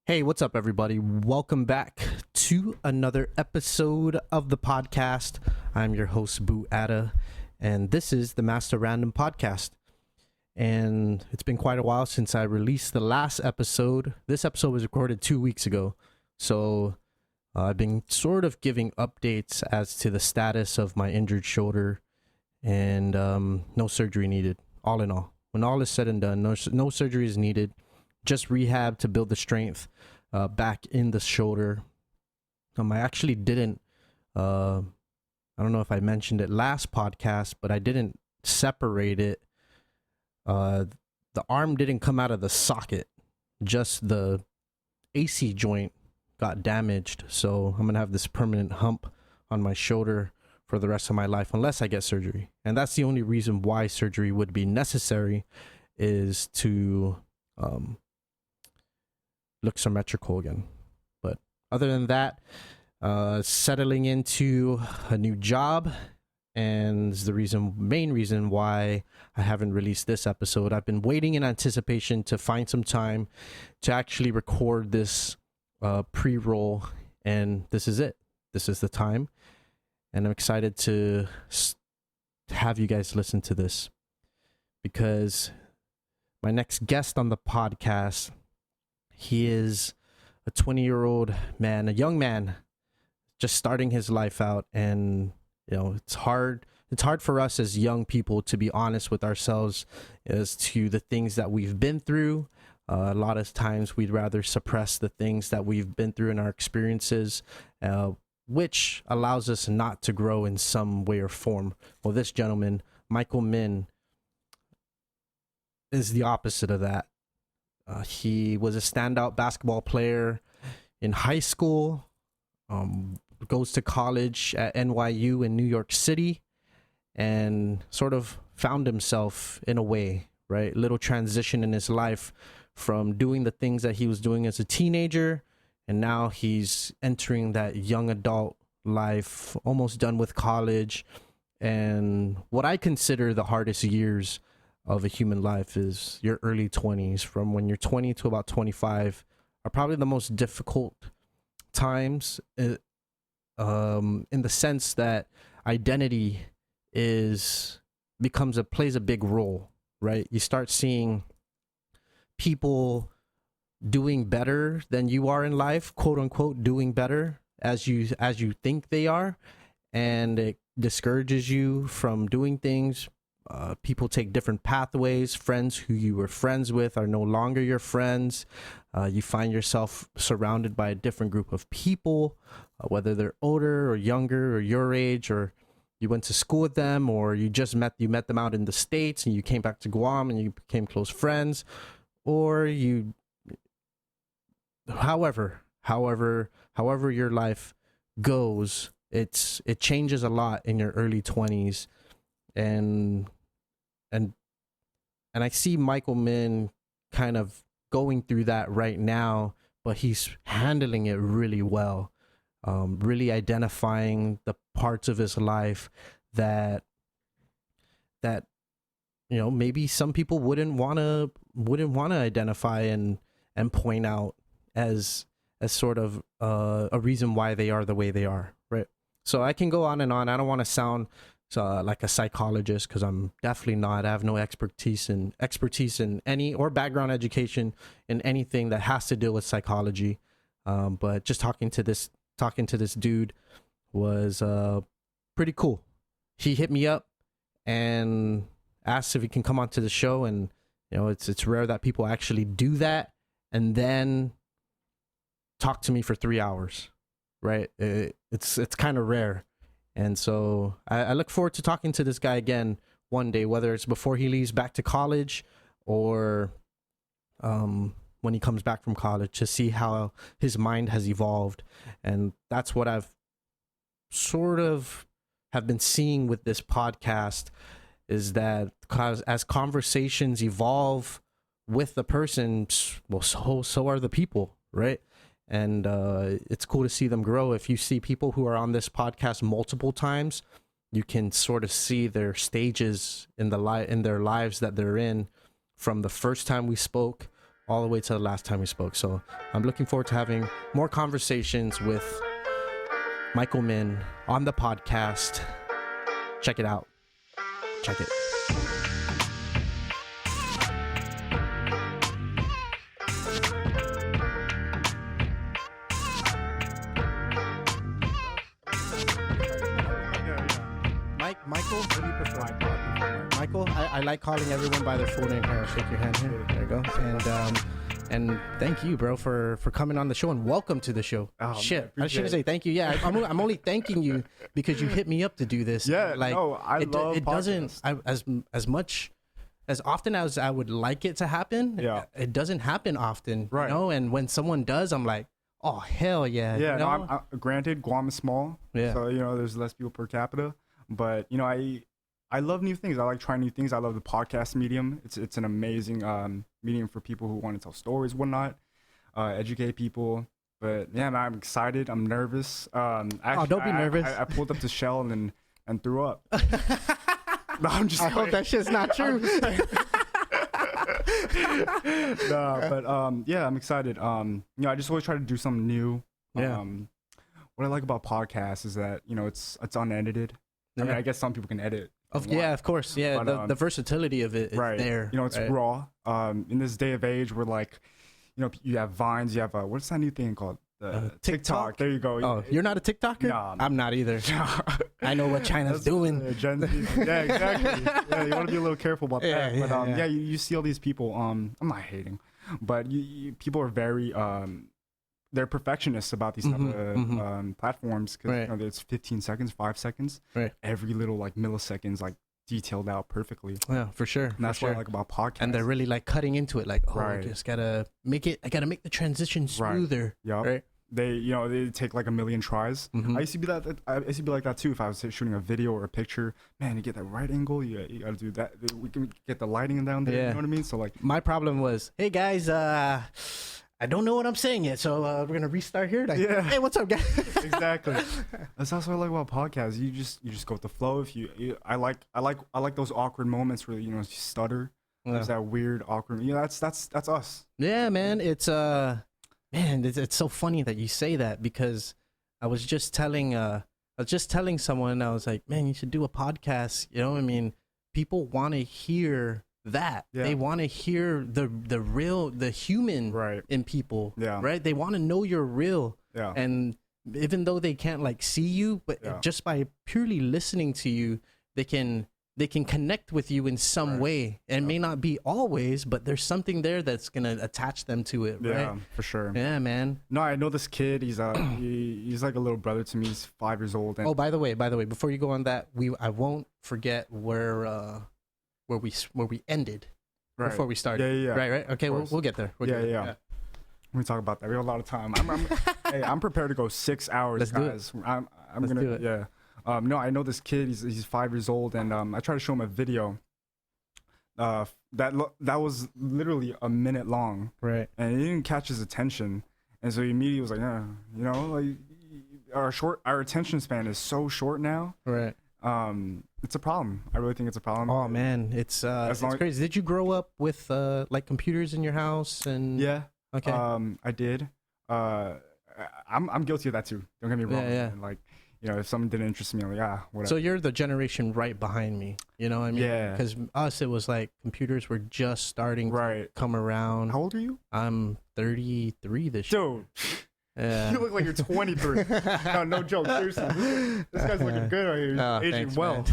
Hey, what's up, everybody? Welcome back to another episode of the podcast. I'm your host, Boo Atta, and this is the Master Random Podcast. And it's been quite a while since I released the last episode. This episode was recorded 2 weeks ago, so I've been sort of giving updates as to the status of my injured shoulder, and no surgery needed. All in all, when all is said and done, no surgery is needed. Just rehab to build the strength back in the shoulder. I actually didn't, I don't know if I mentioned it last podcast, but I didn't separate it. The arm didn't come out of the socket, just the AC joint got damaged. So I'm going to have this permanent hump on my shoulder for the rest of my life unless I get surgery. And that's the only reason why surgery would be necessary, is to look symmetrical again. But other than that, settling into a new job, and is the main reason why I haven't released this episode. I've been waiting in anticipation to find some time to actually record this pre-roll, and this is it. This is the time, and I'm excited to have you guys listen to this, because my next guest on the podcast, he is a 20-year-old man, a young man, just starting his life out. And it's hard for us as young people to be honest with ourselves as to the things that we've been through. A lot of times we'd rather suppress the things that we've been through in our experiences, which allows us not to grow in some way or form. Well, this gentleman, Michael Min, is the opposite of that. He was a standout basketball player in high school, goes to college at NYU in New York City, and sort of found himself in a way, right? Little transition in his life from doing the things that he was doing as a teenager, and now he's entering that young adult life, almost done with college. And what I consider the hardest years of a human life is your early 20s. From when you're 20 to about 25 are probably the most difficult times, in the sense that identity plays a big role, right? You start seeing people doing better than you are in life, quote unquote, doing better as you think they are, and it discourages you from doing things. People take different pathways. Friends who you were friends with are no longer your friends. You find yourself surrounded by a different group of people, whether they're older or younger or your age, or you went to school with them, or you met them out in the States and you came back to Guam and you became close friends, or however your life goes, it changes a lot in your early 20s. And I see Michael Min kind of going through that right now, but he's handling it really well, really identifying the parts of his life that maybe some people wouldn't want to identify and point out as sort of a reason why they are the way they are, right? So I can go on and on. I don't want to sound like a psychologist, because I'm definitely not. I have no expertise in any or background education in anything that has to deal with psychology. But just talking to this dude was pretty cool. He hit me up and asked if he can come onto the show, and it's rare that people actually do that and then talk to me for 3 hours, right? It's kind of rare. And so I look forward to talking to this guy again one day, whether it's before he leaves back to college or when he comes back from college, to see how his mind has evolved. And that's what I've sort of have been seeing with this podcast, is that as conversations evolve with the person, well, so are the people, right? And it's cool to see them grow. If you see people who are on this podcast multiple times, you can sort of see their stages in their lives that they're in, from the first time we spoke all the way to the last time we spoke. So I'm looking forward to having more conversations with Michael Min on the podcast. Check it out. Check it. Michael, what do you prefer? Michael, I like calling everyone by their full name. Here, I'll shake your hand here. There you go. And thank you, bro, for coming on the show, and welcome to the show. Oh, shit, I shouldn't say thank you. Yeah, I'm only thanking you because you hit me up to do this. Yeah, like no, I love it doesn't as often as I would like it to happen. Yeah, it doesn't happen often, right? You know, and when someone does, I'm like, oh hell yeah. Yeah, you know? no, I'm granted, Guam is small, yeah. So there's less people per capita, but I love new things. I like trying new things. I love the podcast medium. It's an amazing medium for people who want to tell stories, whatnot, educate people. But yeah, man, I'm excited. I'm nervous. Actually, don't be nervous. I pulled up to Shell and threw up. No, I'm just. I hope that shit's not true. No, but yeah, I'm excited. I just always try to do something new. Yeah. What I like about podcasts is that it's unedited. I mean, I guess some people can edit. Of course. Yeah, but, the versatility of it is right there. It's right? raw. In this day of age, where like, you have Vines, you have what's that new thing called? TikTok. There you go. Oh, you're not a TikToker? No. I'm not either. I know what China's doing. Gen Z. Yeah, exactly. Yeah, you want to be a little careful about that. But you see all these people. I'm not hating, but people are very they're perfectionists about these type of platforms, because it's 15 seconds, 5 seconds, right? Every little like milliseconds like detailed out perfectly. Yeah, for sure. And that's what I like about podcasts. And they're really like cutting into it, like, I just gotta make it. I gotta make the transition smoother. Yeah. Right. They take like a million tries. I used to be like that too. If I was shooting a video or a picture, man, you get that right angle. You gotta do that. We can get the lighting down there. You know what I mean? So like, my problem was, hey guys, I don't know what I'm saying yet, so we're gonna restart here. Like, hey, what's up, guys? Exactly. That's also what I like about podcasts. You just go with the flow. I like those awkward moments where you stutter. There's that weird awkward. That's us. Yeah, man. It's it's so funny that you say that, because I was just telling someone, I was like, man, you should do a podcast. You know what I mean? People want to hear that. They want to hear the real, the human in people. Right. They want to know you're real. And even though they can't like see you, but just by purely listening to you, they can connect with you in some way. And it may not be always, but there's something there that's gonna attach them to it. Right? Yeah, for sure. Yeah, man. No, I know this kid. He's he's like a little brother to me. He's 5 years old. And by the way, before you go on that, I won't forget where we ended before we started. Yeah. Right. Okay, we'll get there. Yeah. We talk about that. We have a lot of time. I'm prepared to go 6 hours, Let's guys. Do it. I'm Let's gonna do it. Yeah. No, I know this kid. He's 5 years old, and I tried to show him a video. That was literally a minute long. Right. And it didn't catch his attention, and so he immediately was like, our attention span is so short now. Right. It's a problem. I really think it's a problem. Oh man, it's crazy. Did you grow up with like computers in your house? And yeah. Okay. I did. I'm guilty of that too. Don't get me wrong. Yeah. And like, if something didn't interest me, I'm like, whatever. So you're the generation right behind me. You know what I mean? Yeah. Because us, it was like computers were just starting to come around. How old are you? I'm 33 this year. Dude. Yeah. You look like you're 23. No joke. Seriously. This guy's looking good right here. He's aging well.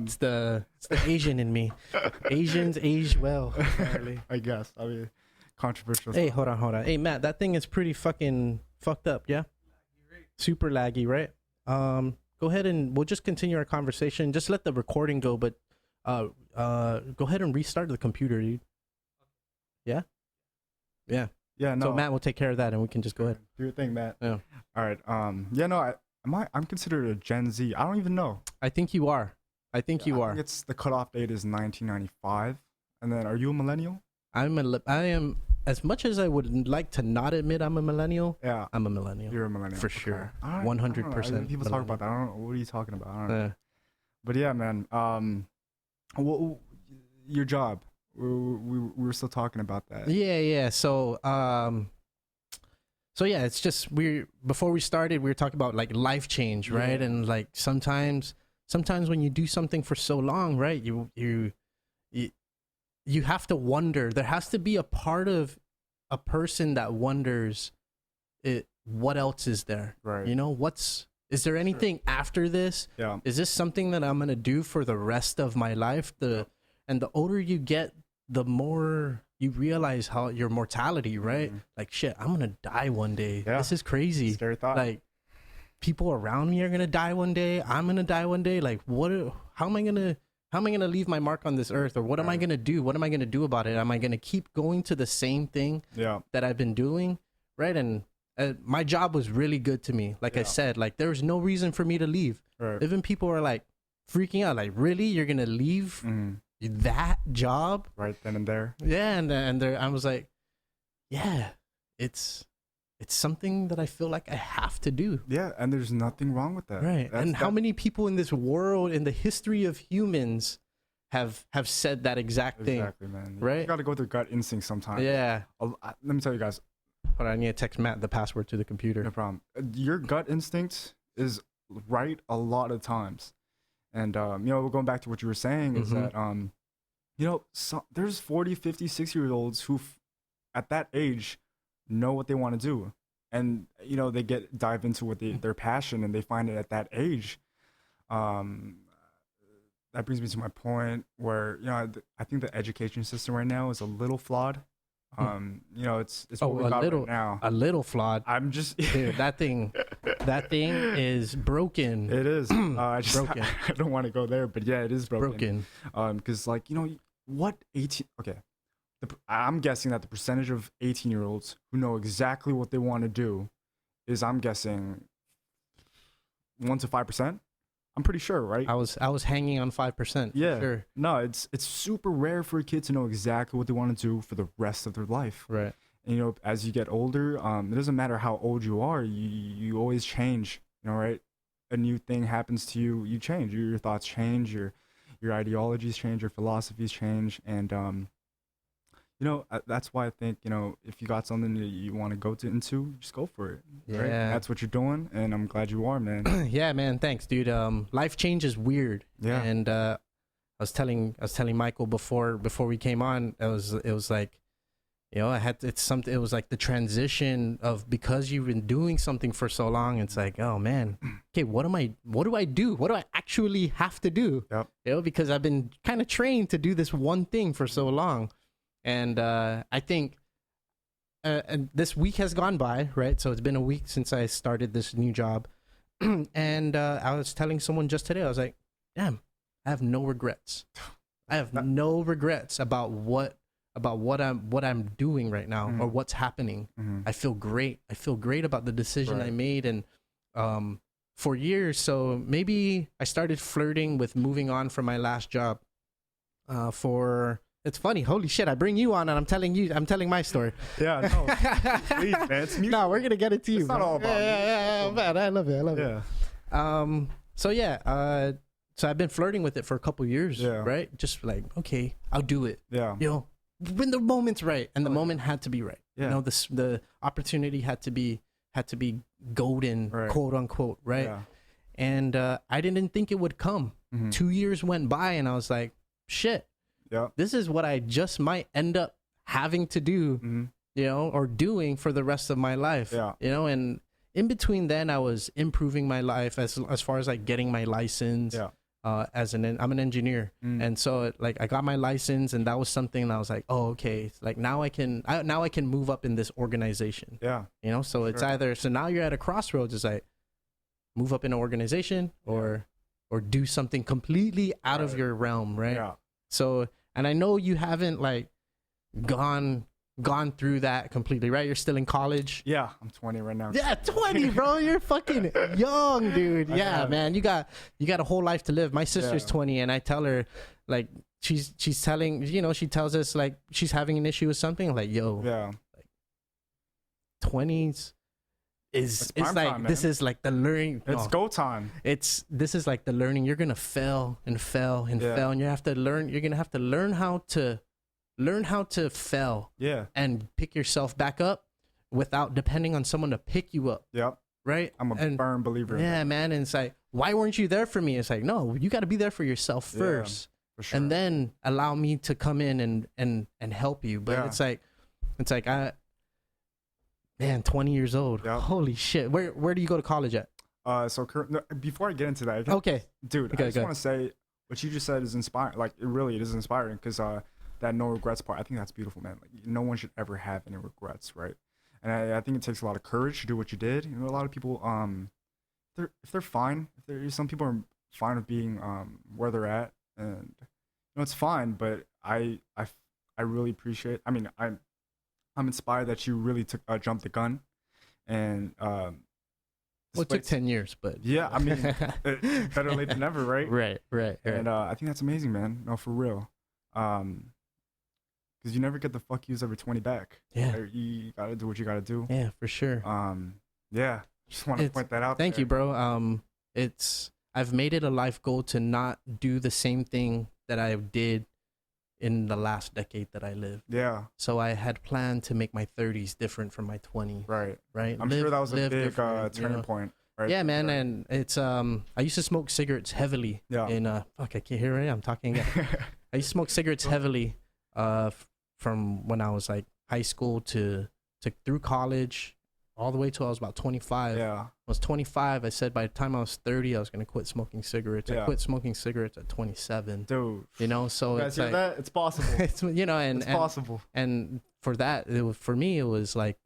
It's the Asian in me. Asians age well, apparently. I guess. I mean, controversial. Hey, hold on. Hey, Matt, that thing is pretty fucking fucked up, yeah? Super laggy, right? Go ahead and we'll just continue our conversation. Just let the recording go, but go ahead and restart the computer, dude. Yeah? Yeah. Yeah, no. So Matt will take care of that, and we can just go ahead. Do your thing, Matt. Yeah. All right. Yeah, no. I'm considered a Gen Z. I don't even know. I think you are. I think it's the cutoff date is 1995. And then, are you a millennial? I am. As much as I would like to not admit I'm a millennial, I'm a millennial. You're a millennial for sure. 100%. People talk about that. I don't know. What are you talking about? I don't know. But yeah, man. Your job. we were still talking about that. Yeah. So yeah, it's just before we started, we were talking about like life change, right? Yeah. And like sometimes when you do something for so long, right, you have to wonder. There has to be a part of a person that wonders, what else is there? Right. You know, is there anything after this? Yeah. Is this something that I'm gonna do for the rest of my life? And the older you get, the more you realize how your mortality, right? Mm-hmm. Like, shit, I'm gonna die one day. Yeah. This is crazy. Scary thought. Like, people around me are gonna die one day. I'm gonna die one day. Like, how am I gonna leave my mark on this earth? Or what am I gonna do? What am I gonna do about it? Am I gonna keep going to the same thing that I've been doing, right? And my job was really good to me. Like I said, like there was no reason for me to leave. Right. Even people were like freaking out, like, really, you're gonna leave that job right then and there? Yeah, and I was like, yeah, it's something that I feel like I have to do. Yeah, and there's nothing wrong with that. Right. And how many people in this world, in the history of humans, have said that exact thing? Exactly, man. Right. You got to go with your gut instinct sometimes. Yeah. Let me tell you guys. Hold on, I need to text Matt the password to the computer. No problem. Your gut instinct is right a lot of times. And, going back to what you were saying is that, there's 40, 50, 60-year-olds who at that age know what they want to do. And, they dive into what their passion and they find it at that age. That brings me to my point where, I think the education system right now is a little flawed. It's what we got right now. A little flawed. I'm just dude, that thing is broken. It is. I broken. I don't want to go there, but yeah, it is broken. Because what 18? Okay, I'm guessing that the percentage of 18-year-olds who know exactly what they want to do is, I'm guessing, 1 to 5%. I'm pretty sure, right? I was hanging on 5%. Yeah. Sure. No, it's super rare for a kid to know exactly what they want to do for the rest of their life. Right. And, as you get older, it doesn't matter how old you are. You always change. Right? A new thing happens to you. You change. Your thoughts change. Your ideologies change. Your philosophies change. And that's why I think, if you got something that you want to go into, just go for it. Yeah. Right? That's what you're doing, and I'm glad you are, man. Yeah, man. Thanks, dude. Life change is weird. Yeah. And I was telling Michael before we came on, it was like, it was like the transition of, because you've been doing something for so long, it's like, oh man, okay, what do I do? What do I actually have to do? Yep. Because I've been kind of trained to do this one thing for so long. And I think and this week has gone by, right? So it's been a week since I started this new job. And I was telling someone just today, I was like, damn, I have no regrets. I have no regrets about what I'm doing right now or what's happening. I feel great. I feel great about the decision I made. And for years, so maybe I started flirting with moving on from my last job It's funny. Holy shit! I bring you on, and I'm telling my story. Yeah, no, please, man. It's music. No, we're gonna get it to you. It's not all about me. Yeah, man. I love it. Yeah. So I've been flirting with it for a couple years. Yeah. Right. Just like, okay, I'll do it. Yeah. When the moment's right, and the moment had to be right. Yeah. The opportunity had to be golden, right. quote unquote, right? Yeah. And I didn't think it would come. 2 years went by, and I was like, shit. Yeah. This is what I just might end up having to do, or doing for the rest of my life. Yeah. And in between then, I was improving my life as far as like getting my license. Yeah. I'm an engineer, and so like I got my license, and that was something that I was like, oh, okay, like now I can move up in this organization. Yeah. So it's either, so now you're at a crossroads. It's like move up in an organization or do something completely out of your realm, right? Yeah. So, and I know you haven't like gone through that completely, right? You're still in college. Yeah, I'm 20 right now. Yeah, 20, bro. You're fucking young, dude. Yeah, man. You got a whole life to live. My sister's 20, and I tell her, like, she's telling, she tells us like she's having an issue with something. Like, yo, like 20s it's like time, this is like the learning. It's go time. This is like the learning. You're gonna fail and fail and fail, and you're gonna have to learn how to learn how to fail. Yeah. And pick yourself back up without depending on someone to pick you up. Yep. Right. I'm a firm believer. Yeah, man. And it's like, why weren't you there for me? It's like, no, you got to be there for yourself first, for sure. and then allow me to come in and help you. But it's like, man, 20 years old. Yep. Holy shit. Where do you go to college at? Before I get into that, dude, I just want to say what you just said is inspiring. Like, it is inspiring, because that no regrets part, I think that's beautiful, man. Like, no one should ever have any regrets, right? And I think it takes a lot of courage to do what you did. You know, a lot of people, if they're fine, some people are fine with being where they're at, and it's fine. But I really appreciate. I mean, I'm inspired that you really jumped the gun, and well, it took 10 years, but yeah, I mean, better late than never, right? Right. And I think that's amazing, man. No, for real. Because you never get the fuck yous every 20 back. Yeah, you gotta do what you gotta do. Yeah, for sure. Yeah, just want to point that out. Thank you, bro. I've made it a life goal to not do the same thing that I did in the last decade that I lived. Yeah. So I had planned to make my 30s different from my 20s. Right. I'm sure that was a big turning point. Right. Yeah, man. Right. And it's I used to smoke cigarettes heavily. Yeah. I can't hear it. I'm talking again. I used to smoke cigarettes heavily from when I was like high school to through college, all the way till I was about 25. Yeah. I was 25. I said by the time I was 30, I was gonna quit smoking cigarettes. Yeah. I quit smoking cigarettes at 27. Dude. You know, so it's like that. It's possible. It's, you know, and it's possible. And for that, for me, it was like,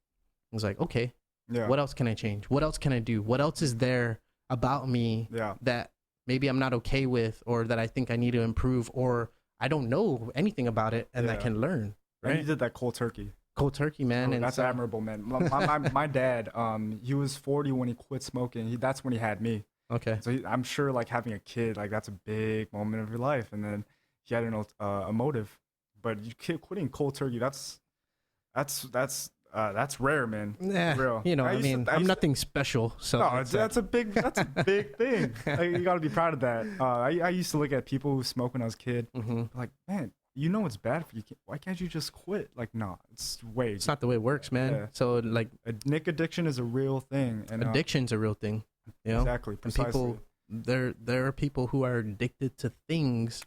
okay, what else can I change? What else can I do? What else is there about me that maybe I'm not okay with, or that I think I need to improve, or I don't know anything about it and I can learn. Right? And you did that cold turkey. Cold turkey, man. And that's admirable, man. My dad, he was 40 when he quit smoking. That's when he had me. Okay. So I'm sure, like, having a kid, like, that's a big moment of your life. And then he had a motive, but you quitting cold turkey. That's rare, man. Yeah. Real. You know, I'm nothing special. So no, that's a big thing. Like, you got to be proud of that. I used to look at people who smoked when I was a kid, like, man, you know it's bad for you. Why can't you just quit? Like, no, it's not the way it works, man. Yeah. So, like, Nick addiction is a real thing, and addiction's a real thing. You know, exactly. Precisely. And there are people who are addicted to things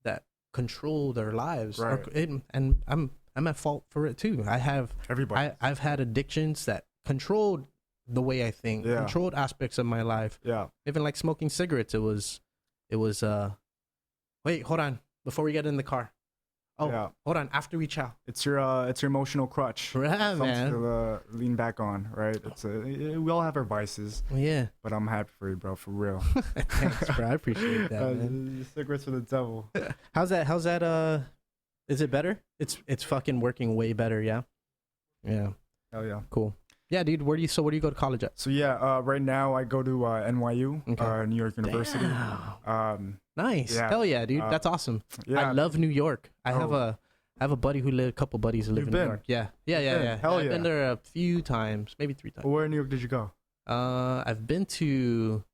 that control their lives, right? And I'm at fault for it too. I've had addictions that controlled the way I think, controlled aspects of my life. Yeah. Even like smoking cigarettes, it was wait, hold on, before we get in the car. Oh, hold on. After we chow, it's your emotional crutch. Yeah, man. To lean back on, right? We all have our vices. Yeah. But I'm happy for you, bro. For real. Thanks, bro. I appreciate that. Cigarettes for the devil. How's that? Is it better? It's fucking working way better. Yeah. Yeah. Hell yeah. Cool. Yeah, dude. Where do you go to college at? So right now I go to NYU, New York University. Damn. Nice. Yeah. Hell yeah, dude. That's awesome. Yeah. I love New York. I have a buddy a couple buddies who live in New York. Yeah. Hell I've been there a few times, maybe 3 times. Well, where in New York did you go? I've been to,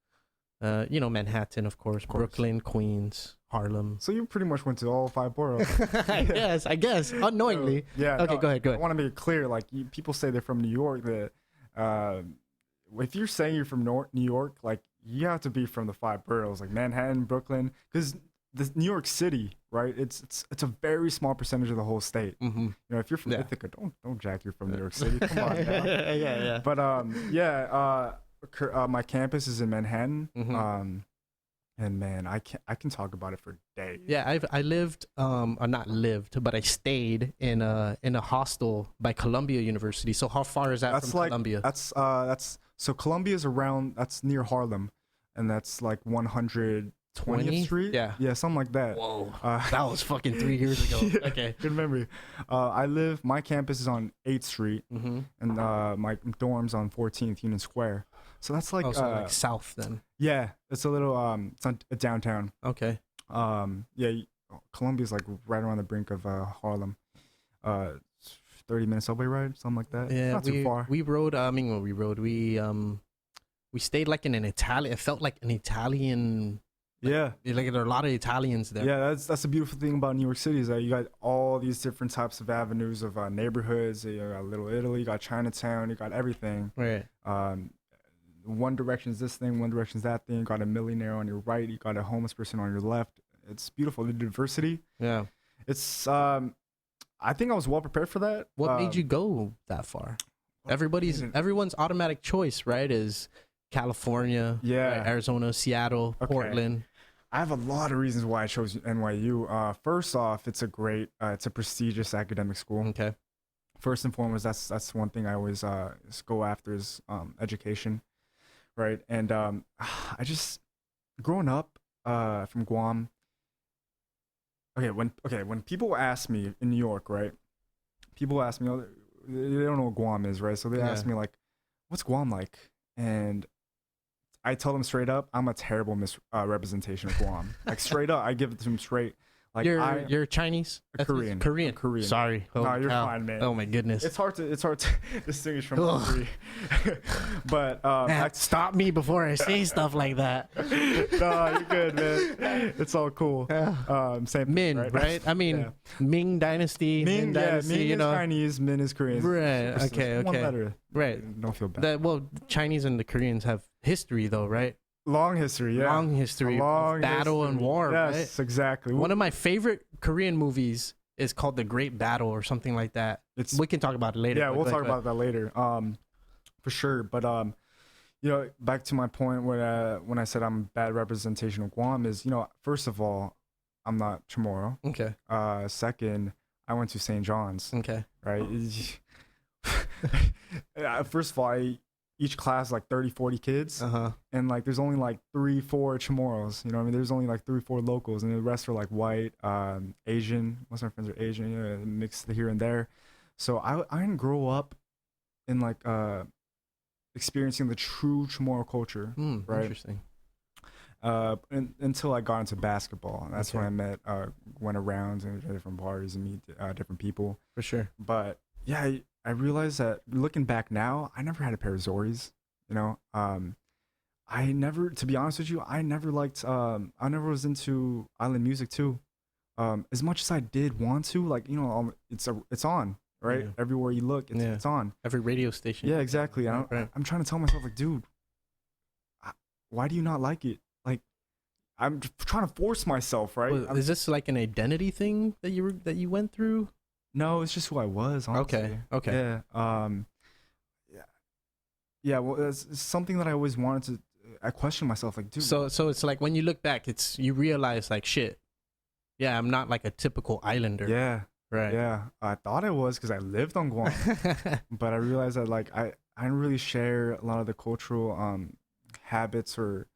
Manhattan, of course, Brooklyn, Queens, Harlem. So you pretty much went to all 5 boroughs. I guess, unknowingly. Yeah. Okay, go ahead. I want to make it clear, like, people say they're from New York, that if you're saying you're from New York, like, you have to be from the 5 boroughs, like Manhattan, Brooklyn, because the New York City, right? It's a very small percentage of the whole state. Mm-hmm. You know, if you're from Ithaca, don't jack you're from New York City. Come on, now. Yeah. But my campus is in Manhattan. Mm-hmm. And man, I can talk about it for days. Yeah, I lived, not lived, but I stayed in a hostel by Columbia University. So how far is that from Columbia? So Columbia's that's near Harlem, and that's like 120th Street. Yeah, something like that. Whoa, that was fucking 3 years ago. Yeah, okay, good memory. My campus is on 8th Street, and my dorm's on 14th Union Square. So that's like like south then. Yeah, it's a little it's on downtown. Okay. Columbia's like right around the brink of Harlem. 30-minute subway ride, something like that. Yeah, not too far. We rode. We stayed like in an Italian. It felt like an Italian Yeah. Like there are a lot of Italians there. Yeah, that's the beautiful thing about New York City is that you got all these different types of avenues of neighborhoods. You got Little Italy, you got Chinatown, you got everything. Right. One direction's this thing, one direction's that thing. You got a millionaire on your right, you got a homeless person on your left. It's beautiful. The diversity. Yeah. It's I think I was well prepared for that. What made you go that far? Everyone's automatic choice, right, is California, right, Arizona, Seattle, Portland. I have a lot of reasons why I chose NYU. First off, it's a prestigious academic school. Okay. First and foremost, that's one thing I always go after is education, right? And I just growing up from Guam. When people ask me in New York, right? People ask me, they don't know what Guam is, right? So they ask me like, "What's Guam like?" And I tell them straight up, I'm a terrible representation of Guam. Like straight up, I give it to them straight. Like you're Chinese? Korean. Korean. Sorry. No, you're fine, man. Oh my goodness. It's hard to distinguish from all three. But man, stop me before I say stuff like that. No, you're good, man. It's all cool. Same Min, thing, right? I mean, Ming Dynasty. Ming Dynasty, Ming is Chinese, Min is Korean. Right. Okay. One letter. Right. Don't feel bad. Chinese and the Koreans have history, though, right? Long history, yeah. Long history. Battle and war, yes, right? Yes, exactly. One of my favorite Korean movies is called The Great Battle or something like that. We can talk about it later. Yeah, we'll talk about that later. For sure. But back to my point when I said I'm bad representation of Guam is, first of all, I'm not Chamorro. Okay. Second, I went to St. John's. Okay. Right. First of all, each class like 30, 40 kids. And like there's only like 3-4 Chamorros. You know what I mean? There's only like 3-4 locals, and the rest are like white, Asian. Most of my friends are Asian, mixed here and there. So I didn't grow up in like experiencing the true Chamorro culture. Right. Interesting. Until I got into basketball. That's when I met, went around to different parties and meet different people. For sure. But yeah, I realized that looking back now, I never had a pair of Zoris. I never, to be honest with you, I never was into island music too. As much as I did want to, like, it's on, right? Yeah. Everywhere you look, it's on. Every radio station. Yeah, exactly. I'm trying to tell myself, like, dude, why do you not like it? Like, I'm trying to force myself, right? Well, is this like an identity thing that you went through? No, it's just who I was, honestly. Okay. Yeah. Yeah. Well, it's something that I always wanted to. I question myself, like, dude. So it's like when you look back, you realize, like, shit. Yeah, I'm not like a typical islander. Yeah. Right. Yeah. I thought I was because I lived on Guam, but I realized that like I didn't really share a lot of the cultural habits or,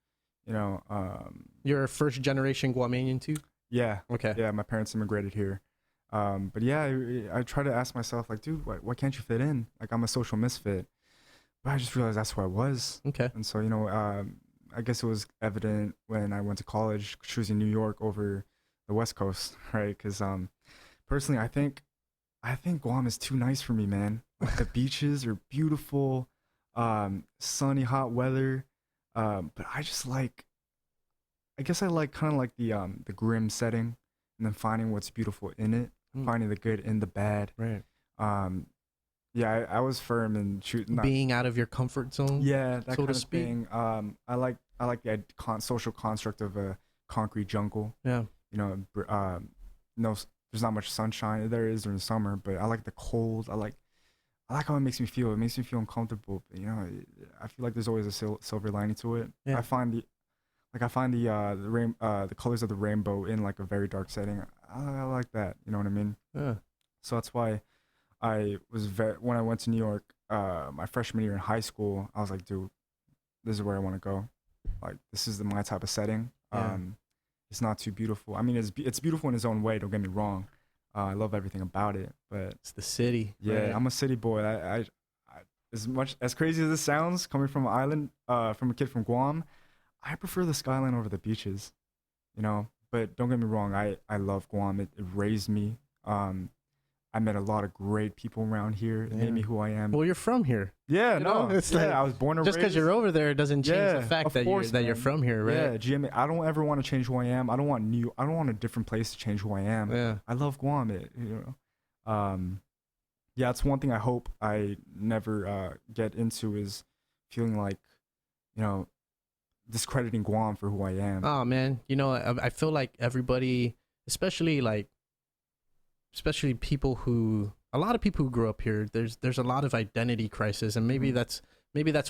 You're a first generation Guamanian too. Yeah. Okay. Yeah, my parents immigrated here. But yeah, I try to ask myself, like, dude, why can't you fit in? Like, I'm a social misfit. But I just realized that's who I was. Okay. And so, I guess it was evident when I went to college, choosing New York over the West Coast, right? Because personally, I think Guam is too nice for me, man. Like, the beaches are beautiful, sunny, hot weather. But I guess I like kind of like the grim setting, and then finding what's beautiful in it. Finding the good in the bad. Right. Yeah, I was firm in shooting. Being out of your comfort zone. Yeah, that kind of thing. I like the social construct of a concrete jungle. Yeah. No, there's not much sunshine. There is during the summer, but I like the cold. I like how it makes me feel. It makes me feel uncomfortable. But, I feel like there's always a silver lining to it. Yeah. I find the colors of the rainbow in like a very dark setting. I like that. You know what I mean? Yeah. So that's why I was when I went to New York, my freshman year in high school, I was like, dude, this is where I want to go. Like, this is my type of setting. Yeah. It's not too beautiful. I mean, it's beautiful in its own way. Don't get me wrong. I love everything about it, but it's the city. Yeah, right? I'm a city boy. I as crazy as this sounds, coming from an island, from a kid from Guam, I prefer the skyline over the beaches, But don't get me wrong, I love Guam. It raised me. I I met a lot of great people around here. It made me who I am. Well, you're from here. Yeah, no, it's like, I was born and just because you're over there doesn't change the fact that you're from here, right? Yeah, GMA. I don't ever want to change who I am. I don't want a different place to change who I am. Yeah, I love Guam. Yeah, it's one thing I hope I never get into is feeling like, discrediting Guam for who I am. Oh man, I feel like everybody, especially people a lot of people who grew up here, there's a lot of identity crisis, and maybe that's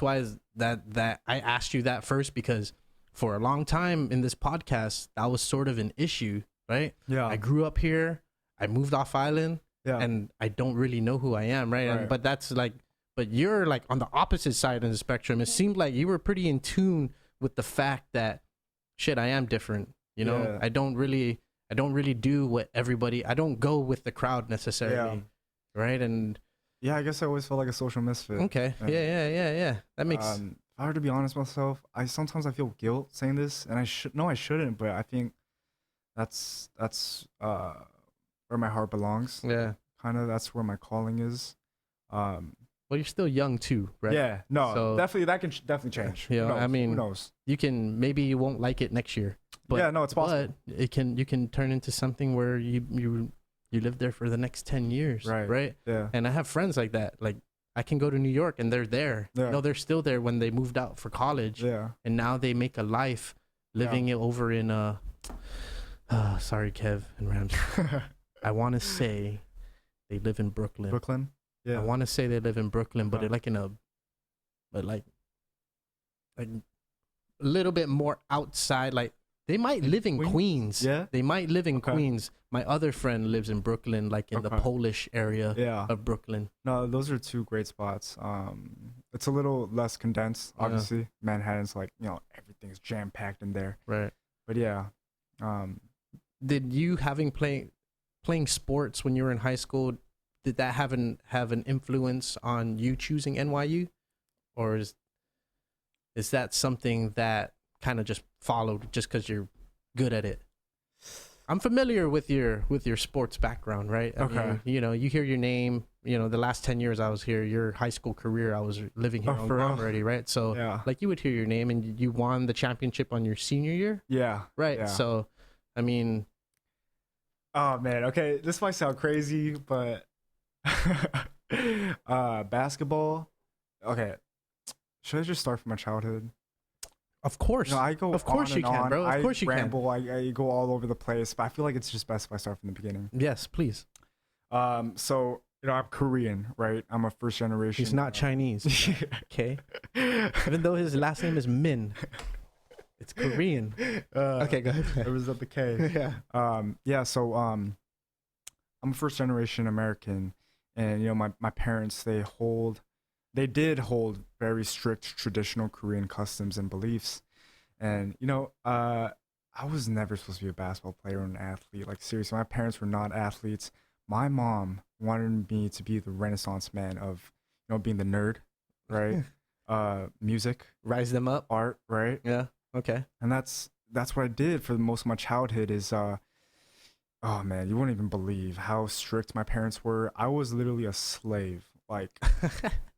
why that I asked you that first, because for a long time in this podcast that was sort of an issue, right? Yeah, I grew up here, I moved off island, and I don't really know who I am, right? But that's like, but you're like on the opposite side of the spectrum. It seemed like you were pretty in tune with the fact that shit, I am different. I don't really do what everybody. I don't go with the crowd necessarily, right? And I guess I always felt like a social misfit. Okay, yeah. That makes. If I were to be honest with myself, I sometimes feel guilt saying this, and I shouldn't, but I think that's where my heart belongs. Yeah, kind of. That's where my calling is. Well, you're still young too, right? Yeah, no, so, definitely that can definitely change. I mean, who knows? Maybe you won't like it next year. But, it's possible. But you can turn into something where you live there for the next 10 years, right? Yeah. And I have friends like that. Like I can go to New York and they're there. Yeah. They're still there when they moved out for college. Yeah. And now they make a life living it over in sorry, Kev and Rams. I want to say they live in Brooklyn. Brooklyn. Yeah. I want to say they live in Brooklyn, but they're like like a little bit more outside. Like they might live in Queens. Yeah. They might live in Queens. My other friend lives in Brooklyn, like in the Polish area of Brooklyn. No, those are two great spots. It's a little less condensed, obviously. Yeah. Manhattan's like, everything's jam packed in there. Right. But yeah. Did you playing sports when you were in high school, did that have an influence on you choosing NYU, or is that something that kind of just followed just because you're good at it? I'm familiar with your sports background, right? I mean, you hear your name. The last 10 years I was here, your high school career, I was living here on Guam already, right? So like you would hear your name, and you won the championship on your senior year. Yeah. Right. Yeah. So, I mean. Oh man. Okay, this might sound crazy, but. Basketball. Okay, should I just start from my childhood? Of course. I go. Of course you can, bro. Of course you can. I go all over the place, but I feel like it's just best if I start from the beginning. Yes, please. So I'm Korean, right? I'm a first generation. He's not Chinese. Okay. Even though his last name is Min, it's Korean. Okay, go ahead. It was at the K. Yeah. So I'm a first generation American. And, my parents, they did hold very strict traditional Korean customs and beliefs. And, I was never supposed to be a basketball player or an athlete. Like, seriously, my parents were not athletes. My mom wanted me to be the Renaissance man of, being the nerd, right? Music. Rise them up. Art, right? Yeah. Okay. And that's what I did for most of my childhood is, oh man, you wouldn't even believe how strict my parents were. I was literally a slave, like,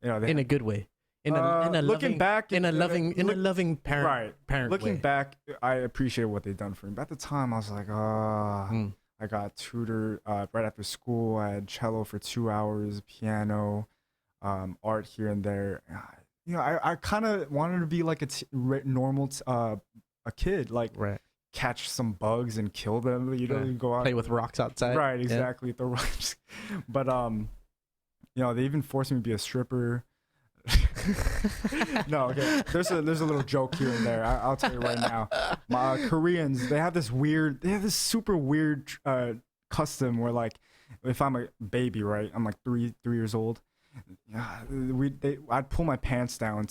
in a good way. In a looking back, in a loving parent. Looking back, I appreciate what they've done for me. But at the time, I was like, I got tutored right after school. I had cello for 2 hours, piano, art here and there. I kind of wanted to be like normal a kid, like. Right. Catch some bugs and kill them. You go out play with rocks outside. Right, exactly. The rocks. But they even forced me to be a stripper. No, okay. There's a little joke here and there. I'll tell you right now. My Koreans, they have this super weird custom where, like, if I'm a baby, right, I'm like three years old. I'd pull my pants down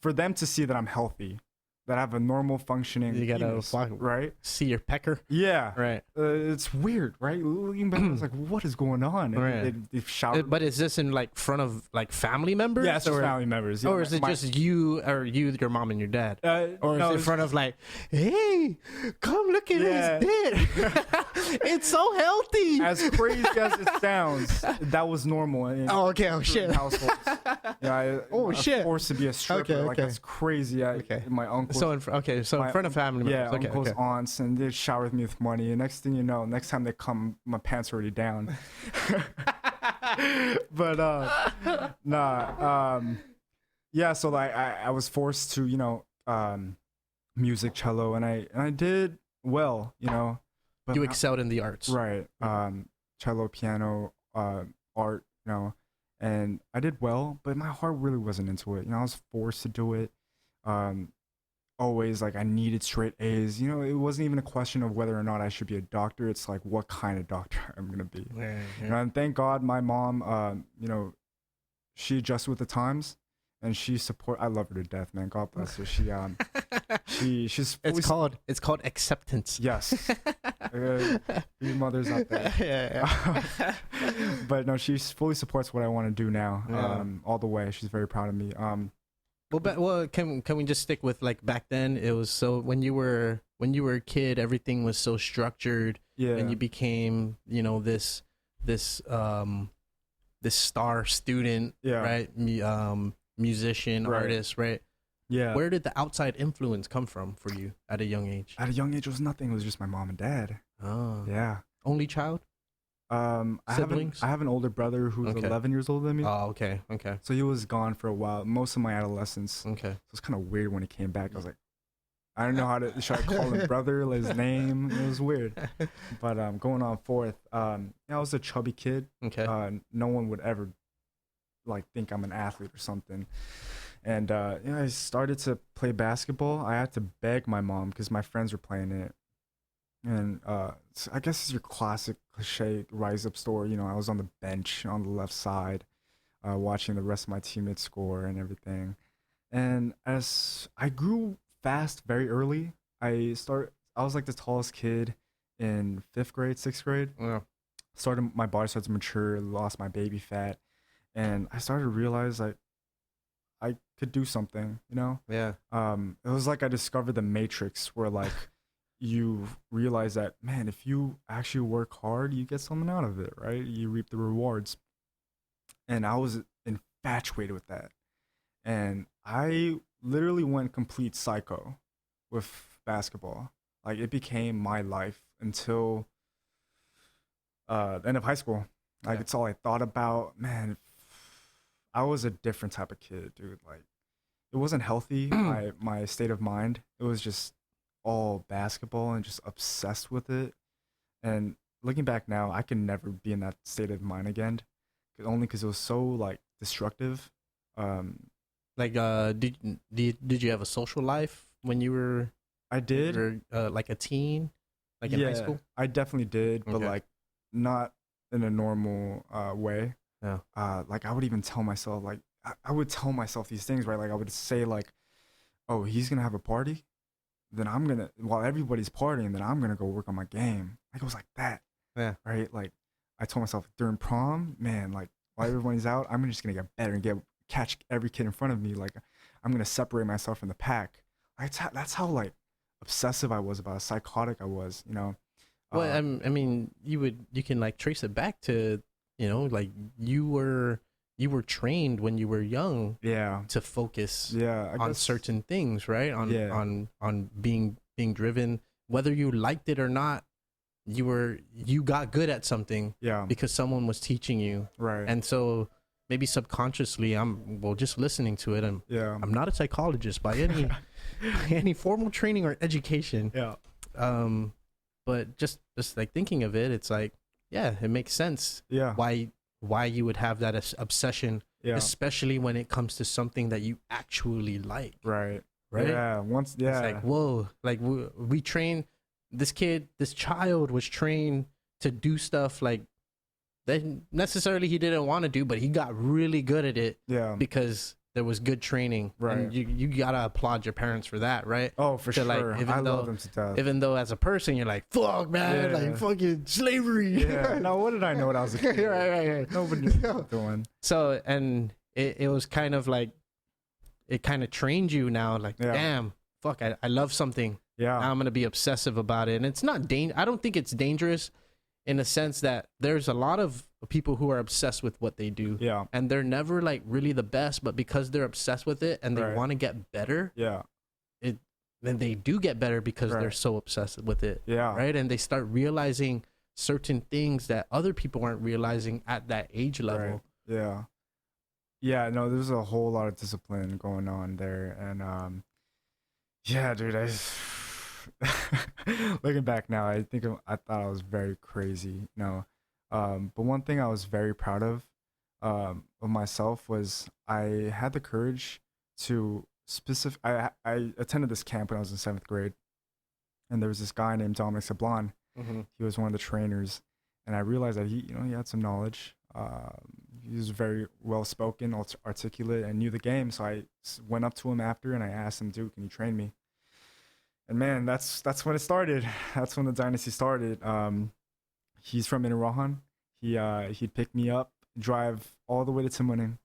for them to see that I'm healthy. that have a normal functioning You gotta penis, right? see your pecker. Yeah. Right. It's weird, right? Looking back, I was like, what is going on? And Right. they showered. But is this in like front of like family members? Yeah, it's just family members. Yeah, or is it just you, your mom and your dad? Or is no, it in front of like, hey, come look at his dick. It's so healthy. As crazy as it sounds, that was normal. Oh, okay. Oh, shit. Households. Yeah, shit. Forced to be a stripper. Okay, Like, that's crazy. My uncle. So in front of family members. Yeah, Okay, uncles, okay. aunts, and they showered me with money. And next thing you know, next time they come, my pants are already down. But yeah. So like I was forced to music, cello, and I did well. But You excelled in the arts. right. Cello, piano, art. And I did well, but my heart really wasn't into it. I was forced to do it. Always like I needed straight A's. It wasn't even a question of whether or not I should be a doctor. It's like what kind of doctor I'm gonna be. Yeah. And thank God my mom, she adjusted with the times, and she support. I love her to death, man. God bless her. She's It's called acceptance. yes. Your mother's out there. Yeah. But no, she fully supports what I want to do now. Yeah. All the way. She's very proud of me. Well, can we just stick with like back then? It was so when you were a kid, everything was so structured. Yeah. And you became, this star student, Yeah. right? Musician, Right. artist, right? Yeah. Where did the outside influence come from for you at a young age? At a young age, it was nothing. It was just my mom and dad. Oh, Yeah. only child? Siblings? I have an older brother who's Okay. 11 years older than me. Oh, okay. So he was gone for a while, most of my adolescence. Okay. So it was kind of weird when he came back. I was like, I don't know should I call him brother, his name? It was weird. But going on forth, I was a chubby kid. Okay. No one would ever like think I'm an athlete or something. And I started to play basketball. I had to beg my mom because my friends were playing it. And I guess it's your classic cliche rise up story. I was on the bench on the left side, watching the rest of my teammates score and everything. And as I grew fast very early, I was like the tallest kid in 5th grade, 6th grade. Yeah. My body started to mature, lost my baby fat, and I started to realize like I could do something. Yeah. It was like I discovered the Matrix, where like you realize that, man, if you actually work hard, you get something out of it, right? You reap the rewards. And I was infatuated with that. And I literally went complete psycho with basketball. Like it became my life until the end of high school. Like it's all I thought about. Man, I was a different type of kid, dude. Like it wasn't healthy, my state of mind. It was just all basketball and just obsessed with it. And looking back now, I can never be in that state of mind again, only because it was so like destructive. Like, did you have a social life when you were? I did. Like a teen, like in high school. I definitely did, but like not in a normal way. Yeah. Like I would even tell myself, like I would tell myself these things, right? Like I would say, like, "Oh, he's gonna have a party, then while everybody's partying, then I'm gonna go work on my game." Like it was like that. Yeah. Right. Like I told myself during prom, man, like while everybody's out, I'm just gonna get better and catch every kid in front of me. Like I'm gonna separate myself from the pack. Like that's how like obsessive I was about it, psychotic I was. Well, I mean, you can like trace it back to, like you were trained when you were young. Yeah. To focus. Yeah. On certain things, right? On being driven, whether you liked it or not. You got good at something. Yeah. Because someone was teaching you. Right. And so maybe subconsciously, just listening to it. I'm not a psychologist by any formal training or education. Yeah. But just like thinking of it, it's like, yeah, it makes sense. Yeah. Why you would have that obsession, especially when it comes to something that you actually like. Right. Right. Yeah. It's like, whoa, like we train this child was trained to do stuff like that necessarily he didn't want to do, but he got really good at it. Yeah. Because there was good training. Right. And you gotta applaud your parents for that, right? Oh, for sure. Like, I love them to death. Even though as a person you're like, fuck, man, like fucking slavery. Yeah. No, what did I know when I was a kid? right. Nobody knew what I was doing. So, and it was kind of like, it kind of trained you now, like, damn, fuck, I love something. Yeah. Now I'm gonna be obsessive about it. And it's not I don't think it's dangerous in the sense that there's a lot of people who are obsessed with what they do. Yeah. And they're never like really the best, but because they're obsessed with it and they want to get better, then they do get better because they're so obsessed with it. Yeah. Right. And they start realizing certain things that other people aren't realizing at that age level. Right. Yeah. Yeah, no, there's a whole lot of discipline going on there. And yeah, dude, looking back now, I thought I was very crazy. But one thing I was very proud of myself was I had the courage to I attended this camp when I was in 7th grade, and there was this guy named Dominic Sablon. Mm-hmm. He was one of the trainers, and I realized that he had some knowledge. He was very well spoken, articulate, and knew the game. So I went up to him after and I asked him, "Dude, can you train me?" And man, that's when it started. That's when the dynasty started. He's from Inarajan. He'd pick me up, drive all the way to Timunin,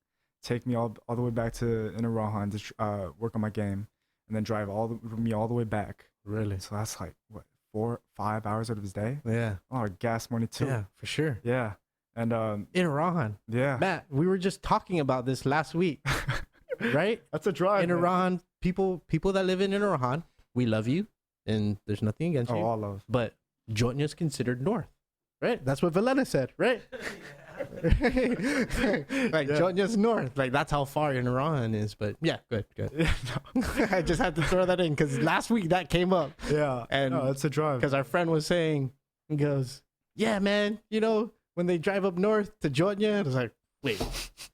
take me all the way back to Inarajan to work on my game, and then drive me all the way back. Really? So that's like what, 4-5 hours out of his day? Yeah. Oh, gas money too. Yeah, for sure. Yeah. And Inarajan. Yeah. Matt, we were just talking about this last week. Right? That's a drive. Inarajan, people that live in Inarajan, we love you, and there's nothing against you. All love. But Jotnya is considered north, right? That's what Valena said, right? Like Jotnya's north, like that's how far Inarajan is. But yeah, good. Yeah, no. I just had to throw that in because last week that came up. Yeah, and no, it's a drive. Because our friend was saying, he goes, "Yeah, man, when they drive up north to Jotnya," I was like, "Wait,"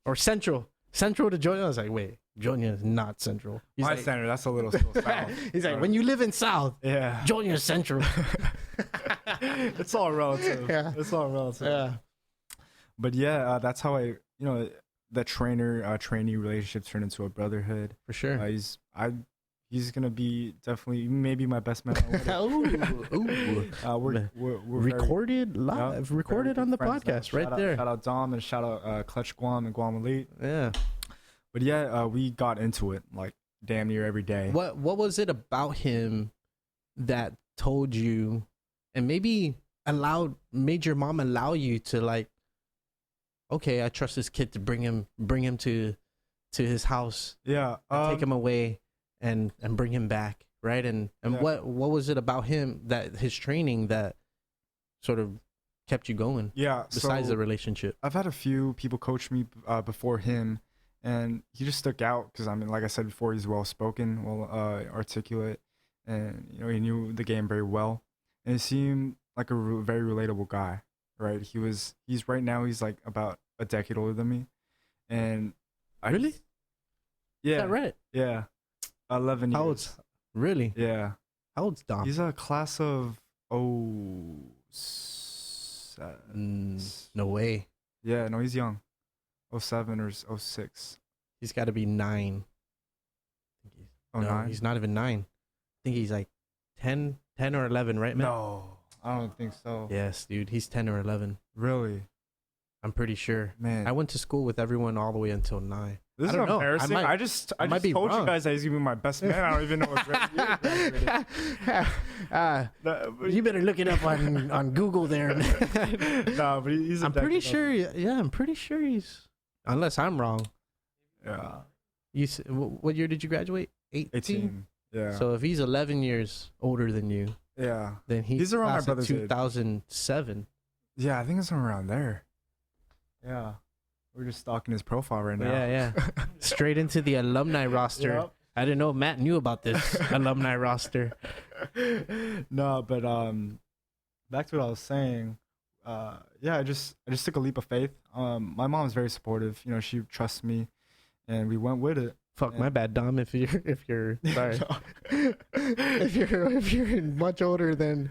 or central to Jotnya. I was like, "Wait, Jotnya is not central." He's My like, standard, that's a little still south. He's like, when you live in south, Jotnya is central. It's all relative. Yeah, it's all relative. Yeah, but yeah, that's how the trainee relationship turned into a brotherhood for sure. He's gonna be definitely maybe my best man. We're recorded live, recorded on the podcast right there. Shout out Dom and shout out Clutch Guam and Guam Elite. Yeah, but yeah, we got into it like damn near every day. What was it about him that told you, and maybe made your mom allow you to like, okay, I trust this kid to bring him to his house. Yeah, take him away. And bring him back, right? And what was it about him, that his training, that sort of kept you going? Yeah, besides the relationship, I've had a few people coach me before him, and he just stuck out because like I said before, he's well spoken, well articulate, and he knew the game very well, and he seemed like a very relatable guy, right? He's right now he's like about a decade older than me, and really, yeah, is that right? Yeah. 11 years. How old's really? Yeah. How old's Dom? He's a class of 07. No way. Yeah, no, he's young. 07 or 06. He's got to be 9. Oh, no, 9? He's not even 9. I think he's like 10 or 11, right, man? No, I don't think so. Yes, dude. He's 10 or 11. Really? I'm pretty sure. Man. I went to school with everyone all the way until 9. This is embarrassing. I just told wrong. you guys that he's gonna be my best man. I don't even know what grade you better look it up on Google there. No, but he's. I'm pretty sure. Yeah, I'm pretty sure he's. Unless I'm wrong. Yeah. What year did you graduate? 18. Yeah. So if he's 11 years older than you. Yeah. Then he's around my brother's 2007. Age. Yeah, I think it's around there. Yeah. We're just stalking his profile right now. Yeah. Straight into the alumni roster. Yep. I didn't know Matt knew about this alumni roster. No, but back to what I was saying. I just took a leap of faith. My mom's very supportive. She trusts me, and we went with it. Fuck, my bad, Dom. If you're sorry, if you're much older than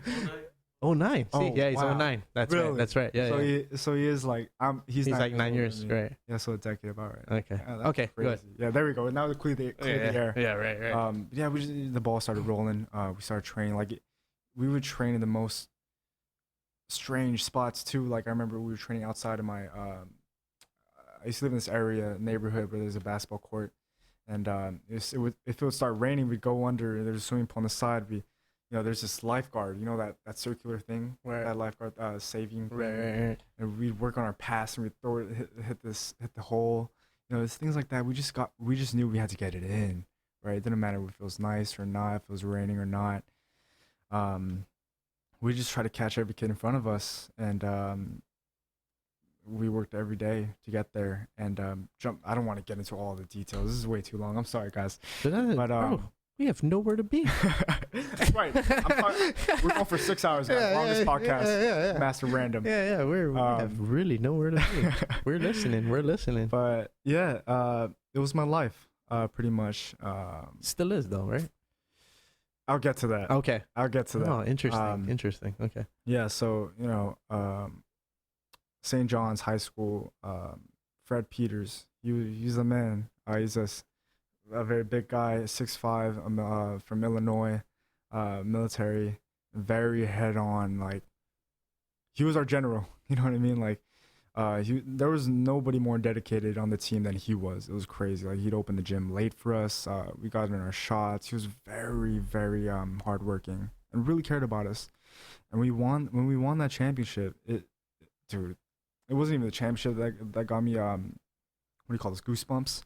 09. See, Oh, yeah, he's wow. 09. That's Really? right. That's right. Yeah, So yeah. he is like he's Like 9 older years, than me. right? Yeah, so a decade about right. Okay. Yeah, that's Okay. Good. crazy. Yeah, there we go. Now clear the air. Yeah. Right. Right. Yeah, the ball started rolling. We started training. We would train in the most strange spots too. Like I remember we were training outside of my. I used to live in this neighborhood where there's a basketball court, and if it would start raining, we'd go under. There's a swimming pool on the side. There's this lifeguard. You know that circular thing, Right. that lifeguard saving. Right. And we'd work on our pass and we'd throw it, hit the hole. There's things like that. We just knew we had to get it in, right? It didn't matter if it was nice or not, if it was raining or not. We just try to catch every kid in front of us, and we worked every day to get there. And I don't want to get into all the details. This is way too long. I'm sorry, guys. But we have nowhere to be. That's right. We're going for 6 hours now. Longest podcast. Yeah. Master Random. Yeah. We have really nowhere to be. We're listening. But yeah, it was my life, pretty much. Still is though, right? I'll get to that. Okay. I'll get to that. Oh, interesting. Okay. Yeah, so St. John's High School, Fred Peters, he's a man. He's a very big guy, 6'5", from Illinois, military, very head on. Like, he was our general. You know what I mean? Like, there was nobody more dedicated on the team than he was. It was crazy. Like, he'd open the gym late for us. We got in our shots. He was very, very hardworking and really cared about us. And when we won that championship, dude, it wasn't even the championship that got me what do you call this, goosebumps.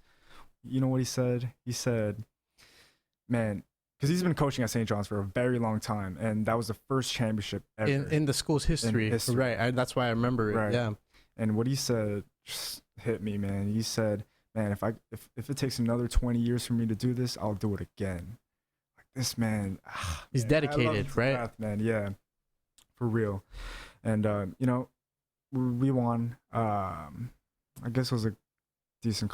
You know what he said? He said, man, because he's been coaching at St. John's for a very long time, and that was the first championship ever in the school's history. Right? That's why I remember it. Right. Yeah. And what he said just hit me, man. He said, man, if it takes another 20 years for me to do this, I'll do it again. Like, this man, he's dedicated, right? Path, man. Yeah, for real. And we won. I guess it was a decent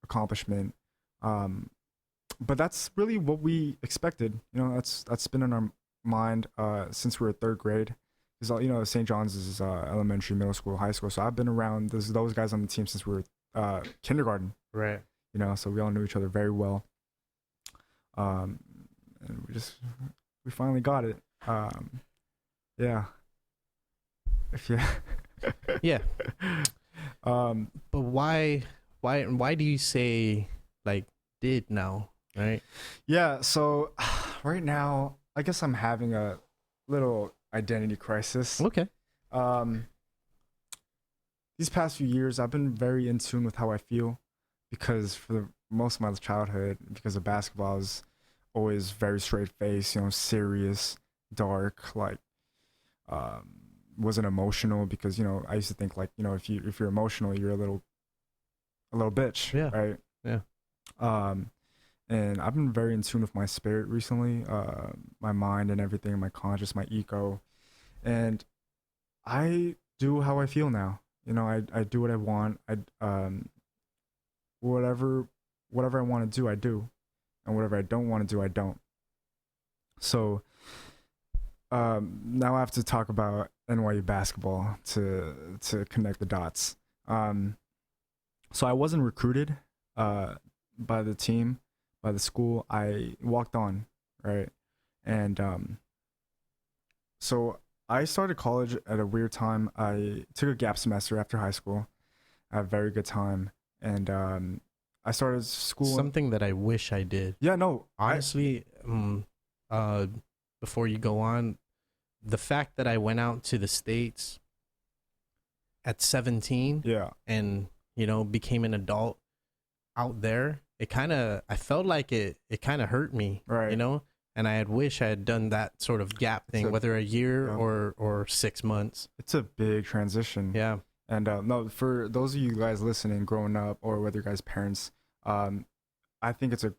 accomplishment. But that's really what we expected. That's been in our mind since we were third grade. Because St. John's is elementary, middle school, high school. So I've been around those guys on the team since we were kindergarten. Right. So we all knew each other very well. And we finally got it. Yeah. Yeah. But why do you say like did now, right? Yeah, so right now I guess I'm having a little identity crisis. Okay. These past few years I've been very in tune with how I feel, because for most of my childhood, because of basketball, I was always very straight faced, serious, dark, like wasn't emotional, because I used to think like if you're emotional, you're a little bitch. Yeah. Right. Yeah. And I've been very in tune with my spirit recently, my mind and everything, my conscious, my ego, and I do how I feel now. I do what I want. Whatever I want to do, I do, and whatever I don't want to do, I don't. So now I have to talk about NYU basketball to connect the dots. So I wasn't recruited by the team, by the school. I walked on, right? And so I started college at a weird time. I took a gap semester after high school. I had a very good time. And I started school. Something that I wish I did. Yeah, no. Honestly, before you go on, the fact that I went out to the States at 17, yeah, and became an adult out there, I felt like it kind of hurt me, right? And I had wished I had done that sort of gap thing, whether a year or 6 months. It's a big transition. Yeah. And no, for those of you guys listening, growing up, or whether you guys parents, I think it's a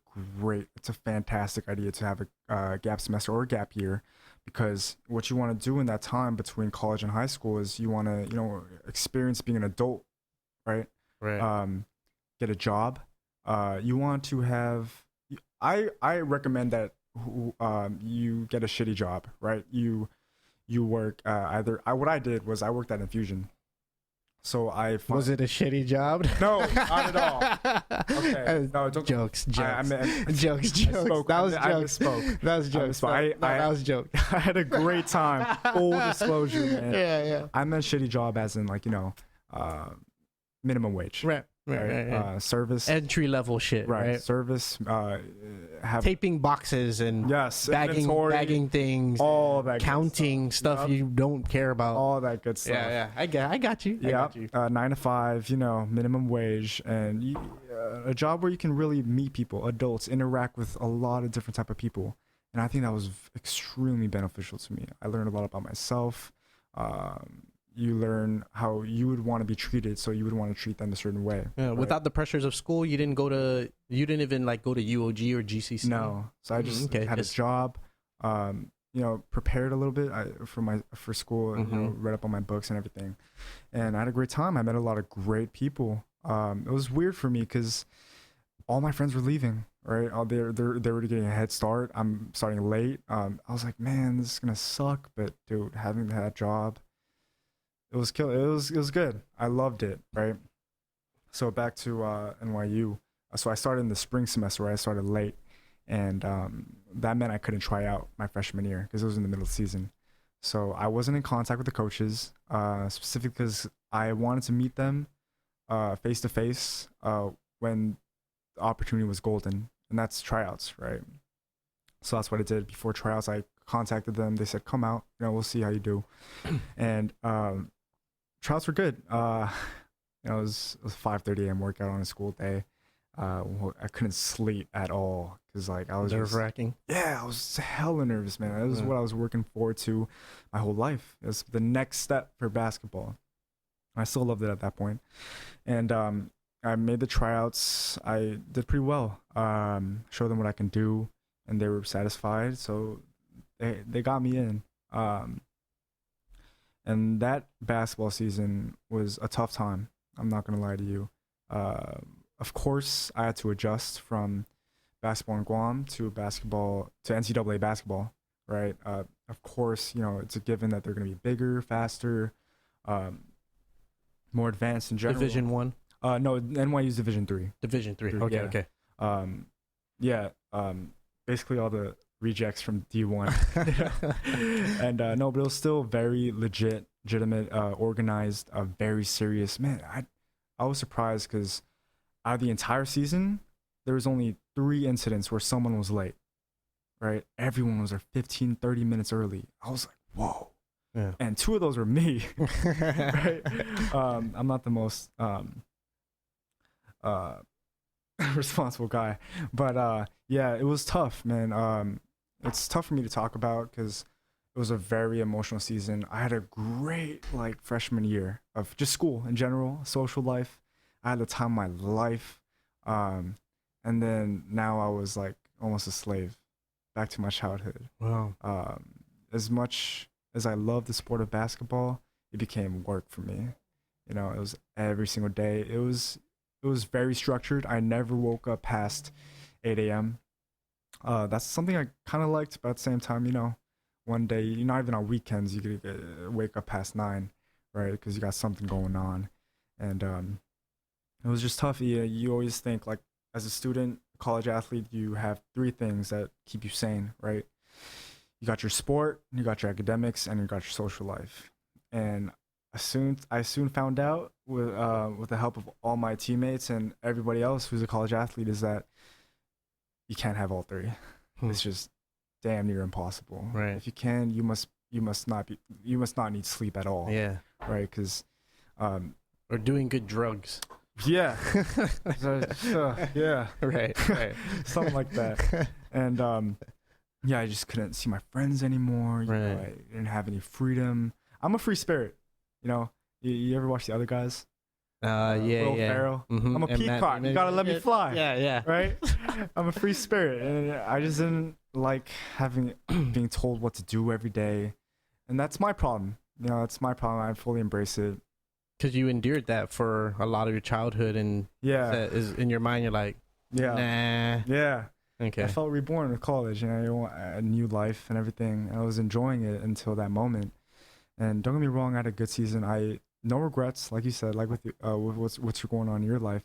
fantastic idea to have a gap semester or a gap year, because what you want to do in that time between college and high school is you want to, experience being an adult, right? Right. Get a job. You want to have, I recommend that you get a shitty job, right? You you work what I did was I worked at Infusion. So was it a shitty job? No, not at all. Okay, no, don't. Jokes. Jokes. That was jokes. That was jokes. That was joke. I had a great time. Full disclosure, man. Yeah. I meant shitty job as in like minimum wage. Right. Service. Entry level shit. Right. Service. Taping boxes and bagging things. All that. Counting stuff you don't care about. All that good stuff. Yeah. I got you. Yeah. 9 to 5. Minimum wage, and a job where you can really meet people, adults, interact with a lot of different type of people, and I think that was extremely beneficial to me. I learned a lot about myself. You learn how you would want to be treated, so you would want to treat them a certain way. Yeah, right? Without the pressures of school, you didn't even like go to UOG or GCC. No, so I just had a job. Prepared a little bit for school, read up on my books and everything, and I had a great time. I met a lot of great people. It was weird for me because all my friends were leaving. Right, they were getting a head start. I'm starting late. I was like, man, this is gonna suck. But dude, having that job. It was good. I loved it, right? So back to NYU. So I started in the spring semester, right? I started late, and that meant I couldn't try out my freshman year because it was in the middle of the season. So I wasn't in contact with the coaches, specifically because I wanted to meet them face to face when the opportunity was golden, and that's tryouts, right? So that's what I did. Before tryouts, I contacted them. They said, "Come out. We'll see how you do," and tryouts were good. It was 5:30 a.m. workout on a school day. I couldn't sleep at all because I was nerve-wracking. Yeah, I was hella nervous, man. That was what I was working forward to my whole life. It was the next step for basketball. I still loved it at that point, and I made the tryouts. I did pretty well. Showed them what I can do, and they were satisfied. So they got me in. And that basketball season was a tough time. I'm not going to lie to you. Of course, I had to adjust from basketball in Guam to NCAA basketball, right? Of course, it's a given that they're going to be bigger, faster, more advanced in general. Division 1? No, NYU's Division 3. Division 3. Okay. Basically all the rejects from D1. And no, but it was still very legitimate, organized, very serious. Man, I was surprised because out of the entire season, there was only 3 incidents where someone was late, right? Everyone was there 15, 30 minutes early. I was like, whoa. Yeah. And 2 of those were me, right? I'm not the most responsible guy, but yeah, it was tough, man. It's tough for me to talk about because it was a very emotional season. I had a great freshman year of just school in general, social life. I had the time of my life, and then now I was almost a slave, back to my childhood. Wow. As much as I love the sport of basketball, it became work for me. It was every single day. It was very structured. I never woke up past 8 a.m. That's something I kind of liked, but at the same time, one day, not even on weekends, you could wake up past 9, right? Because you got something going on. And it was just tough. You always think, as a student, college athlete, you have 3 things that keep you sane, right? You got your sport, you got your academics, and you got your social life. And I soon found out with the help of all my teammates and everybody else who's a college athlete is that you can't have all 3. It's just damn near impossible. Right. If you can, you must not need sleep at all. Yeah. Right. Because or doing good drugs. Yeah. Yeah. Right. Something like that. And yeah, I just couldn't see my friends anymore. I didn't have any freedom. I'm a free spirit. You ever watch The Other Guys? Will Ferrell. Mm-hmm. I'm a peacock. You gotta let me fly. Yeah. Right? I'm a free spirit, and I just didn't like being told what to do every day, and that's my problem. That's my problem. I fully embrace it. Because you endured that for a lot of your childhood, and that is in your mind. You're like, nah. Yeah. Okay. I felt reborn in college, you know, a new life and everything. And I was enjoying it until that moment. And don't get me wrong, I had a good season. No regrets, like you said, like with what's going on in your life,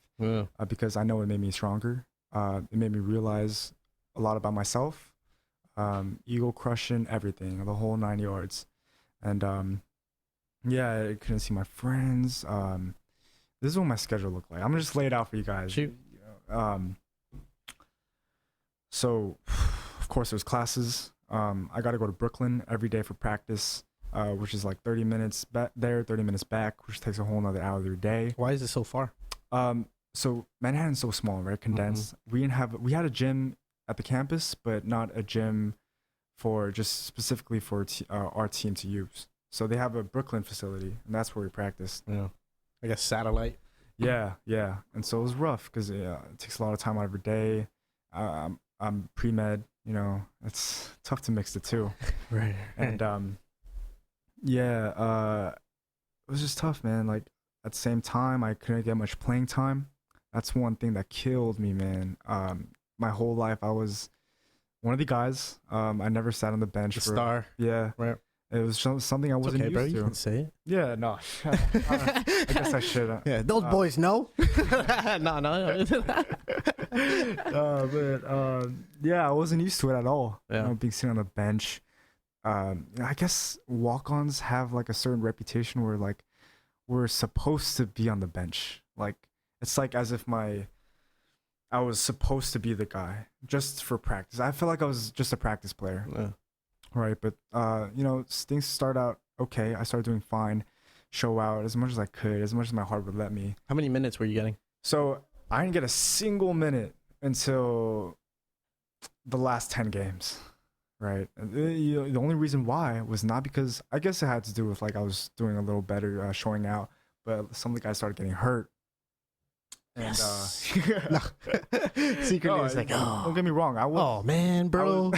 because I know it made me stronger. It made me realize a lot about myself, ego crushing, everything, the whole 9 yards. And yeah, I couldn't see my friends. This is what my schedule looked like. I'm gonna just lay it out for you guys. Shoot. So, of course, there's classes. I got to go to Brooklyn every day for practice, which is like 30 minutes there, 30 minutes back, which takes a whole nother hour of your day. Why is it so far? So Manhattan's so small, right? Condensed. We had a gym at the campus, but not a gym for just specifically for our team to use. So they have a Brooklyn facility, and that's where we practiced. Yeah, I guess satellite. Yeah. And so it was rough because it takes a lot of time out of your day. I'm pre-med, you know, it's tough to mix the two. Right. And it was just tough, man. Like at the same time, I couldn't get much playing time. That's one thing that killed me, man. My whole life, I was one of the guys. I never sat on the bench. The star. Yeah. Right. It was something I wasn't used bro, to. You can say it. Yeah, no. I guess I should. Yeah, those boys know. No. Yeah, I wasn't used to it at all. Yeah. You know, being sitting on the bench. I guess walk-ons have like a certain reputation where like we're supposed to be on the bench. Like it's like as if I was supposed to be the guy just for practice. I feel like I was just a practice player. Yeah. Right, but you know, things start out okay. I started doing fine, show out as much as I could, as much as my heart would let me. How many minutes were you getting? So I didn't get a single minute until the last 10 games, right? The only reason why was not because I guess it had to do with like I was doing a little better showing out, but some of the guys started getting hurt. And secretly it's like, don't get me wrong, oh man, bro,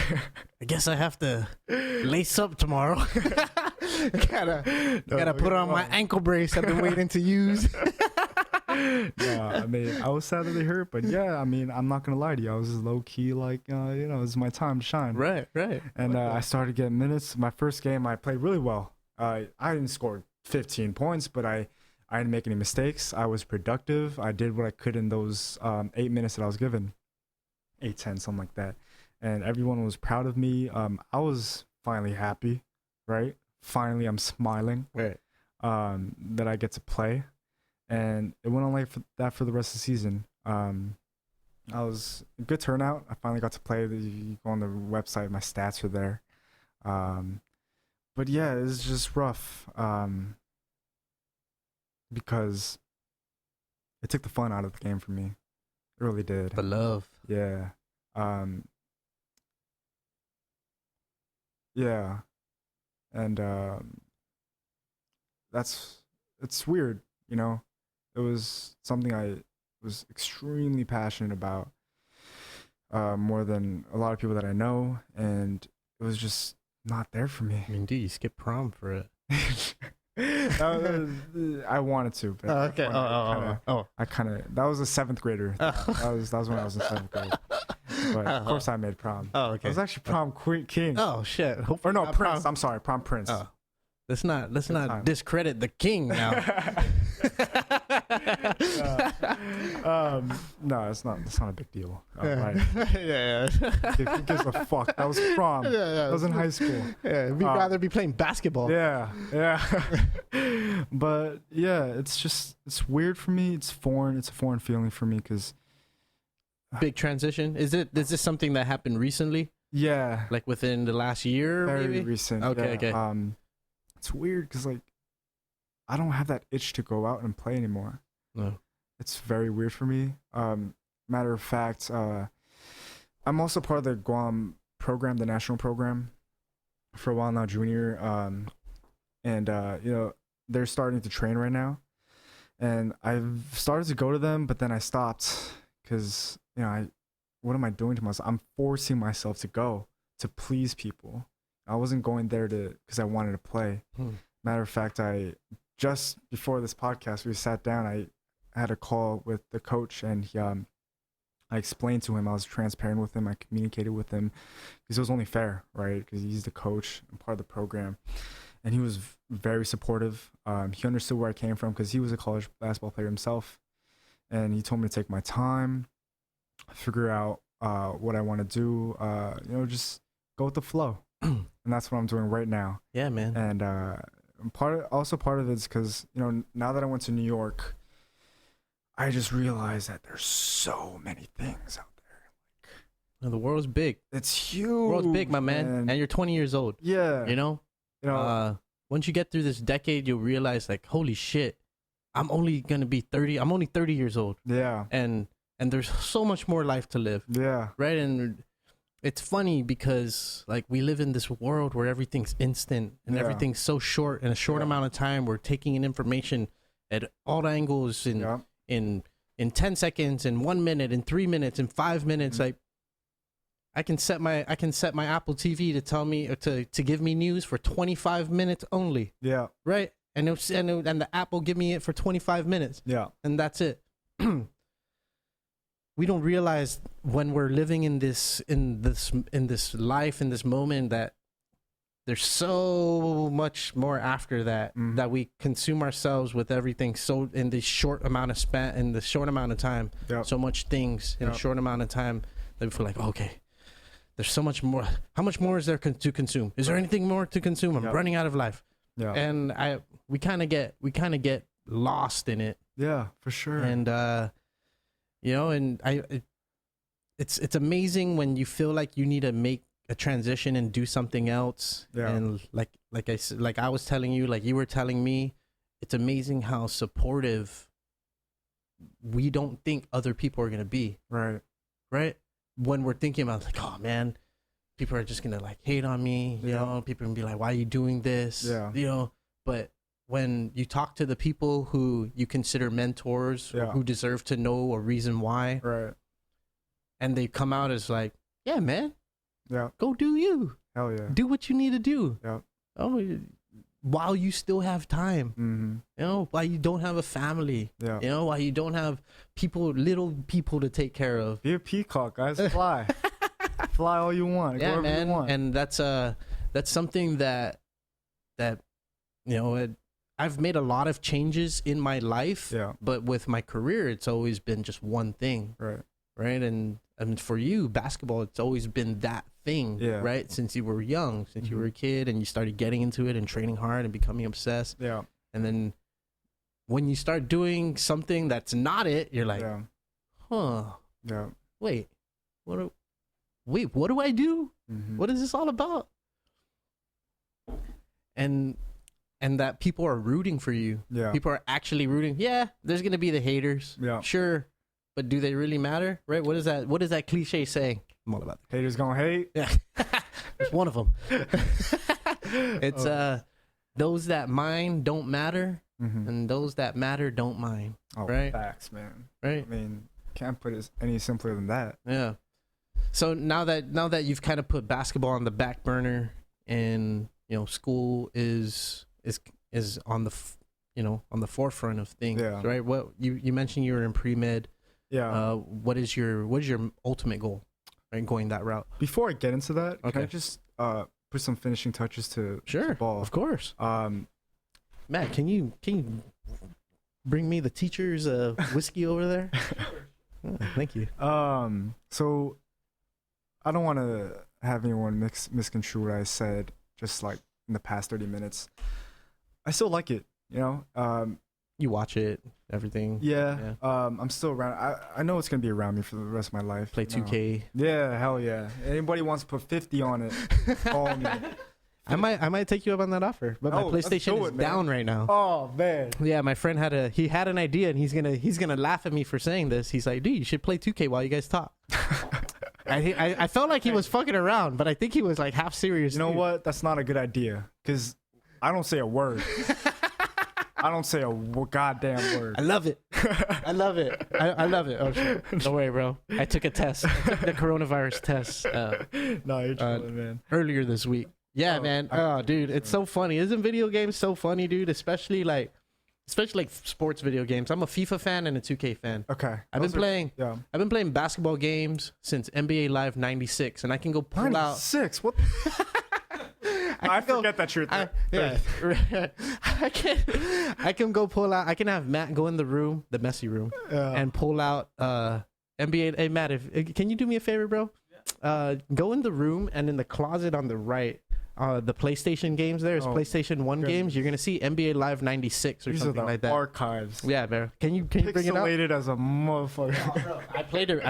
I guess I have to lace up tomorrow. gotta put on my ankle brace I've been waiting to use. Yeah, I mean, I was sad that they hurt, but yeah, I mean, I'm not gonna lie to you, I was just low key like, you know, it's my time to shine. Right. And I started getting minutes. My first game, I played really well. I didn't score 15 points, but I didn't make any mistakes. I was productive. I did what I could in those 8 minutes that I was given. 8, 10, something like that. And everyone was proud of me. I was finally happy, right? Finally, I'm smiling, right? That I get to play. And it went on like that for the rest of the season. I was a good turnout. I finally got to play. You go on the website, my stats are there. But yeah, it's just rough. Because it took the fun out of the game for me. It really did. The love. Yeah. Yeah. And it's weird, you know. It was something I was extremely passionate about, more than a lot of people that I know, and it was just not there for me. I mean, dude, you skipped prom for it. I wanted to, but okay. I kind of that was a 7th grader. That was when I was in 7th grade. But of course I made prom. Oh, okay. I was actually prom king. Oh shit. Or no, prince. I'm sorry, prom prince. Oh. Let's not discredit the king now. No, it's not a big deal. Right. Yeah. Who gives a fuck? That was prom. Yeah. That was in high school. Yeah, we'd rather be playing basketball. Yeah. But yeah, it's weird for me. It's foreign. It's a foreign feeling for me because. Big transition. Is this something that happened recently? Yeah. Like within the last year? Very maybe? recent. Okay. Yeah. Okay. It's weird because like I don't have that itch to go out and play anymore. No. It's very weird for me. Matter of fact, I'm also part of the Guam program, the national program, for a while now, junior. And you know, they're starting to train right now, and I've started to go to them, but then I stopped because you know, what am I doing to myself? I'm forcing myself to go to please people. I wasn't going there because I wanted to play. Matter of fact, I just before this podcast, we sat down. I had a call with the coach, and he, I explained to him, I was transparent with him, I communicated with him, because it was only fair, right? Because he's the coach and part of the program, and he was very supportive. He understood where I came from because he was a college basketball player himself, and he told me to take my time, figure out what I want to do, just go with the flow. And that's what I'm doing right now. Yeah, man. And part of it's because, now that I went to New York, I just realized that there's so many things out there. The world's big. It's huge. The world's big, my man. And you're 20 years old. Yeah. Once you get through this decade, you'll realize, like, holy shit, I'm only gonna be 30. I'm only 30 years old. Yeah. And there's so much more life to live. Yeah. Right. And it's funny because, like, we live in this world where everything's instant and everything's so short. In a short amount of time, we're taking in information at all angles in 10 seconds, in 1 minute, in 3 minutes, in 5 minutes. Like, I can set my Apple TV to tell me to give me news for 25 minutes only. Yeah. Right. And the app will give me it for 25 minutes. Yeah. And that's it. We don't realize when we're living in this life, in this moment, that there's so much more after that, that we consume ourselves with everything so in this short amount of time, so much things in a short amount of time that we feel like, okay, there's so much more. How much more is there to consume? Is there anything more to consume? I'm running out of life. Yeah. And we kind of get lost in it. Yeah, for sure. And it's amazing when you feel like you need to make a transition and do something else. Yeah. And like I was telling you, like you were telling me, it's amazing how supportive we don't think other people are going to be. Right. Right. When we're thinking about, like, oh man, people are just going to, like, hate on me. You know, people are going to be like, why are you doing this? Yeah. But when you talk to the people who you consider mentors, or who deserve to know a reason why, right, and they come out as like, yeah, man, go do you. Hell yeah. Do what you need to do. Yeah. Oh, while you still have time, while you don't have a family, while you don't have little people to take care of. Be a peacock, guys. Fly. Fly all you want. Yeah, go man. You want. And that's something that I've made a lot of changes in my life, but with my career, it's always been just one thing. Right. And for you, basketball, it's always been that thing, right? Since you were young, since you were a kid and you started getting into it and training hard and becoming obsessed. Yeah. And then when you start doing something that's not it, you're like, huh. Yeah. Wait, what do I do? What is this all about? And that people are rooting for you. Yeah. People are actually rooting. Yeah, there's going to be the haters. Yeah. Sure. But do they really matter? Right? What is that cliche saying? I'm all about it. Haters gonna hate. Yeah. It's one of them. It's those that mind don't matter, and those that matter don't mind. Oh, right? Facts, man. Right? I mean, can't put it any simpler than that. Yeah. So now that you've kind of put basketball on the back burner, and school is on the forefront of things, right? What you mentioned, you were in pre-med. Yeah. What is your ultimate goal, right, going that route? Before I get into that, can I just put some finishing touches to the ball? Of course. Matt, can you bring me the teacher's whiskey over there? Oh, thank you. So I don't want to have anyone misconstrue what I said just like in the past 30 minutes. I still like it, you watch it, everything. Yeah. I'm still around. I know it's gonna be around me for the rest of my life. Play 2K. Yeah, hell yeah. Anybody wants to put 50 on it, call me. I might take you up on that offer, but my PlayStation is down right now. Oh man. Yeah, my friend had an idea, and he's gonna laugh at me for saying this. He's like, dude, you should play 2K while you guys talk. I felt like he was fucking around, but I think he was like half serious. You know what? That's not a good idea, because I don't say a word. I don't say a goddamn word. I love it. I love it. I love it. Oh, shit. Don't worry, bro. I took a test. I took the coronavirus test. No, you're chilling, man. Earlier this week. Yeah, man. Oh, dude, it's so funny. Isn't video games so funny, dude? Especially like especially like sports video games. I'm a FIFA fan and a 2K fan. Okay. I've been playing basketball games since NBA Live 96, and I can go pull 96? out. What? I forget that you're there. I can go pull out. I can have Matt go in the room, the messy room, and pull out NBA. Hey Matt, can you do me a favor, bro? Go in the room and in the closet on the right. The PlayStation games there's PlayStation 1 games. You're gonna see NBA Live 96 or something like that. Archives. Yeah, man. Can you bring it up? Pixelated as a motherfucker. Bro, I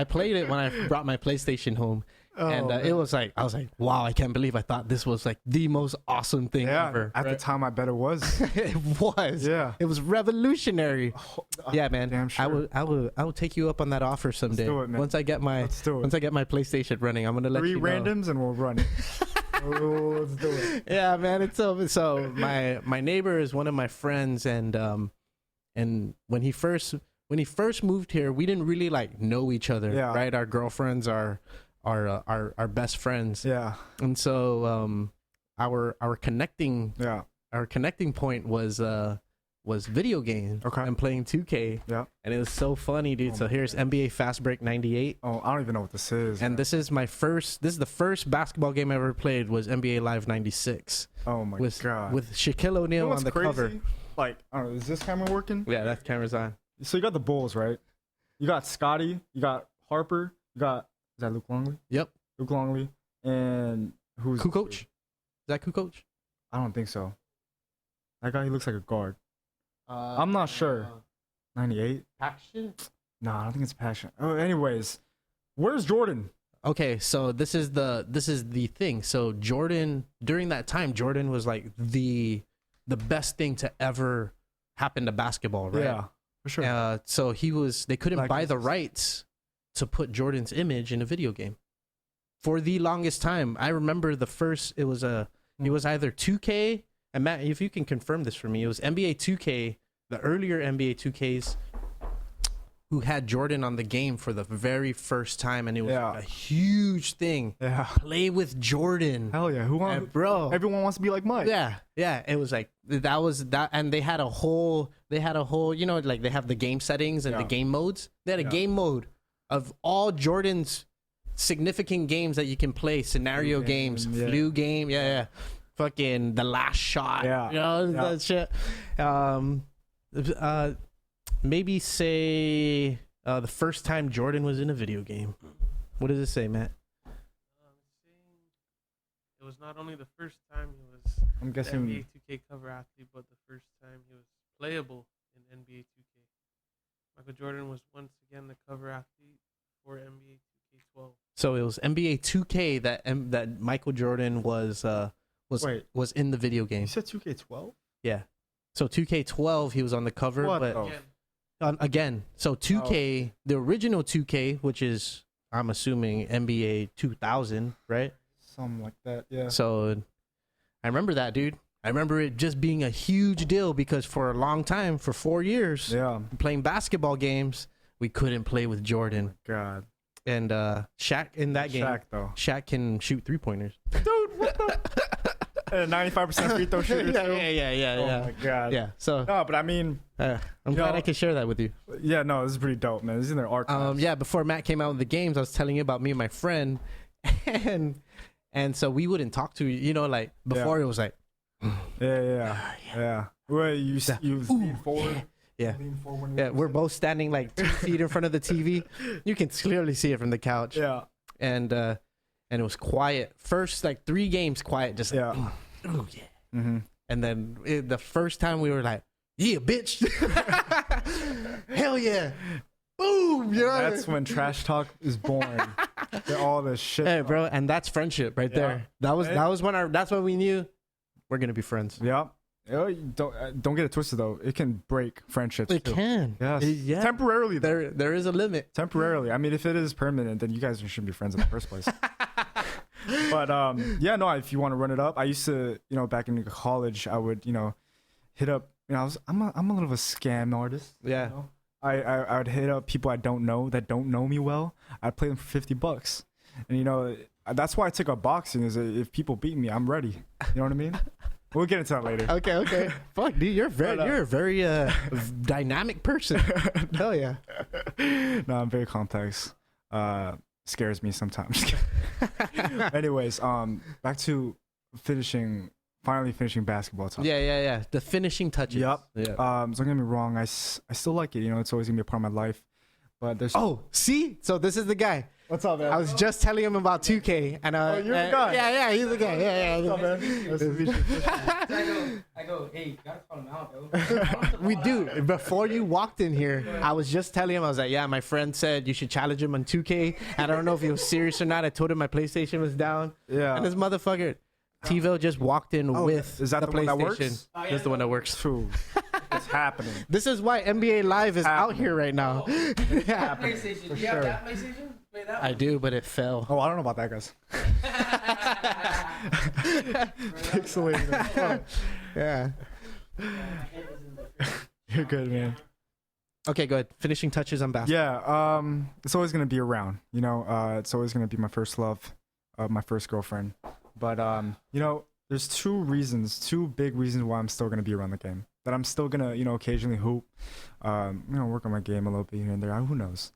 played it when I brought my PlayStation home. It was like, I was like, wow, I can't believe I thought this was like the most awesome thing ever. At the time, I bet it was. It was. Yeah. It was revolutionary. Yeah, man. Damn sure. I will take you up on that offer someday. Let's do it, man. Once I get my PlayStation running, I'm gonna let you know. 3 randoms and we'll run it. Let's do it. Yeah, man. It's so my neighbor is one of my friends, and when he first moved here, we didn't really like know each other. Yeah. Right. Our girlfriends are our best friends. Yeah. And so our connecting point was video games. Okay. And playing 2K. Yeah. And it was so funny, dude. So here's NBA Fast Break 98. Oh, I don't even know what this is. And this is the first basketball game I ever played was NBA Live 96. Oh my god. With Shaquille O'Neal on the cover. Like, I don't know, is this camera working? Yeah, that camera's on. So you got the Bulls, right? You got Scotty, you got Harper, you got, is that Luke Longley? Yep. Luke Longley. And who's Kukoc? Is that Kukoc? I don't think so. That guy, he looks like a guard. I'm not sure. 98? Action? No, I don't think it's Passion. Oh, anyways, where's Jordan? Okay, so this is the thing. So Jordan, during that time, Jordan was like the best thing to ever happen to basketball, right? Yeah, for sure. So they couldn't buy the rights to put Jordan's image in a video game. For the longest time, I remember it was either 2K, and Matt, if you can confirm this for me, it was NBA 2K, the earlier NBA 2Ks, who had Jordan on the game for the very first time, and it was like a huge thing. Yeah. Play with Jordan. Hell yeah. Bro. Everyone wants to be like Mike. Yeah. Yeah. It was like that, and they had a whole, you know, like they have the game settings and the game modes. They had a game mode of all Jordan's significant games that you can play, scenario games, flu game, fucking The Last Shot, you know, that shit. Maybe say the first time Jordan was in a video game. What does it say, Matt? It was not only the first time he was I'm guessing NBA 2K cover athlete, but the first time he was playable in NBA 2K. Michael Jordan was once again the cover athlete for NBA 2K12. So it was NBA 2K that Michael Jordan was in the video game. You said 2K12? Yeah. So 2K12, he was on the cover, again. So 2K, the original 2K, which is I'm assuming NBA 2000, right? Something like that, yeah. So I remember that, dude. I remember it just being a huge deal because for a long time, for 4 years, playing basketball games, we couldn't play with Jordan. God. And Shaq in that game, Shaq can shoot 3-pointers. Dude, what the? 95% free throw shooter. Yeah. Oh my god. Yeah. So no, but I mean, I'm glad I can share that with you. Yeah, no, this is pretty dope, man. This is in their archives. Yeah. Before Matt came out with the games, I was telling you about me and my friend, and so we wouldn't talk to you know, like before it was like, yeah. Well, you lean forward. Yeah. We're both standing like 2 feet in front of the TV. You can clearly see it from the couch. Yeah. And it was quiet. First like 3 games quiet, just like, oh yeah. Mm-hmm. And then the first time we were like, yeah, bitch. Hell yeah. Boom. Yeah. That's when trash talk is born. All this shit. Hey, bro, and that's friendship right there. That's when we knew we're gonna be friends. Yeah. Don't get it twisted though. It can break friendships. It can. Yes. Temporarily. There is a limit. Temporarily. I mean, if it is permanent, then you guys shouldn't be friends in the first place. But if you want to run it up, I used to, back in college, I would, hit up. I'm a little of a scam artist. Yeah. I would hit up people I don't know that don't know me well. I'd play them for $50, and that's why I took up boxing. Is if people beat me, I'm ready. You know what I mean? We'll get into that later. Okay. Fuck, dude, you're a very dynamic person. Hell yeah. No, I'm very complex. Scares me sometimes. Anyways, back to finally finishing basketball talk. Yeah. The finishing touches. Yep. Yeah. So don't get me wrong. I still like it. You know, it's always gonna be a part of my life. But there's. Oh, see? So this is the guy. What's up, man? I was just telling him about 2K, and you're the guy. Yeah, he's the guy. Yeah. What's up, man? Nice to meet you. I go, hey, you gotta call him out, bro. We do. Before you walked in here, I was just telling him, I was like, yeah, my friend said you should challenge him on 2K. And I don't know if he was serious or not. I told him my PlayStation was down. Yeah. And this motherfucker, TiVo just walked in with is that the one PlayStation. that works? Oh, yeah, That's the one that works. True. It's happening. This is why NBA Live is out here right now. That PlayStation. Do you have that PlayStation? Play that one? I do, but it fell. Oh, I don't know about that, guys. Pixelated. Yeah. You're good, man. Okay, good. Finishing touches on basketball. Yeah. It's always gonna be around. You know. It's always gonna be my first love, my first girlfriend. But you know, there's two big reasons why I'm still gonna be around the game. That I'm still gonna, you know, occasionally hoop, you know, work on my game a little bit here and there. Who knows?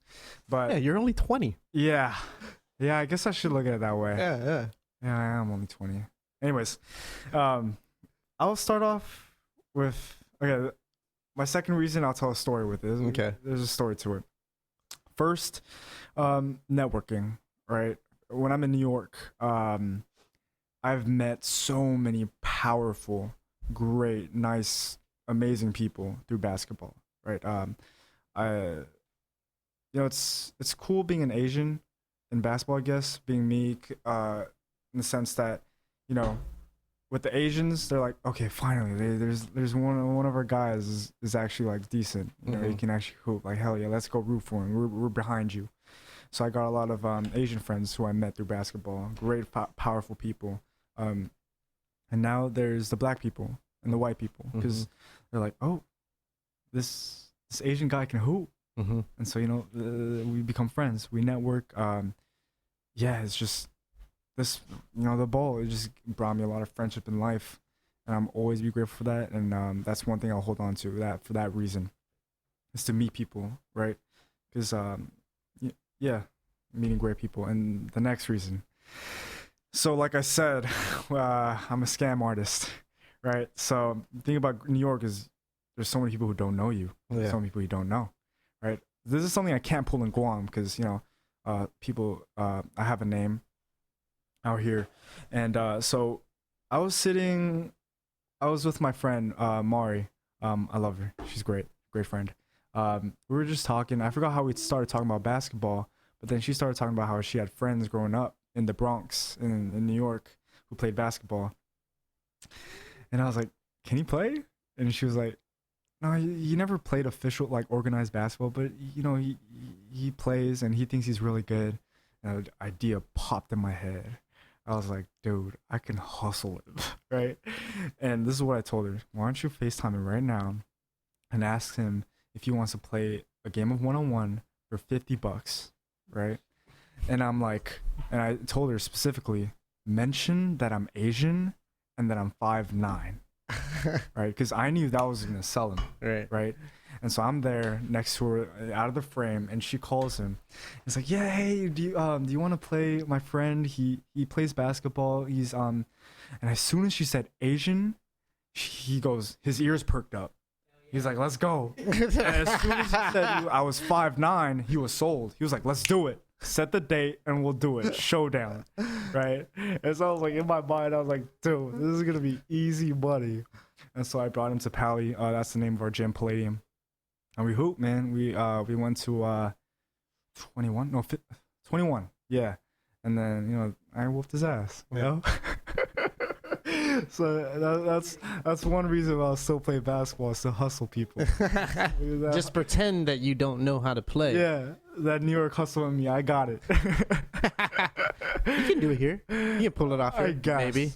But Yeah, you're only 20. yeah. I guess I should look at it that way. Yeah. Yeah, I am only 20. Anyways, I'll start off with my second reason. I'll tell a story with it. Okay. There's a story to it. First, networking. Right. When I'm in New York, I've met so many powerful, great, nice, amazing people through basketball. Right. You know, it's cool being an Asian in basketball. I guess being me, in the sense that, you know, with the Asians, they're like, okay, finally, there's one of our guys is actually like decent. You know, he can actually hoop. Like, hell yeah, let's go root for him. We're behind you. So I got a lot of Asian friends who I met through basketball. Great, powerful people. And now there's the black people and the white people, because they're like, oh, this Asian guy can hoop. And so, you know, we become friends. We network. Yeah, it's just this, you know, the ball, it just brought me a lot of friendship in life, and I'm always be grateful for that. And that's one thing I'll hold on to, that for that reason, is to meet people, right? Because yeah, meeting great people. And the next reason, so like I said, I'm a scam artist, right? So the thing about New York is there's so many people who don't know you, so many people you don't know, right? This is something I can't pull in Guam because, you know, people, I have a name out here. And so I was with my friend Mari. I love her. She's great friend. We were just talking. I forgot how we started talking about basketball, but then she started talking about how she had friends growing up in the Bronx in New York who played basketball. And I was like, can he play? And she was like, no, he never played official, like, organized basketball, but, you know, he plays and he thinks he's really good. And an idea popped in my head. I was like, dude, I can hustle it, right? And this is what I told her. Why don't you FaceTime him right now and ask him if he wants to play a game of one-on-one for $50, right? And I'm like, and I told her specifically, mention that I'm Asian and that I'm 5'9", right? Because I knew that was gonna sell him, right? And so I'm there next to her, out of the frame, and she calls him. It's like, yeah, hey, do you want to play my friend? He plays basketball. He's and as soon as she said Asian, he goes, his ears perked up. He's like, let's go. And as soon as he said I was 5'9", he was sold. He was like, let's do it. Set the date and we'll do it. Showdown, right? And so I was like, in my mind, I was like, dude, this is gonna be easy money. And so I brought him to Pally. That's the name of our gym, Palladium. And we hooped, man. We went to 21, yeah. And then, you know, I whooped his ass, you know. So that's one reason why I still play basketball, is to hustle people. Just pretend that you don't know how to play. Yeah, that New York hustle in me, I got it. You can do it here. You can pull it off here, I guess. maybe.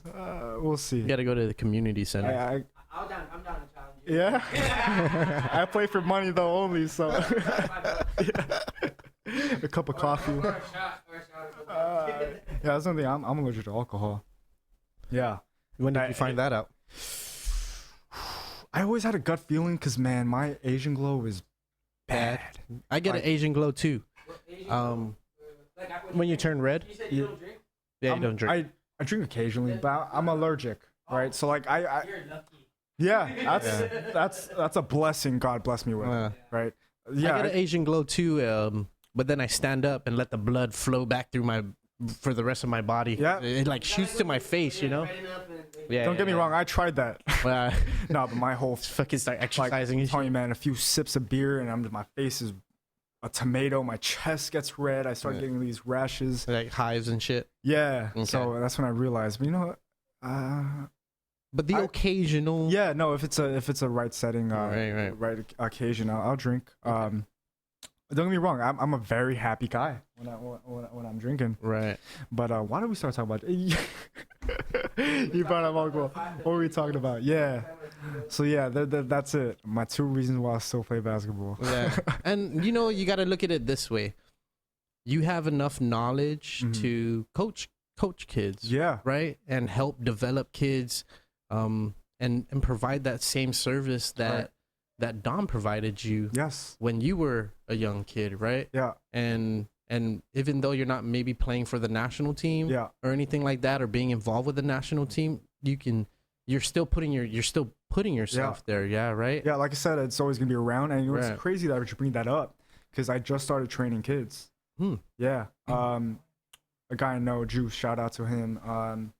We'll see. You got to go to the community center. I'm down to challenge you. Yeah? I play for money though only, so. Yeah. A cup of coffee. Or a shot. Yeah, that's something. I'm allergic to alcohol. Yeah. When did you find that out? I always had a gut feeling because, man, my Asian glow is bad. I get an Asian glow too. When you turn red. You said you don't drink? Yeah, you don't drink. I drink occasionally, but I'm allergic, right? So like You're lucky. yeah, that's a blessing God bless me with, right? Yeah, I get an Asian glow too, but then I stand up and let the blood flow back through for the rest of my body. Yeah. It like shoots to my face, you know? Yeah, don't get me wrong, I tried that. Well, No, but my whole fucking start like, exercising. I'm telling you, man, a few sips of beer and my face is a tomato. My chest gets red. I start getting these rashes, like hives and shit. Yeah. Okay. So that's when I realized, but you know what? But the occasional. Yeah, no. If it's a right setting, right occasion, I'll drink. Don't get me wrong. I'm a very happy guy when I'm drinking. Right. But why don't we start talking about? You brought up alcohol. What were we talking about? Yeah. So yeah, that's it. My 2 reasons why I still play basketball. Yeah. And you know, you got to look at it this way. You have enough knowledge to coach kids. Yeah. Right. And help develop kids, and provide that same service that Dom provided you. Yes. When you were a young kid, right? Yeah. And even though you're not maybe playing for the national team or anything like that, or being involved with the national team, you're still putting yourself there. Yeah. Right. Yeah. Like I said, it's always gonna be around, and it's crazy that you bring that up because I just started training kids. Yeah. A guy I know, Juice, shout out to him.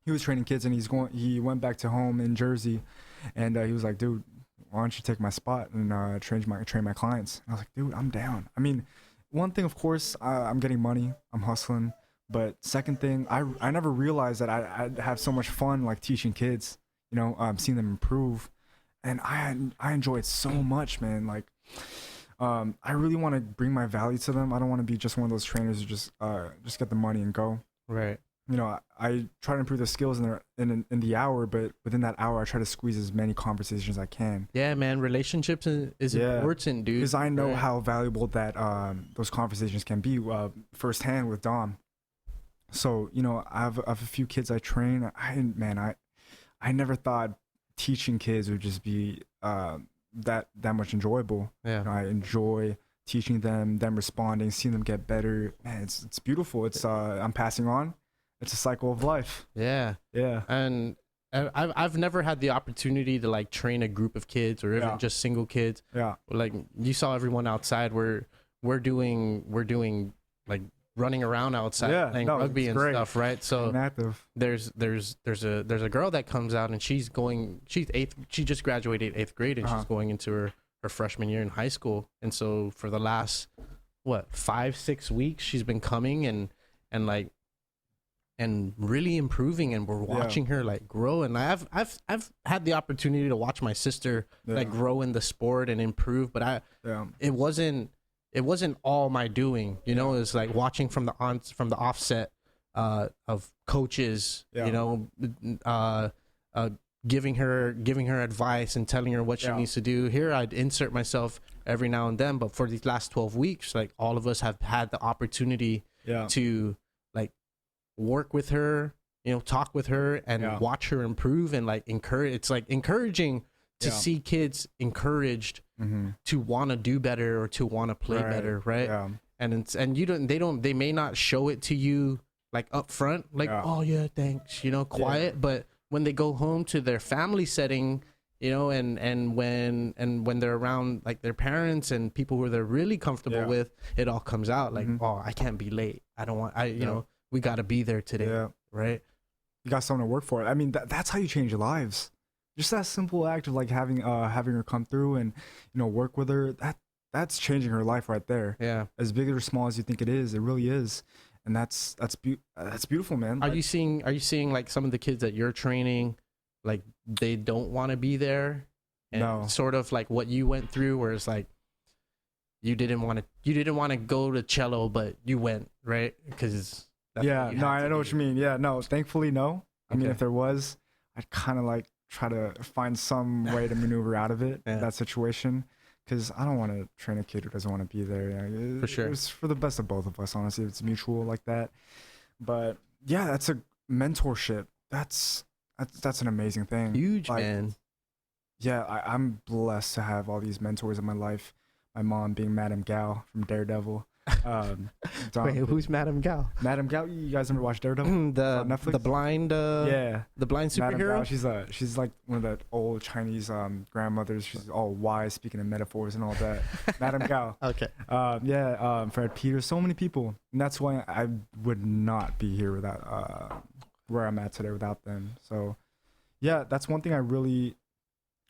He was training kids, and he went back to home in Jersey, and he was like, dude, why don't you take my spot and train my clients? And I was like, dude, I'm down. I mean, one thing, of course, I'm getting money, I'm hustling, but second thing, I never realized that I'd have so much fun like teaching kids, you know, seeing them improve, and I enjoy it so much, man. Like, I really want to bring my value to them. I don't want to be just one of those trainers who just get the money and go. Right. You know, I try to improve their skills in the hour, but within that hour, I try to squeeze as many conversations as I can. Yeah, man, relationships is important, dude. Because I know how valuable that those conversations can be firsthand with Dom. So, you know, I have a few kids I train. I never thought teaching kids would just be that much enjoyable. Yeah, you know, I enjoy teaching them responding, seeing them get better. Man, it's beautiful. It's I'm passing on. It's a cycle of life. Yeah. Yeah. And I've never had the opportunity to like train a group of kids or even just single kids. Yeah. Like you saw everyone outside. We're doing like running around outside playing rugby and stuff, right? So there's a girl that comes out and she just graduated 8th grade and she's going into her freshman year in high school. And so for the last 5-6 weeks she's been coming and really improving, and we're watching her like grow. And I've had the opportunity to watch my sister like grow in the sport and improve, but it wasn't all my doing, you know. It's like watching from the offset of coaches, you know, giving her advice and telling her what she needs to do. Here I'd insert myself every now and then, but for these last 12 weeks, like all of us have had the opportunity to like work with her, you know, talk with her and watch her improve and like encourage. It's like encouraging to see kids encouraged to want to do better or to want to play better, right? And they may not show it to you like up front, like oh yeah, thanks, you know, quiet, but when they go home to their family setting, you know, and when they're around like their parents and people who they're really comfortable with, it all comes out like, oh, I can't be late. I don't want, you know, we got to be there today, right? You got something to work for. I mean, that's how you change your lives. Just that simple act of like having her come through and, you know, work with her. That's changing her life right there. Yeah. As big or small as you think it is, it really is. And that's beautiful, man. Are you seeing like some of the kids that you're training, like they don't want to be there, and sort of like what you went through, where it's like you didn't want to go to cello, but you went, right? Because I know what you mean. Yeah, no, thankfully, no. I mean, if there was, I'd kind of like try to find some way to maneuver out of it, that situation, because I don't want to train a kid who doesn't want to be there. For sure. It's for the best of both of us, honestly. It's mutual like that. But yeah, that's a mentorship. That's that's an amazing thing. Huge, man. Yeah, I'm blessed to have all these mentors in my life. My mom being Madame Gao from Daredevil. Wait, who's Madame Gao? Madame Gao, you guys ever watched Daredevil? the blind the blind superhero. Gao, she's like one of the old Chinese grandmothers. She's all wise, speaking in metaphors and all that. Madame Gao. Okay. Fred Peters, so many people, and that's why I would not be here without where I'm at today without them. So yeah, that's one thing I really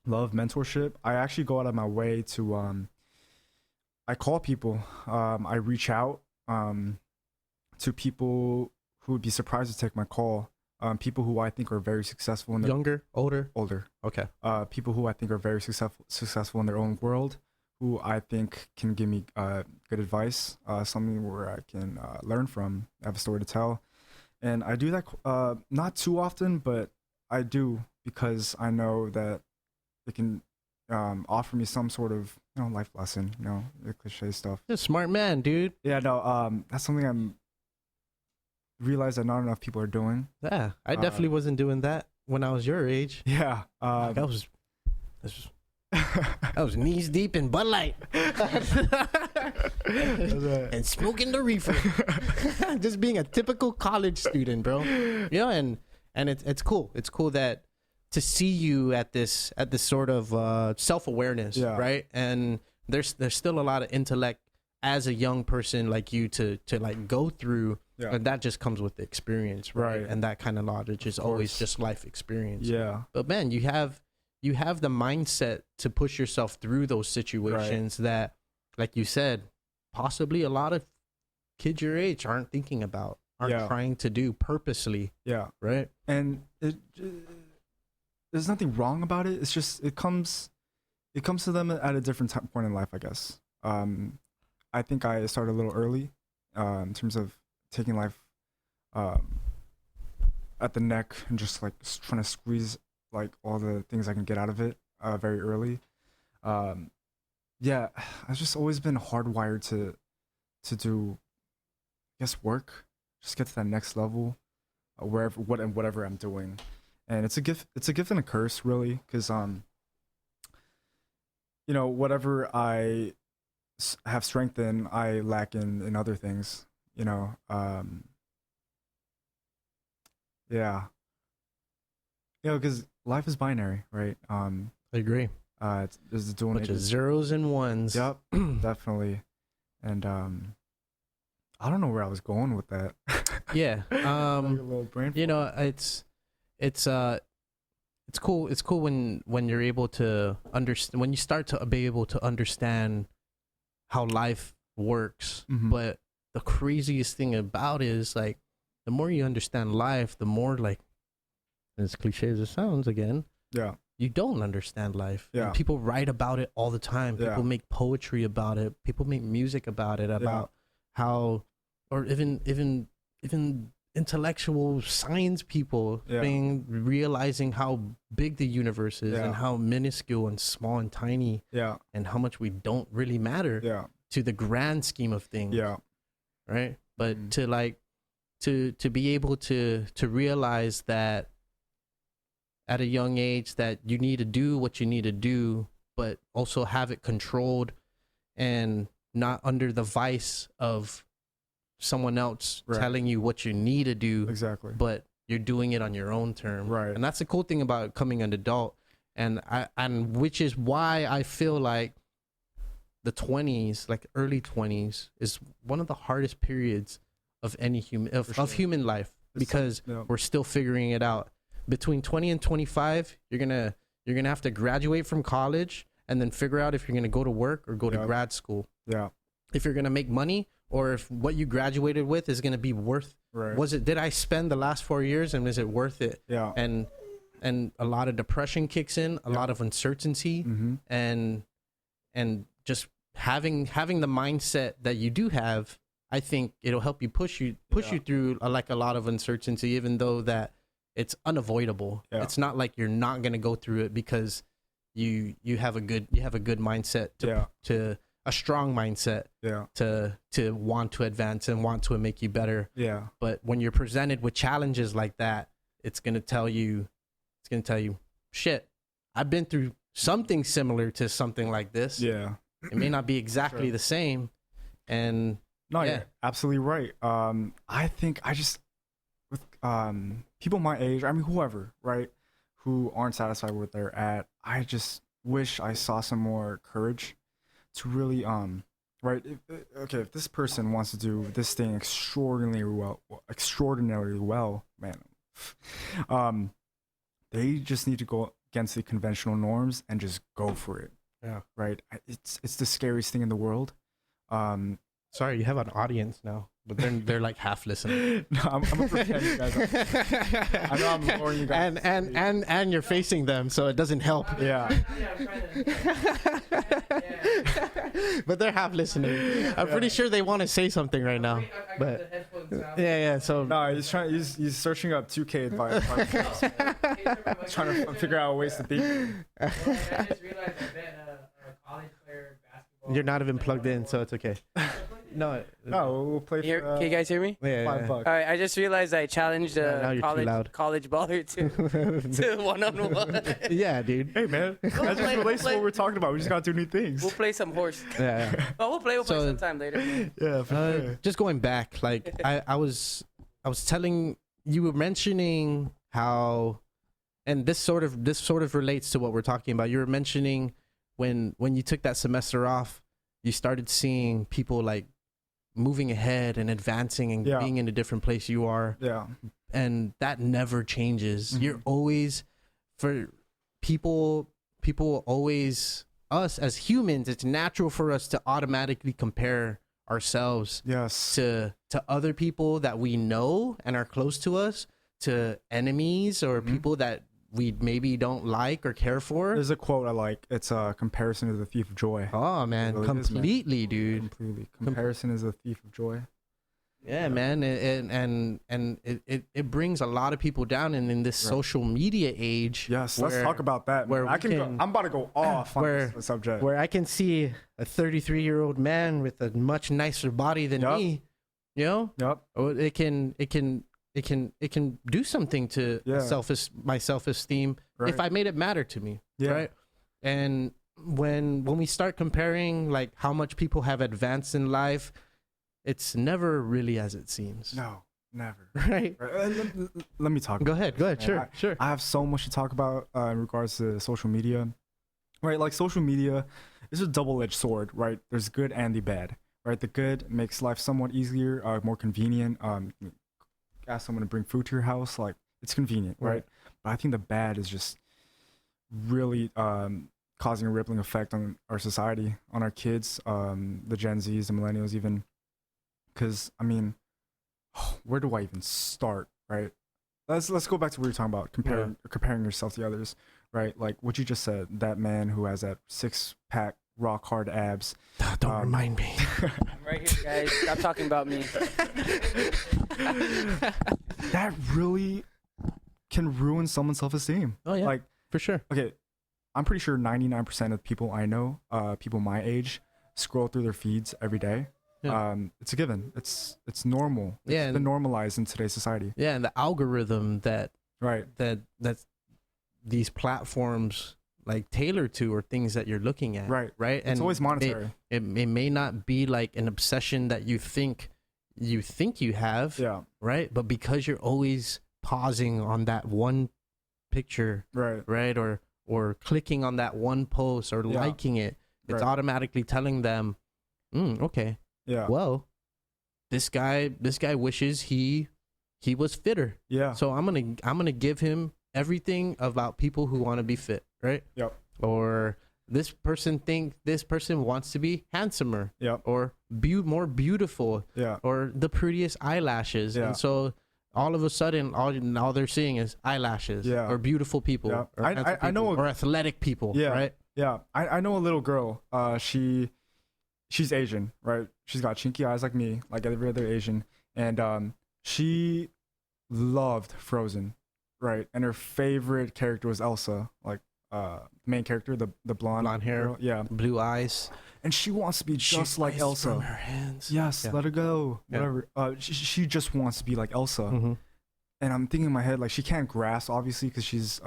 love, mentorship. I actually go out of my way to I call people, I reach out to people who would be surprised to take my call. People who I think are very successful in their younger, older. Okay. People who I think are very successful in their own world, who I think can give me good advice, something where I can learn from, have a story to tell. And I do that not too often, but I do, because I know that it can offer me some sort of life lesson, the cliche stuff. You're a smart man, dude. Yeah, no, that's something I'm realized that not enough people are doing. Yeah, I definitely wasn't doing that when I was your age. Yeah, that was knees deep in Bud Light and smoking the reefer. Just being a typical college student, bro. And it's cool. It's cool that to see you at this sort of self-awareness, right? And there's still a lot of intellect as a young person like you to like go through, and that just comes with the experience, right? And that kind of knowledge is always just life experience. Yeah. But man, you have the mindset to push yourself through those situations that, like you said, possibly a lot of kids your age aren't thinking about, aren't trying to do purposely. Yeah. Right. And there's nothing wrong about it. It's just it comes to them at a different point in life, I guess. I think I started a little early in terms of taking life at the neck and just like trying to squeeze like all the things I can get out of it very early. I've just always been hardwired to do, I guess, work, just get to that next level, whatever I'm doing. And it's a gift and a curse, really, because whatever I have strength in, I lack in other things. Because life is binary, right? I agree. There's a dual bunch of zeros and ones. Yep, definitely. And I don't know where I was going with that. Yeah. Like a little brain fart. It's cool. It's cool when you're able to understand, when you start to be able to understand how life works. Mm-hmm. But the craziest thing about it is, like, the more you understand life, the more, like, as cliche as it sounds, again, you don't understand life. Yeah. And people write about it all the time. People make poetry about it. People make music about it, about how, or even intellectual science people realizing how big the universe is and how minuscule and small and tiny and how much we don't really matter to the grand scheme of things. Right. But to be able to realize that at a young age that you need to do what you need to do, but also have it controlled and not under the vice of someone else telling you what you need to do. Exactly. But you're doing it on your own term. Right. And that's the cool thing about becoming an adult. And which is why I feel like the 20s, like early 20s, is one of the hardest periods of any of human life, because we're still figuring it out. Between 20 and 25, you're gonna have to graduate from college and then figure out if you're gonna go to work or go to grad school. Yeah. If you're gonna make money, or if what you graduated with is gonna be worth. Right. Did I spend the last 4 years and is it worth it? Yeah. And a lot of depression kicks in, a lot of uncertainty, and just having the mindset that you do have, I think it'll help you push you through like a lot of uncertainty, even though that it's unavoidable. It's not like you're not going to go through it, because you have a good mindset to a strong mindset to want to advance and want to make you better. But when you're presented with challenges like that, it's going to tell you gonna tell you, shit, I've been through something similar to something like this. Yeah. It may not be exactly the same. And no, you're absolutely right. I think with people my age, I mean, whoever, right, who aren't satisfied with where they're at, I just wish I saw some more courage to really, right, if this person wants to do this thing extraordinarily well, man, they just need to go against the conventional norms and just go for it. Yeah. Right. It's the scariest thing in the world. Sorry, you have an audience now, but they're like half listening. No, I'm gonna pretend you guys I know I'm lowering you guys. And you're facing them, so it doesn't help. Yeah. But they're half listening. I'm pretty sure they want to say something right now. But yeah. So no, he's searching up 2K advice. Trying to figure out ways to beat. I just realized I bet a college player basketball. You're not even plugged in, so it's okay. No, we'll play. Can you guys hear me? Yeah. $5. All right, I just realized I challenged a college baller to one-on-one. Yeah, dude. Hey, man, that just relates to what we're talking about. We just gotta do new things. We'll play some horse. Yeah. We'll play sometime later. Yeah, for sure. Just going back, like I was telling you, were mentioning how, and this sort of relates to what we're talking about. You were mentioning when you took that semester off, you started seeing people like moving ahead and advancing and being in a different place you are. Yeah. And that never changes. Mm-hmm. You're always, for people always, us as humans, it's natural for us to automatically compare ourselves to other people that we know and are close to us, to enemies or people that we maybe don't like or care for. There's a quote I like. It's a comparison to the thief of joy. Oh man, really completely, dude. Completely. Comparison is a thief of joy. Yeah, man, and it brings a lot of people down, and in this social media age. Yes, let's talk about that. Where I'm about to go off on this subject. Where I can see a 33-year-old man with a much nicer body than me. You know. Yep. It can do something to my self-esteem if I made it matter to me, right? And when we start comparing like how much people have advanced in life, it's never really as it seems. No, never. Right? Let me talk. Go ahead. Sure. I have so much to talk about in regards to social media. Right, like social media is a double-edged sword, right? There's good and the bad, right? The good makes life somewhat easier, more convenient. Ask someone to bring food to your house, like it's convenient, right? But I think the bad is just really causing a rippling effect on our society, on our kids, the Gen Zs, the Millennials, even. Because I mean, where do I even start, right? Let's go back to what we were talking about, comparing yourself to others, right? Like what you just said, that man who has that 6-pack rock hard abs. Don't remind me. I'm right here, guys. Stop talking about me. That really can ruin someone's self-esteem. Oh yeah, like for sure. Okay, I'm pretty sure 99% of people I know, people my age, scroll through their feeds every day. Yeah. It's a given. It's normal. It's been normalized in today's society. Yeah, and the algorithm that these platforms like tailor to or things that you're looking at. Right. It's and always monetary. It may not be like an obsession that you think you have. Yeah. Right. But because you're always pausing on that one picture. Right. Or clicking on that one post or liking it, it's automatically telling them, okay. Yeah. Well, this guy wishes he was fitter. Yeah. So I'm gonna give him everything about people who want to be fit, right? Yep. Or this person wants to be handsomer. Yep. Or more beautiful. Yeah. Or the prettiest eyelashes. Yeah. And so all of a sudden, all they're seeing is eyelashes. Yeah. Or beautiful people. Yeah. Or I know. Or athletic people. Yeah. Right. Yeah. I know a little girl. She's Asian, right? She's got chinky eyes like me, like every other Asian, and she loved Frozen, right? And her favorite character was Elsa, like main character, the blonde hair, girl. Yeah, blue eyes, and she wants to be just like Elsa. From her hands. Yes, let her go. Yeah. Whatever. She just wants to be like Elsa. Mm-hmm. and I'm thinking in my head, like, she can't grasp, obviously, because she's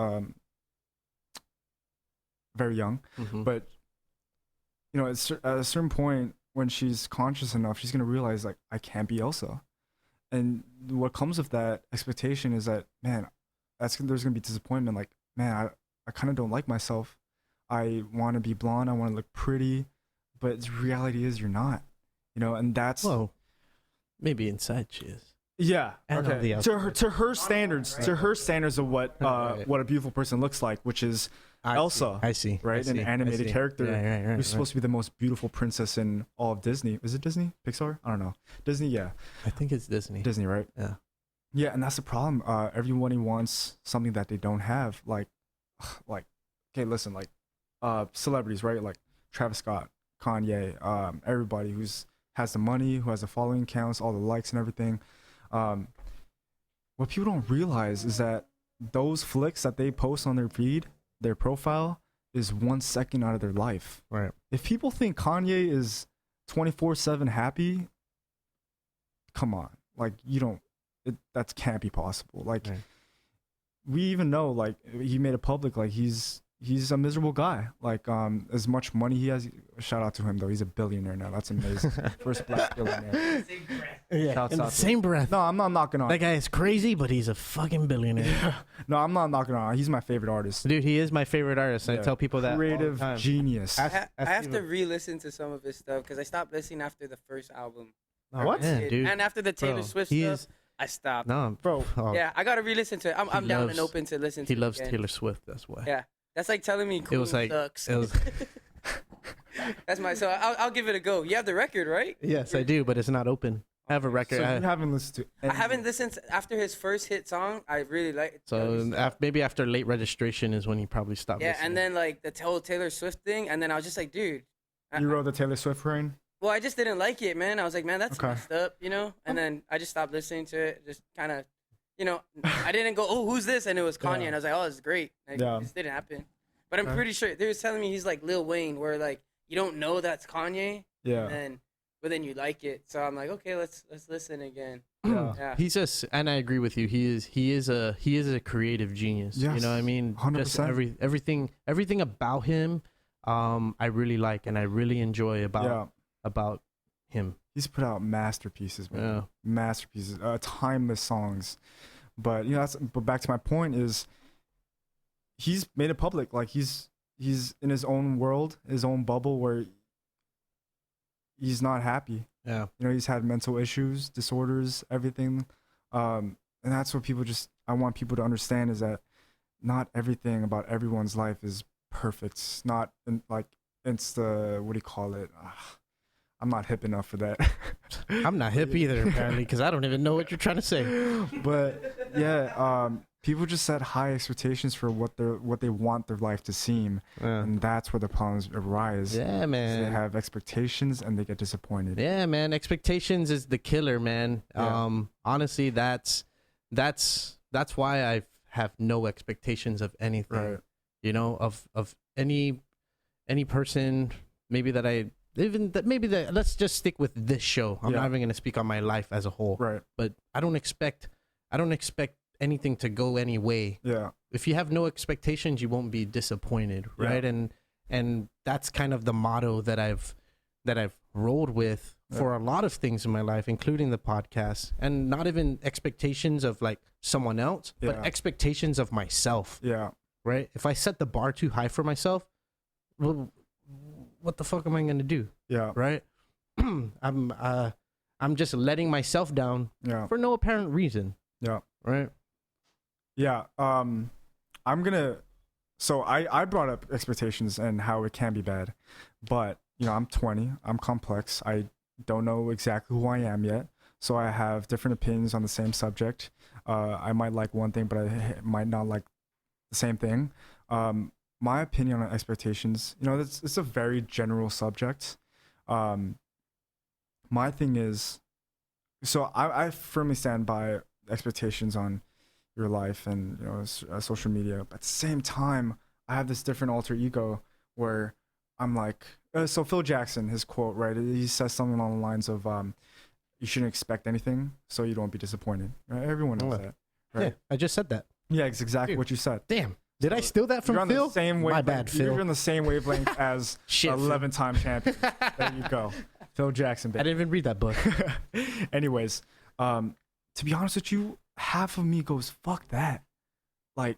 very young. But, you know, at a certain point, when she's conscious enough, she's going to realize, like, I can't be Elsa. And what comes with that expectation is that, man, there's going to be disappointment. Like, man, I kind of don't like myself. I want to be blonde. I want to look pretty. But the reality is you're not. You know, and that's... Well, maybe inside she is. Yeah. And okay. To her standards, of what a beautiful person looks like, which is Elsa. I see. Right, an animated character who's supposed to be the most beautiful princess in all of Disney. Is it Disney? Pixar? I don't know. Disney. Yeah. I think it's Disney. Disney, right? Yeah. Yeah, and that's the problem. Everybody wants something that they don't have. Like, okay, listen, like, celebrities, right? Like Travis Scott, Kanye, everybody has the money, who has the following counts, all the likes and everything. What people don't realize is that those flicks that they post on their feed, their profile, is 1 second out of their life. Right. If people think Kanye is 24/7 happy, come on. Like, that can't be possible. Like, we even know, like, he made it public, like, he's a miserable guy. Like, as much money he has, shout out to him though. He's a billionaire now. That's amazing. First black billionaire. Yeah. In the same breath. No, I'm not knocking on. That guy is crazy, but he's a fucking billionaire. No, I'm not knocking on. He's my favorite artist. Dude, he is my favorite artist. Yeah. I tell people that. Creative genius. I have to re-listen to some of his stuff because I stopped listening after the first album. Oh, what? Man, dude. And after the Taylor Swift stuff, I stopped. No, bro. Oh. Yeah, I gotta re-listen to it. I'm down and open to listen to it. He loves again. Taylor Swift. That's why. Yeah. That's like telling me cool sucks. It was That's my. So I'll give it a go. You have the record, right? Yes, I do, but it's not open. I have a record. So you haven't listened to I haven't listened after his first hit song. I really like it. So maybe after Late Registration is when he probably stopped listening. And then like the whole Taylor Swift thing, and then I was just like, dude. You rode the Taylor Swift train? Well, I just didn't like it, man. I was like, man, that's messed up, you know? And then I just stopped listening to it. Just kind of, you know, I didn't go, oh, who's this? And it was Kanye. And I was like, oh, this is great. Like, it just didn't happen. But I'm pretty sure they was telling me he's like Lil Wayne, where like you don't know that's Kanye. Yeah. But then you like it. So I'm like, okay, let's listen again. Yeah. He's just, and I agree with you. He is a creative genius. Yes, you know what I mean? 100%. Just everything about him, I really like and I really enjoy about him. He's put out masterpieces, man. Yeah. Masterpieces, timeless songs. But you know, but back to my point is, he's made it public. Like he's in his own world, his own bubble, where he's not happy. Yeah. You know, he's had mental issues, disorders, everything. And that's what I want people to understand, is that not everything about everyone's life is perfect. It's not it's the, what do you call it? I'm not hip enough for that. I'm not hip either, apparently, because I don't even know what you're trying to say. But yeah, people just set high expectations for what they want their life to seem, and that's where the problems arise. Yeah, man. They have expectations and they get disappointed. Yeah, man. Expectations is the killer, man. Yeah. Honestly, that's why I have no expectations of anything. Right. You know, of any person. Maybe let's just stick with this show. I'm not even going to speak on my life as a whole. Right. But I don't expect anything to go any way. Yeah. If you have no expectations, you won't be disappointed, right? Yeah. And that's kind of the motto that I've rolled with for a lot of things in my life, including the podcast, and not even expectations of like someone else, but expectations of myself. Yeah. Right? If I set the bar too high for myself, well, what the fuck am I going to do? Yeah. Right? I'm just letting myself down for no apparent reason. Yeah. Right? Yeah. So I brought up expectations and how it can be bad, but you know, I'm 20, I'm complex. I don't know exactly who I am yet. So I have different opinions on the same subject. I might like one thing, but I might not like the same thing. My opinion on expectations, you know, it's a very general subject. My thing is, so I firmly stand by expectations on your life and, you know, social media. But at the same time, I have this different alter ego where I'm like, so Phil Jackson, his quote, right? He says something along the lines of, you shouldn't expect anything, so you don't be disappointed. Right? Everyone knows that, Right. Yeah, I just said that. Yeah, it's exactly what you said. Damn. Did I steal that from You're on Phil? The same My bad, Phil. You're on the same wavelength as 11-time champion. There you go. Phil Jackson, baby. I didn't even read that book. Anyways, to be honest with you, half of me goes, fuck that. Like,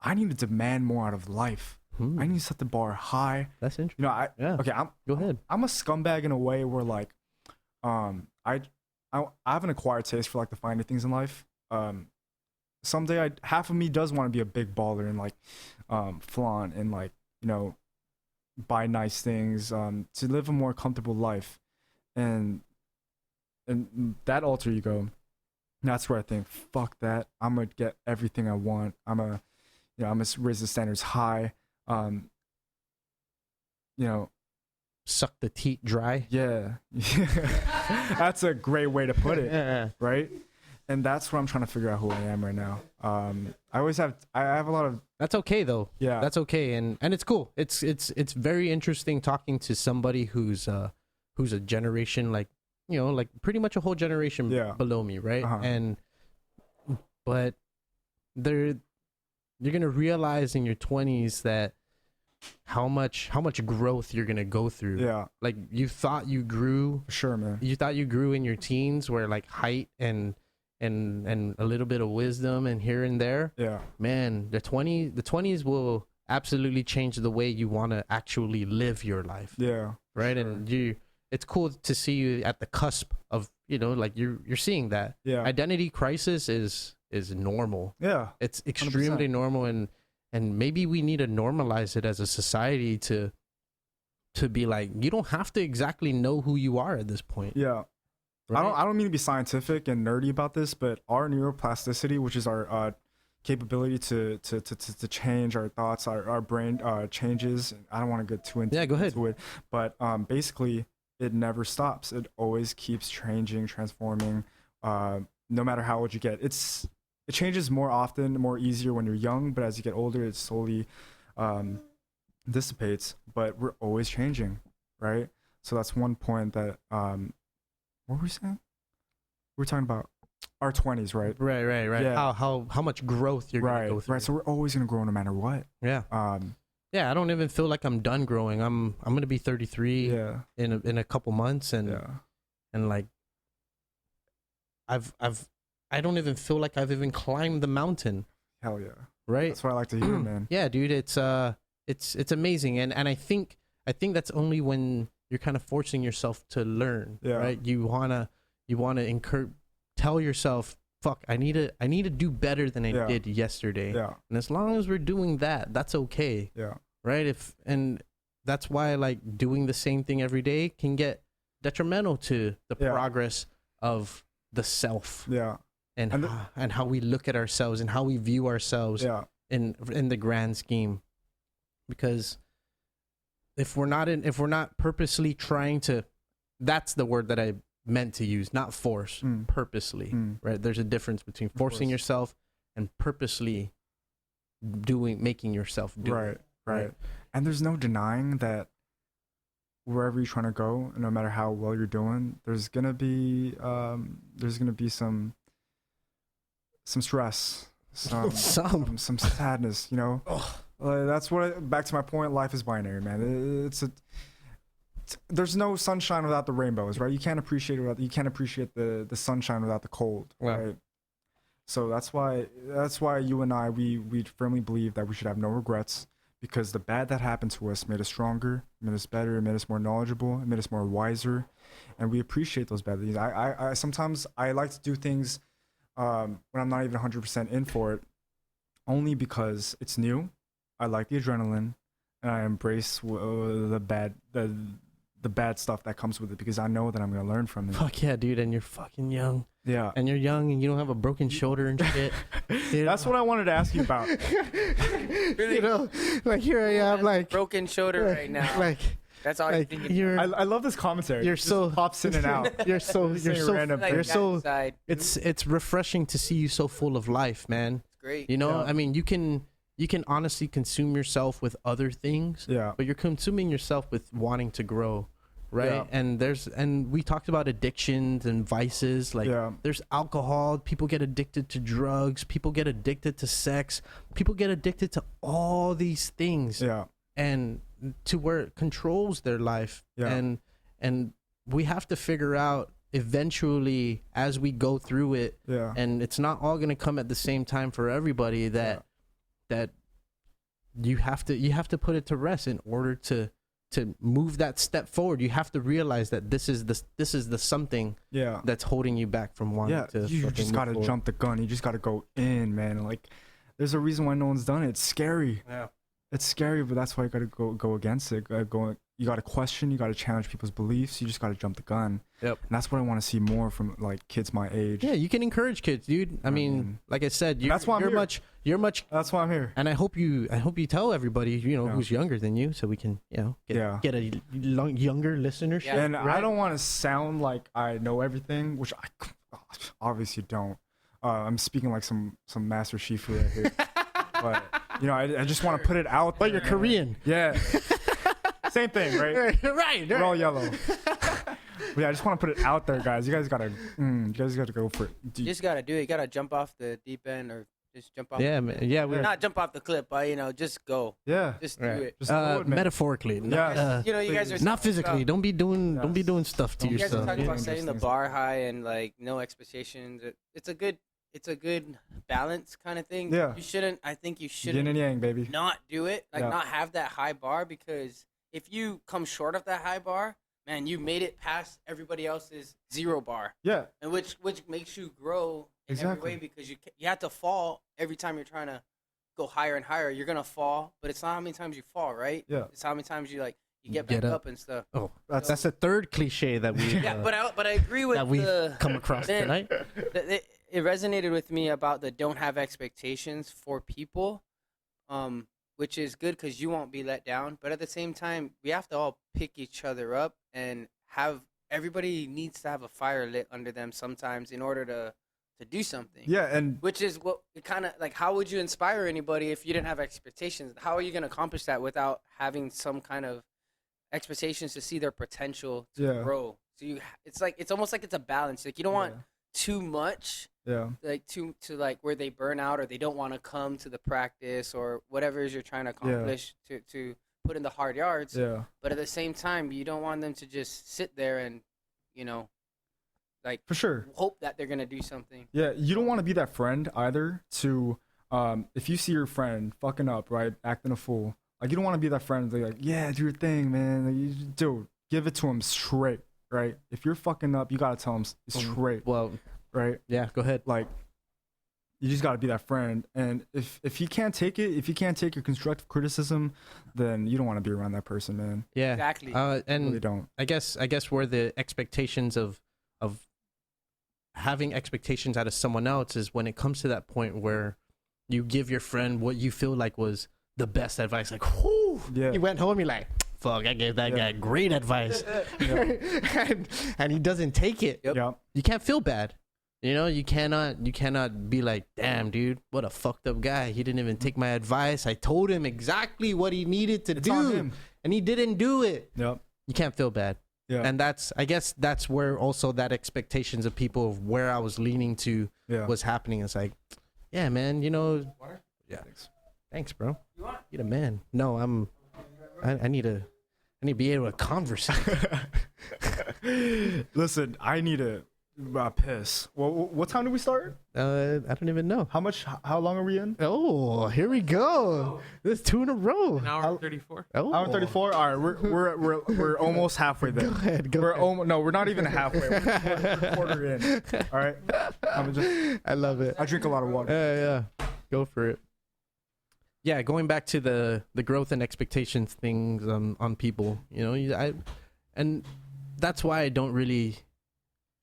I need to demand more out of life. I need to set the bar high. That's interesting. You know, Go ahead. I'm a scumbag in a way where like, I have an acquired taste for like the finer things in life. Someday half of me does want to be a big baller and like, flaunt and like, you know, buy nice things, to live a more comfortable life, and that alter ego. That's where I think, fuck that. I'm gonna get everything I want. I'm gonna raise the standards high. You know, suck the teat dry. Yeah. That's a great way to put it. Yeah. Right? And that's where I'm trying to figure out who I am right now. I have a lot of. That's okay though. Yeah. That's okay, and it's cool. It's very interesting talking to somebody who's a generation, like, you know, like pretty much a whole generation below me, right? But you're gonna realize in your 20s that how much growth you're gonna go through. Yeah. Like, you thought you grew. For sure, man. You thought you grew in your teens, where like height and a little bit of wisdom and here and there. Yeah. Man, the 20s will absolutely change the way you want to actually live your life. Yeah. Right. Sure. And it's cool to see you at the cusp of, you know, like you're seeing that. Yeah. Identity crisis is normal. Yeah. It's extremely 100%. normal, and maybe we need to normalize it as a society to be like, you don't have to exactly know who you are at this point. Yeah. Right? I don't mean to be scientific and nerdy about this, but our neuroplasticity, which is our capability to change our thoughts, our brain changes. I don't want to get too into it, but basically it never stops. It always keeps changing, transforming. No matter how old you get, it changes more often, more easier when you're young. But as you get older, it slowly dissipates. But we're always changing, right? So that's one point that. What were we saying? We're talking about our 20s, right? Right. Yeah. How much growth you're gonna go through. Right. So we're always gonna grow no matter what. Yeah. Yeah. I don't even feel like I'm done growing. I'm gonna be 33. Yeah. In a couple months, and like I don't even feel like I've even climbed the mountain. Hell yeah. Right. That's what I like to hear, man. Yeah, dude. It's amazing, and I think that's only when you're kind of forcing yourself to learn, right? You wanna tell yourself, fuck, I need to do better than I did yesterday. Yeah. And as long as we're doing that, that's okay. Yeah. Right? And that's why, like, doing the same thing every day can get detrimental to the progress of the self. Yeah. And how we look at ourselves and how we view ourselves in the grand scheme. Because if we're not purposely trying to, that's the word that I meant to use, not force, purposely, right? There's a difference between forcing yourself and purposely making yourself do it. Right. And there's no denying that wherever you're trying to go, no matter how well you're doing, there's gonna be some stress, some sadness, you know. That's back to my point. Life is binary, man. There's no sunshine without the rainbows, right? You can't appreciate the sunshine without the cold, right? So that's why you and I, we firmly believe that we should have no regrets, because the bad that happened to us made us stronger, made us better, made us more knowledgeable, made us more wiser, and we appreciate those bad things. I sometimes I like to do things when I'm not even 100% in for it, only because it's new. I like the adrenaline, and I embrace the bad stuff that comes with it, because I know that I'm gonna learn from it. Fuck yeah, dude! And you're fucking young. Yeah. And you're young, and you don't have a broken shoulder and shit. That's what I wanted to ask you about. Really? You know, like, here I am, like, broken shoulder right now. Like, that's all like, I love this commentary. You're it so just pops in and out. You're so inside. It's refreshing to see you so full of life, man. It's great. You know, I mean, you can honestly consume yourself with other things, but you're consuming yourself with wanting to grow, right? And we talked about addictions and vices. Like there's alcohol. People get addicted to drugs. People get addicted to sex. People get addicted to all these things. And to where it controls their life. And we have to figure out eventually as we go through it. And it's not all gonna come at the same time for everybody. That you have to put it to rest in order to move that step forward. You have to realize that this is the something that's holding you back from wanting to. You just gotta jump the gun. You just gotta go in, man. Like, there's a reason why no one's done it. It's scary. It's scary, but that's why you gotta go against it. You gotta question. You gotta challenge people's beliefs. You just gotta jump the gun. And that's what I want to see more from like kids my age. Yeah, you can encourage kids, dude. I mean, like I said, you're much. That's why I'm here. And I hope you tell everybody, who's younger than you, so we can, get a younger listenership. And I don't want to sound like I know everything, which I obviously don't. I'm speaking like some Master Shifu right here. But I just want to put it out there. But you're Korean. Yeah. Same thing, right? Right. We're all yellow. But yeah, I just want to put it out there, guys. You guys gotta go for it. You just gotta do it. You gotta jump off the deep end, or just jump off. Yeah, man. Yeah, we're not jump off the cliff, but just go. Yeah, just do it. Just do it, metaphorically. Yeah. You guys are not physically. Don't be doing stuff to yourself. You guys are talking about setting the bar high and like no expectations. It's a good balance kind of thing. Yeah. I think you shouldn't. Yin and yang, baby. Not do it. Not have that high bar, because if you come short of that high bar, man, you made it past everybody else's 0 bar. Yeah. And which makes you grow in every way, because you have to fall every time you're trying to go higher and higher. You're gonna fall, but it's not how many times you fall, right? Yeah. It's how many times you get back up and stuff. Oh, that's the third cliche that we. But I agree with that we come across tonight. It resonated with me about the don't have expectations for people. Which is good because you won't be let down. But at the same time, we have to all pick each other up and everybody needs to have a fire lit under them sometimes in order to do something. Yeah, and which is what kind of like, how would you inspire anybody if you didn't have expectations? How are you going to accomplish that without having some kind of expectations to see their potential to grow? So it's almost like it's a balance. Like you don't want too much. Like to like where they burn out or they don't want to come to the practice or whatever it is you're trying to accomplish to put in the hard yards. But at the same time, you don't want them to just sit there and, like for sure hope that they're gonna do something. Yeah, you don't want to be that friend either to if you see your friend fucking up, right, acting a fool, like you don't want to be that friend like, yeah, do your thing, man. Like, dude, give it to him straight, right? If you're fucking up, you gotta tell him straight. Well, right? Yeah, go ahead. Like, you just got to be that friend. And if you can't take it, if you can't take your constructive criticism, then you don't want to be around that person, man. Yeah, exactly. And really don't. I guess where the expectations of having expectations out of someone else is when it comes to that point where you give your friend what you feel like was the best advice. Like, whoo, you went home, you're like, fuck, I gave that guy great advice. and he doesn't take it. You can't feel bad. You cannot be like, damn, dude, what a fucked up guy. He didn't even take my advice. I told him exactly what he needed to do, and he didn't do it. You can't feel bad. And I guess that's where also that expectations of people of where I was leaning to was happening. It's like, yeah, man, Water? Yeah. Thanks, bro. You want? You're the man. No, I need to be able to converse. Listen, I need to piss. Well, what time do we start? I don't even know. How long are we in? Oh, here we go. There's 2 in a row. An hour 34. Oh. Hour 34. All right, we're almost halfway there. Go ahead. No, we're not even halfway. We're a quarter in. All right. I love it. I drink a lot of water. Yeah. Go for it. Yeah, going back to the growth and expectations things on people, and that's why I don't really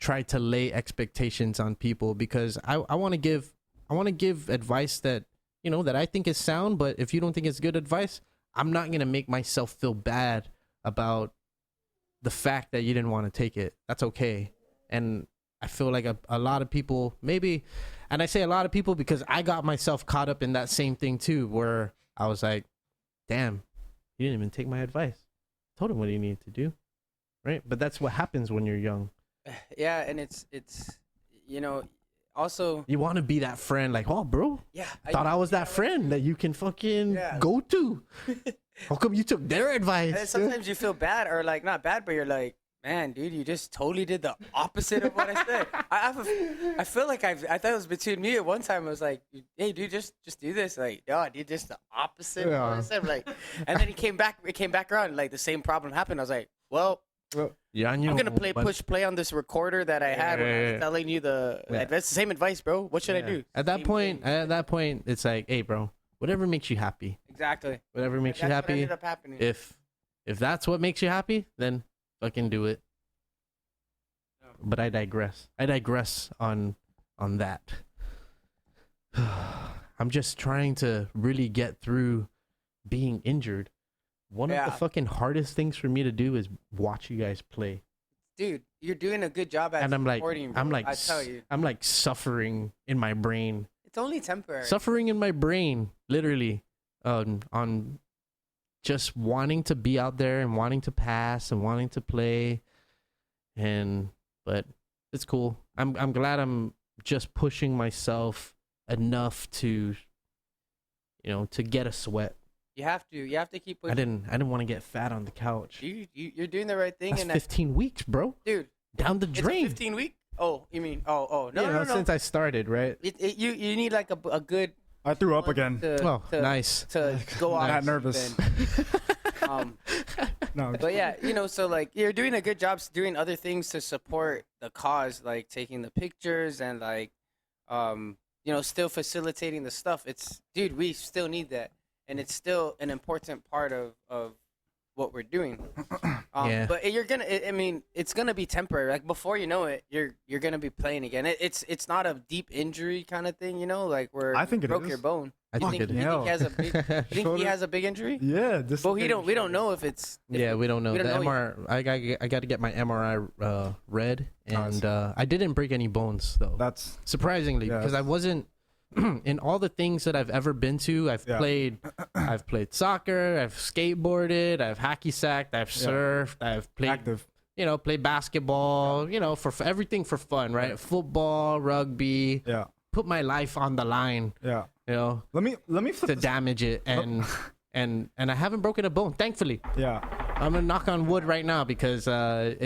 try to lay expectations on people, because I want to give advice that that I think is sound, but if you don't think it's good advice, I'm not going to make myself feel bad about the fact that you didn't want to take it. That's okay. And I feel like a lot of people maybe, and I say a lot of people because I got myself caught up in that same thing too, where I was like, damn, you didn't even take my advice. I told him what he needed to do. right? But that's what happens when you're young. Yeah, and it's also you want to be that friend, like, oh, bro, thought I was that friend that you can fucking go to. How come you took their advice? And sometimes you feel bad, or like not bad, but you're like, man, dude, you just totally did the opposite of what I said. I feel like I thought it was between me at one time. I was like, hey, dude, just do this. Like, I did just the opposite of what I said. Like, and then it came back around. Like the same problem happened. I was like, well, I'm gonna push play on this recorder that I had when I was telling you the same advice, bro. What should I do? At that point, it's like, hey, bro, whatever makes you happy. Exactly. Whatever makes you happy. What ended up happening. If that's what makes you happy, then fucking do it. But I digress. On that. I'm just trying to really get through being injured. One of the fucking hardest things for me to do is watch you guys play. Dude, you're doing a good job at supporting, bro. I tell you. I'm like suffering in my brain. It's only temporary. Suffering in my brain, literally, on just wanting to be out there and wanting to pass and wanting to play. But it's cool. I'm glad I'm just pushing myself enough to get a sweat. You have to keep pushing. I didn't want to get fat on the couch. You're doing the right thing. That's 15 weeks, bro. Dude, down the drain. It's a 15 week? Oh, you mean no. Since I started, right? You need like a good. I threw up again. Nice. To go off. I'm not nervous. No, but yeah, so like you're doing a good job doing other things to support the cause, like taking the pictures and like, still facilitating the stuff. Dude, we still need that. And it's still an important part of what we're doing. But it's gonna be temporary. Like before you know it, you're gonna be playing again. It's not a deep injury kind of thing, where I think you broke is. your bone. I think it is. You think he has a big? You think he has a big injury? Yeah. We don't know if it's. We don't know. I got to get my MRI read, and I didn't break any bones though. That's surprisingly because I wasn't. In all the things that I've ever been to, I've played soccer, I've skateboarded, I've hacky sacked, I've surfed, I've played active. Played basketball, for everything for fun, right? Football, rugby. Yeah. Put my life on the line. Yeah. Let me flip to damage it and I haven't broken a bone, thankfully. Yeah. I'm gonna knock on wood right now because I've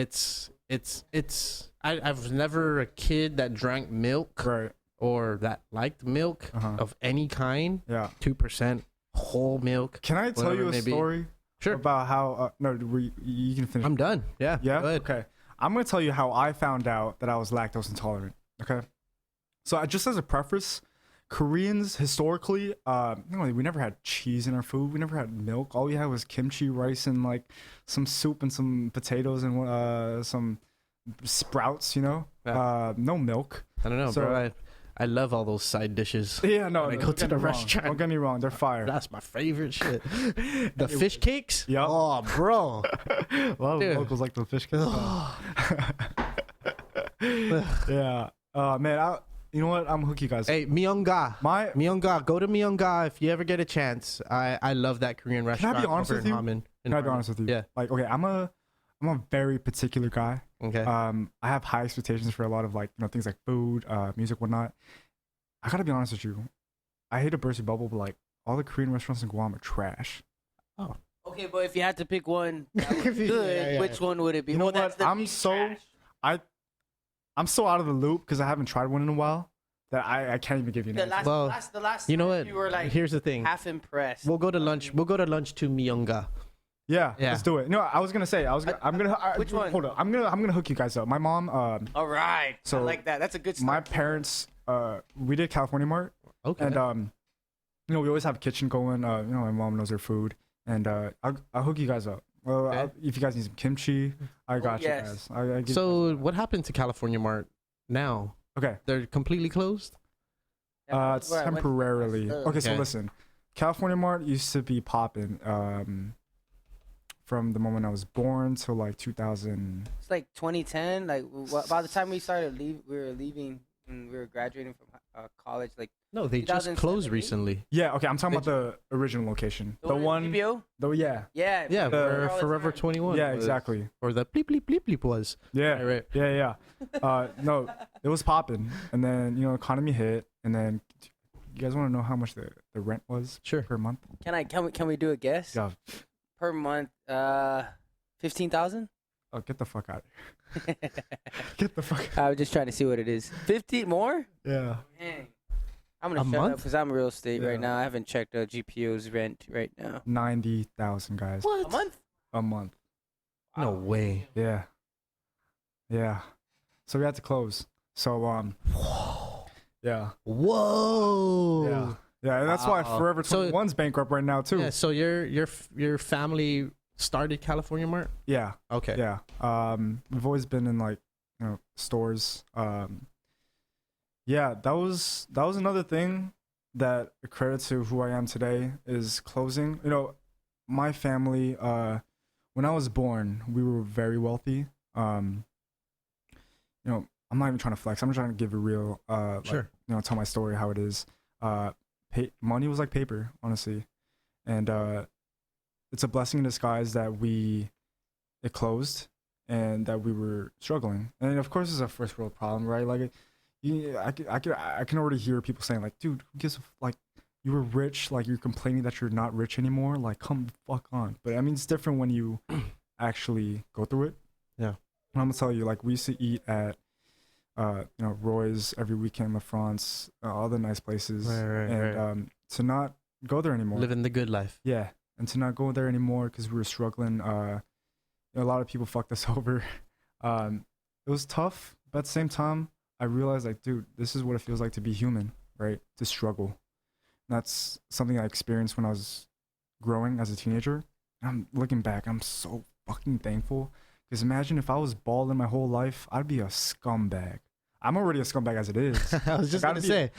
never a kid that drank milk. Right. Or that liked milk of any kind. Yeah. 2% whole milk. Can I tell you a story? Sure. About how you can finish. I'm done. Yeah. Yeah. Go ahead. Okay. I'm gonna tell you how I found out that I was lactose intolerant. Okay. So just as a preface, Koreans historically, we never had cheese in our food. We never had milk. All we had was kimchi, rice, and like some soup and some potatoes and some sprouts. Yeah. No milk. I don't know, bro. I love all those side dishes. Yeah, no. When I go to the restaurant. Don't get me wrong, they're fire. That's my favorite shit. The fish cakes? Yeah. Oh, bro. Well, locals like the fish cakes. Yeah. Man, you know what? I'm gonna hook you guys. Hey, Myeongga. Go to Myeongga if you ever get a chance. I love that Korean restaurant. Can I be honest with you? Can I be honest with you? Yeah. Like, okay, I'm a very particular guy. Okay. I have high expectations for a lot of things like food, music, whatnot. I gotta be honest with you. I hate to burst your bubble, but like all the Korean restaurants in Guam are trash. Oh. Okay, but if you had to pick one that was good, which one would it be? You know what? I'm so out of the loop because I haven't tried one in a while that I can't even give you an answer. The last you know what? You were like, here's the thing. Half impressed. We'll go to lunch to Myeongga. Yeah, let's do it. No, I was gonna say which one? Hold on, I'm gonna hook you guys up. My mom. All right. So I like that. That's a good start. My parents. We did California Mart. Okay. And we always have a kitchen going. My mom knows her food, and I'll hook you guys up. Well, okay. If you guys need some kimchi, I got you guys. So what happened to California Mart now? Okay. They're completely closed? It's temporarily. Okay, so listen. California Mart used to be popping from the moment I was born till like 2000. It's like 2010. Like by the time we started we were leaving and we were graduating from college, like No, they just 2007, closed 8? recently. Yeah, okay, I'm talking about the original location. The The one one, at GPO? yeah. Yeah, Yeah, we go where there all the Forever time. 21. Yeah, was, exactly. or the bleep bleep bleep bleep was. Yeah, Right. yeah. No, it was popping, and then economy hit, and then you guys want to know how much the rent was Sure. per month? Can we do a guess? Yeah. Per month, 15,000. Oh, get the fuck out of here. Get the fuck out. I was just trying to see what it is. 50 more? Yeah. Dang. I'm gonna A shut up month? because I'm real estate Yeah. right now. I haven't checked GPO's rent right now. 90,000, guys. A month? A month. No way. Yeah. Yeah. So we had to close. So yeah. Whoa. Yeah. Yeah, and that's why Wow. Forever So- 21's bankrupt right now too. Yeah. So your family started California Mart. Yeah. Okay. Yeah. We've always been in like, stores. Yeah, that was another thing that a credit to who I am today is closing. My family, when I was born, we were very wealthy. I'm not even trying to flex. I'm just trying to give a real Sure. tell my story how it is. Money was like paper, honestly. And it's a blessing in disguise that it closed and that we were struggling. And of course, it's a first world problem, right? Like, I can already hear people saying like, dude, who gives like, you were rich, like you're complaining that you're not rich anymore. Like, come fuck on. But I mean, it's different when you actually go through it. Yeah. I'm gonna tell you, like, we used to eat at, Roy's every weekend, La France, all the nice places, Right. To not go there anymore. Living the good life. Yeah, and to not go there anymore because we were struggling. A lot of people fucked us over. It was tough, but at the same time, I realized, like, dude, this is what it feels like to be human, right? To struggle. And that's something I experienced when I was growing as a teenager. I'm looking back, I'm so fucking thankful. Because imagine if I was balling my whole life, I'd be a scumbag. I'm already a scumbag as it is. I was just gonna say.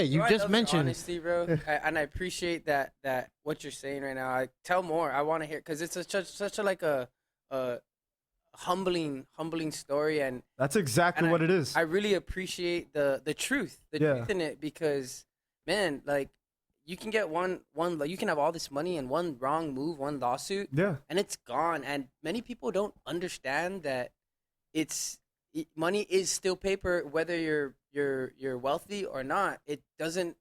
You Bro, I just love your mentioned. honesty, bro, and I appreciate that what you're saying right now. I tell more. I want to hear because it's such a like a humbling story, and That's exactly what it is. I really appreciate the truth in it because, man, like you can get one you can have all this money and one wrong move, one lawsuit, Yeah. and it's gone. And many people don't understand that money is still paper, whether you're wealthy or not. It doesn't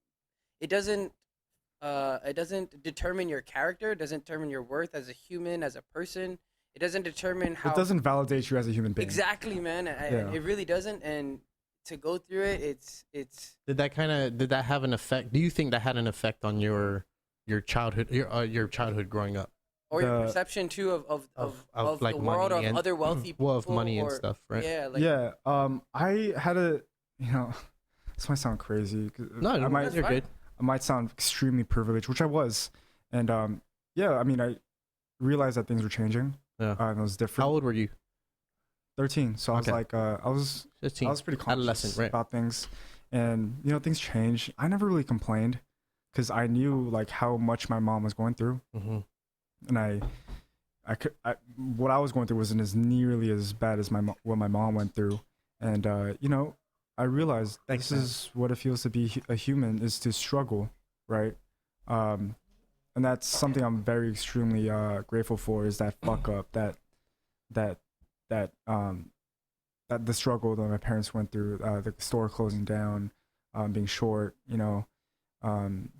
determine your character. It doesn't determine your worth as a human, as a person. It doesn't determine how. It doesn't validate you as a human being. Exactly, man. It really doesn't. And to go through it, it's. Did that have an effect? Do you think that had an effect on your childhood, your childhood growing up? Or your perception too of like the world of money and- other wealthy people. Well, of money and or- stuff, right? Yeah, like, Yeah. I had this might sound crazy. No, you're good. I might sound extremely privileged, which I was. And yeah, I mean, I realized that things were changing. Yeah. And it was different. How old were you? 13. So I was Okay. like, I was 15. pretty conscious Adolescent, right? about things. And, things changed. I never really complained because I knew like how much my mom was going through. Mm-hmm. And what I was going through wasn't as nearly as bad as what my mom went through. And, I realized this is what it feels to be a human, is to struggle, right? And that's something I'm very extremely grateful for, is that fuck up, that the struggle that my parents went through, the store closing down, being short, I'm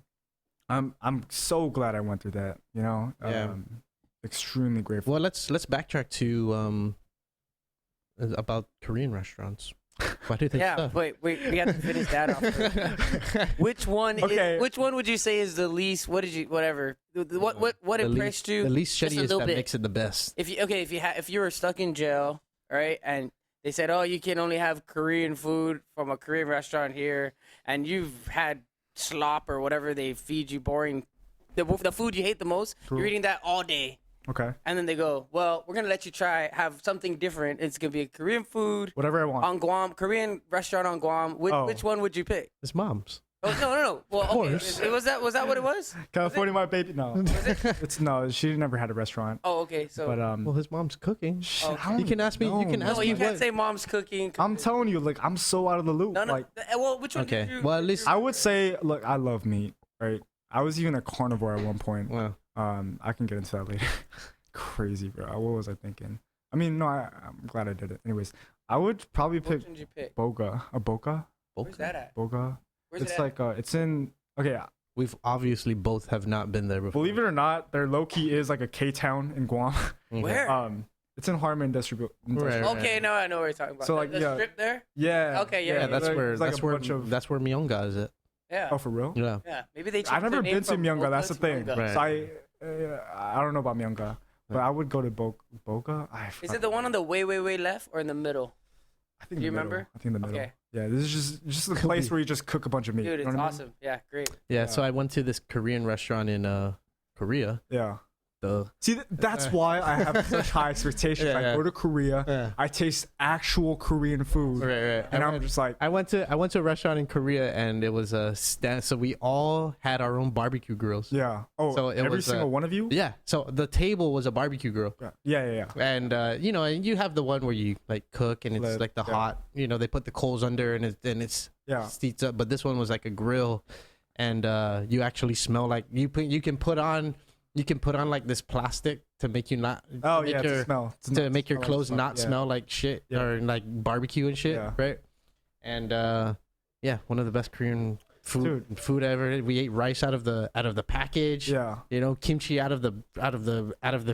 so glad I went through that, Yeah. Extremely grateful. Well, let's backtrack to about Korean restaurants. Why do they yeah. suck? Wait, we have to finish that off first. Which one would you say is the least? What impressed you? The least just a shitty is little that bit? makes it the best. If you were stuck in jail, right, and they said, oh, you can only have Korean food from a Korean restaurant here, and you've had slop or whatever they feed you, boring, the food you hate the most, True. you're eating that all day. Okay. And then they go, well, we're going to let you have something different. It's going to be a Korean food Whatever I want. on Guam, Korean restaurant on Guam. Which one would you pick? It's mom's. Oh no. Well, Of course. okay. Was that what it was? California, my baby. No, Was it? it's no. She never had a restaurant. Oh, okay. So. But Well, his mom's cooking. Oh, I don't You can ask me. You can know, ask no, me you can't what. say mom's cooking. I'm telling you, like I'm so out of the loop. No. Like Well, which one? Okay. Did you, Well, at least I would say, look, I love meat. Right. I was even a carnivore at one point. Wow. I can get into that later. Crazy, bro. What was I thinking? I mean, no, I'm glad I did it. Anyways, I would probably Which pick one did you pick? boga. A boca. Where's that at? Boga. Where's It's it at? like it's in. Okay, We've obviously both have not been there before. believe it or not, their low key is like a K town in Guam. Okay. Where? It's in Harmon Industrial. Right. Okay, no, I know what you're talking about. So, like, the yeah. strip there. Yeah. Okay, yeah, Yeah, that's like- where it's like that's a where bunch of- that's where Myonga is at. Yeah. Oh, for real? Yeah. Yeah. Maybe they. I've changed never the name been to from Myonga. Boca That's the to thing. Myonga. Right. So I don't know about Myonga, but I would go to Boca. Is it the one on the way left or in the middle? I think Do you the middle. remember? I think the middle. Okay. Yeah, this is just a place where you just cook a bunch of meat. Dude, you it's know what I mean? awesome. Yeah, great. Yeah. So I went to this Korean restaurant in Korea. Yeah. Duh. See, that's why I have such high expectations. Yeah, I yeah. go to Korea, Yeah. I taste actual Korean food, Right. and I'm just like, I went to a restaurant in Korea and it was a stand. So we all had our own barbecue grills. yeah. Oh, So it every was, single one of you? Yeah. So the table was a barbecue grill. Yeah. And and you have the one where you like cook and it's Let- like the yeah. hot, they put the coals under and it's Yeah. steets up. But this one was like a grill, and you actually smell like you can put on like this plastic to make you not Oh, to make yeah, your, to smell. to make your smell like clothes smoke, not yeah. smell like shit Yeah. or like barbecue and shit, Yeah. right? And yeah, one of the best Korean food ever. We ate rice out of the package. Yeah. Kimchi out of the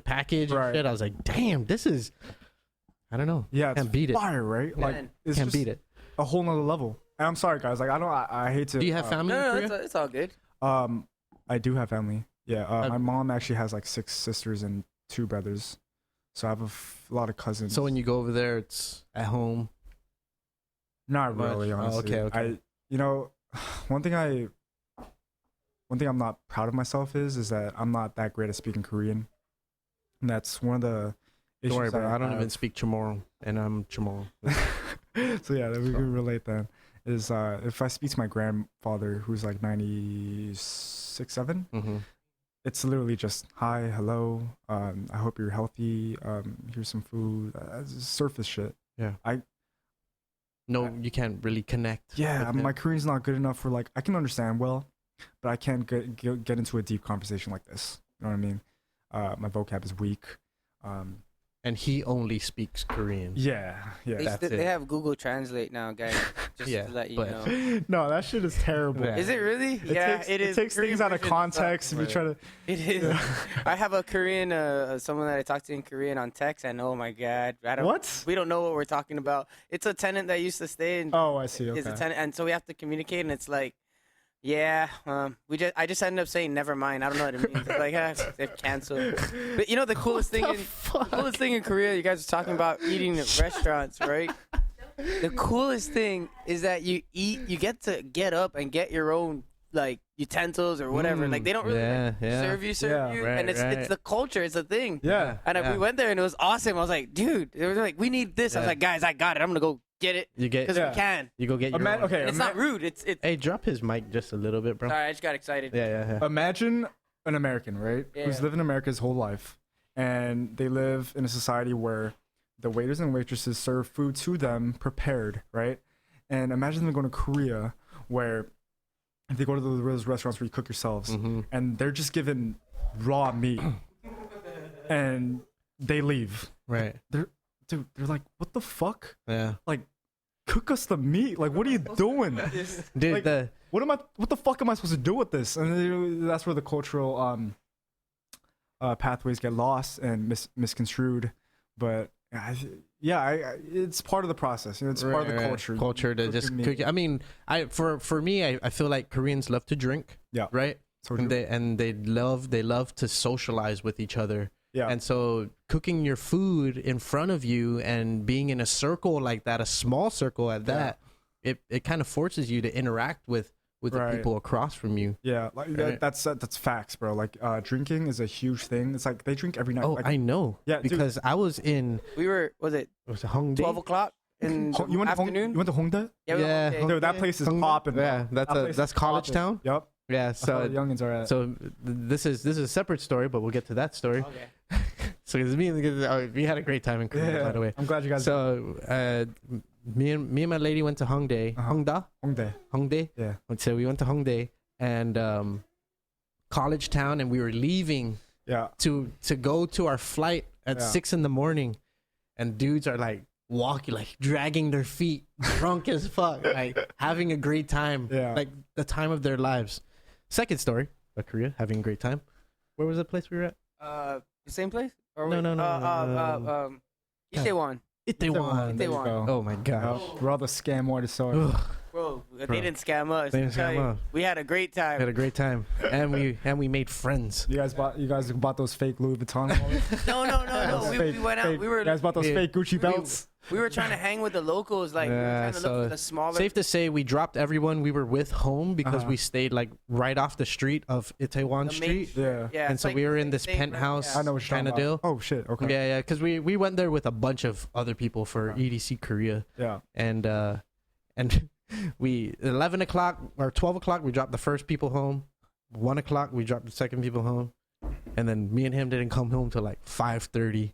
package and Right. shit. I was like, damn, this is, I don't know. Yeah, it's Can't beat it. fire, right? Like, Man. it's Can't just beat it. a whole nother level. And I'm sorry, guys. Like, I hate to. Do you have family in No, Korea? it's all good. I do have family. Yeah. My mom actually has like 6 sisters and 2 brothers, so I have a lot of cousins. So when you go over there, it's at home. Not much? really, Oh, honestly. okay. One thing I'm not proud of myself is that I'm not that great at speaking Korean. And that's one of the issues. Don't worry, bro. I don't have. even speak Chamorro, and I'm Chamorro. So yeah, we can relate then. Is if I speak to my grandfather who's like 96, 7, Mm-hmm. it's literally just hi, hello, I hope you're healthy, here's some food, surface shit. Yeah. I No, you can't really connect. Yeah, with my it. Korean's not good enough for like I can understand well, but I can't get into a deep conversation like this. You know what I mean? My vocab is weak. And he only speaks Korean. Yeah. That's They it. have Google Translate now, guys. Just Yeah, to let you but- know. No, that shit is terrible. Yeah. Is it really? It is. takes Korean things out of version context sucks. if you try to. It is. I have a Korean, someone that I talked to in Korean on text, and oh my god, What? We don't know what we're talking about. It's a tenant that used to stay in. Oh, I see. Okay. Is a tenant, and so we have to communicate, and it's like, yeah, I just ended up saying never mind. I don't know what it means. It's like they've canceled. But the coolest thing in Korea, you guys are talking about eating at restaurants, right? The coolest thing is that you get to get up and get your own like utensils or whatever. Like they don't really serve you, Yeah, right, and it's the culture, it's the thing. Yeah. And we went there and it was awesome. I was like, dude, they were like, we need this. I was Yeah. like, guys, I got it. I'm gonna go get it You get. because we can. You go get your. own. Okay. And it's not rude. It's. Hey, drop his mic just a little bit, bro. Sorry, I just got excited. Yeah. Imagine an American, right? Who's Yeah. lived in America his whole life, and they live in a society where the waiters and waitresses serve food to them prepared, right? And imagine them going to Korea, where if they go to those restaurants where you cook yourselves, Mm-hmm. and they're just given raw meat, and they leave. Right. They're like, what the fuck? Yeah. Cook us the meat. Like, what are you doing? Dude, Like, what the fuck am I supposed to do with this? And that's where the cultural pathways get lost and misconstrued. But it's part of the process. It's part of the culture. Culture to just Cooking cook. I mean, for me, I feel like Koreans love to drink. Yeah. Right. So And they love to socialize with each other. yeah. And so cooking your food in front of you and being in a circle like that, a small circle at that, it kind of forces you to interact with the Right. people across from you. Yeah, like Right. that's facts, bro. Like drinking is a huge thing. It's like they drink every night. Oh, like, I know. Yeah, dude. because I was in We were. Was it it was Hongdae. 12 o'clock? in the You went afternoon. to Hongdae? Yeah, we Yeah. went to Hongdae. Dude, that place is popping. Yeah, that's College Town. Yep. Yeah, That's so where the youngins are at. so this is a separate story, but we'll get to that story. Okay. So it's me and we had a great time in Korea, by the way. I'm glad you guys. So me and my lady went to Hongdae, Hongdae. Yeah. So we went to Hongdae and College Town, and we were leaving Yeah. to go to our flight at 6 a.m, and dudes are like walking, like dragging their feet, drunk as fuck, like having a great time, like the time of their lives. Second story about Korea, having a great time. Where was the place we were at? The same place? Or No. Itaewon. Itaewon. Oh my gosh. We're all the scam artists. Ugh. Bro, they didn't scam us. They didn't I tell scam you, us. We had a great We time. had a great time, and we made friends. You guys bought those fake Louis Vuitton wallets? No. We went out. You guys bought those fake Gucci belts? We were trying to hang with the locals. Like, we were trying to look for the smaller. Safe to say, we dropped everyone we were with home because we stayed like right off the street of Itaewon Street. Yeah. And so we were in this penthouse I know what you're kind of talking deal. about. Oh shit. Okay. Yeah, because we went there with a bunch of other people for EDC Korea. Yeah. And we 11 o'clock or 12 o'clock we dropped the first people home. 1 o'clock we dropped the second people home, and then me and him didn't come home till like 5:30.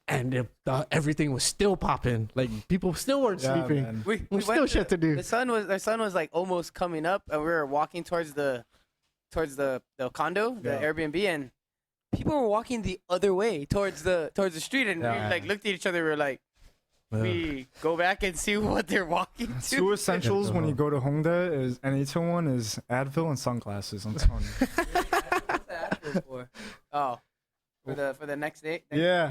And everything was still popping. Like people still weren't sleeping. Man. We still shit to do. The sun was like almost coming up, and we were walking towards the condo, the Airbnb, and people were walking the other way towards the street, and we like looked at each other. We were like, we go back and see what they're walking to. Two essentials when you go to Hongdae is and Itaewon is Advil and sunglasses. I'm telling you. What's the Advil for? Oh. For the next day? Yeah.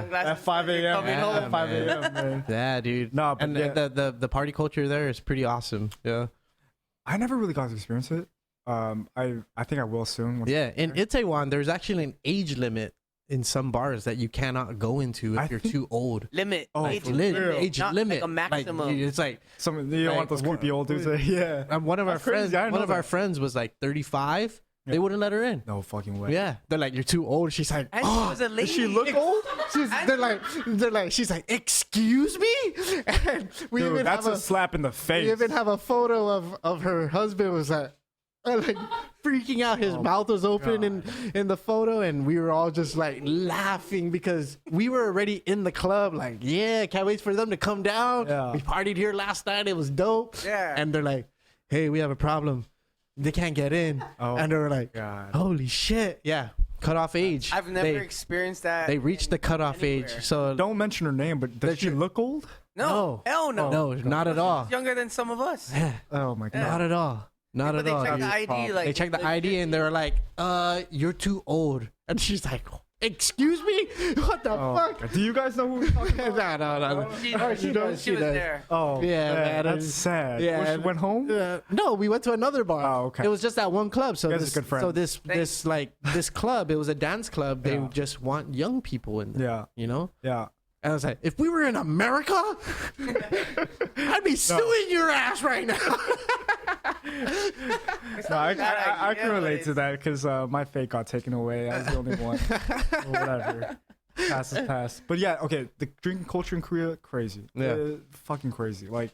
Sunglasses At 5 a.m. coming home. At 5 a.m. Man. Yeah, dude. No, but and the party culture there is pretty awesome. Yeah. I never really got to experience it. I think I will soon. Yeah, in Itaewon, there's actually an age limit in some bars that you cannot go into if you're too old. Limit. Age limit. Not limit. like a maximum. It's like you don't want those creepy old dudes. Yeah. One of our friends. One of our friends was like 35. They wouldn't let her in. No fucking way. Yeah, they're like, you're too old. She's like, And she was a lady. Does she look old? they're like, she's like, excuse me. And we Dude, even that's have a slap in the face. We even have a photo of her husband was like freaking out. His mouth was open in the photo, and we were all just like laughing because we were already in the club. Like, yeah, can't wait for them to come down. Yeah. We partied here last night. It was dope. Yeah. And they're like, hey, we have a problem. They can't get in. And they were like, God. holy shit. Yeah. Cutoff age. I've never experienced that. They reached the cutoff age. So Don't mention her name, but does she look old? No. Hell no. no, not at all. She's younger than some of us. Oh my god. Not at all. Not But at all. they checked the dude. ID. Like, They checked the ID and they were like, you're too old. And she's like, excuse me? What the fuck? God. Do you guys know who we're talking about? No. She She was does. there. Oh, Yeah, man, that's sad. yeah, Well, she went home? No, we went to another bar. Oh, okay. It was just that one club. So You guys this, are good friends. so this club, it was a dance club. They just want young people in there. Yeah. You know? Yeah. And I was like, if we were in America, I'd be suing your ass right now. No, I can relate to that because my fate got taken away. I was the only one. Whatever. Past is past. But yeah, okay. The drinking culture in Korea, crazy. Yeah. Fucking crazy. Like,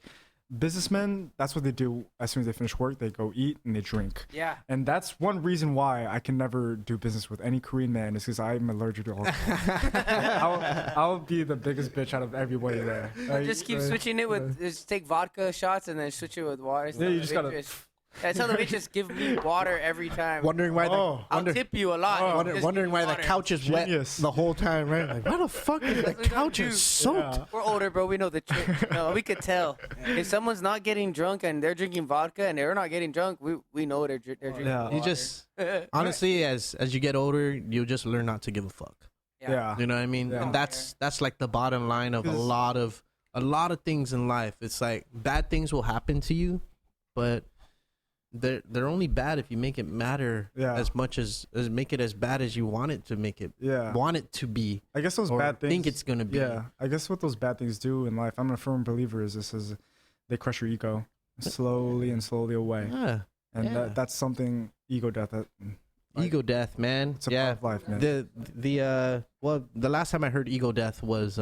businessmen, that's what they do as soon as they finish work. They go eat and they drink. Yeah. And that's one reason why I can never do business with any Korean man is because I'm allergic to alcohol. I'll be the biggest bitch out of everybody there. Like, Just keep switching it with, just take vodka shots and then switch it with water. Yeah, you just gotta. I tell the bitches, give me water every time. Wondering why I'll tip you a lot. Just wondering give why me the water. couch is Genius. wet the whole time, right? Like, why the fuck is the That's what we couch gotta is do. soaked? Yeah. We're older, bro. We know the trick. No, we could tell. If someone's not getting drunk and they're drinking vodka and they're not getting drunk, we know they're drinking Yeah. water. You just honestly, as you get older, you'll just learn not to give a fuck. Yeah. You know what I mean? Yeah. And that's like the bottom line of a lot of things in life. It's like bad things will happen to you, but they're only bad if you make it matter as much as make it as bad as you want it to make it. Yeah. Want it to be. I guess those or bad things. think it's gonna be. Yeah. I guess what those bad things do in life, I'm a firm believer, is they crush your ego slowly and slowly away. Yeah. And that's something, ego death. Ego death, man. It's a part of life, man. The last time I heard ego death was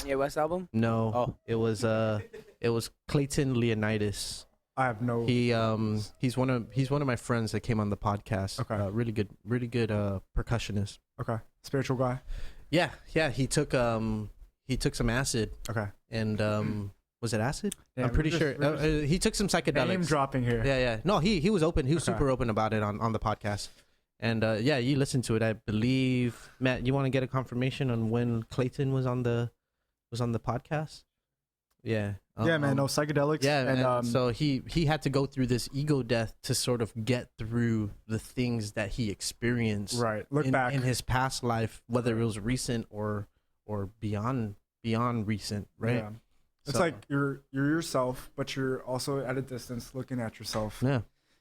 Kanye West album? No. Oh. It was Clayton Leonidas. I have no. He's one of my friends that came on the podcast. Okay. Really good percussionist. Okay. Spiritual guy. Yeah. He took some acid. Okay. And was it acid? Yeah, I'm pretty sure he took some psychedelics. Name dropping here. Yeah. No, he was open. He was super open about it on the podcast. And yeah, you listened to it. I believe, Matt, you want to get a confirmation on when Clayton was on the podcast? Yeah. Yeah, man. No psychedelics. Yeah, and so he had to go through this ego death to sort of get through the things that he experienced. Right. Look back in his past life, whether it was recent or beyond recent. Right. Yeah. It's like you're yourself, but you're also at a distance looking at yourself. Yeah.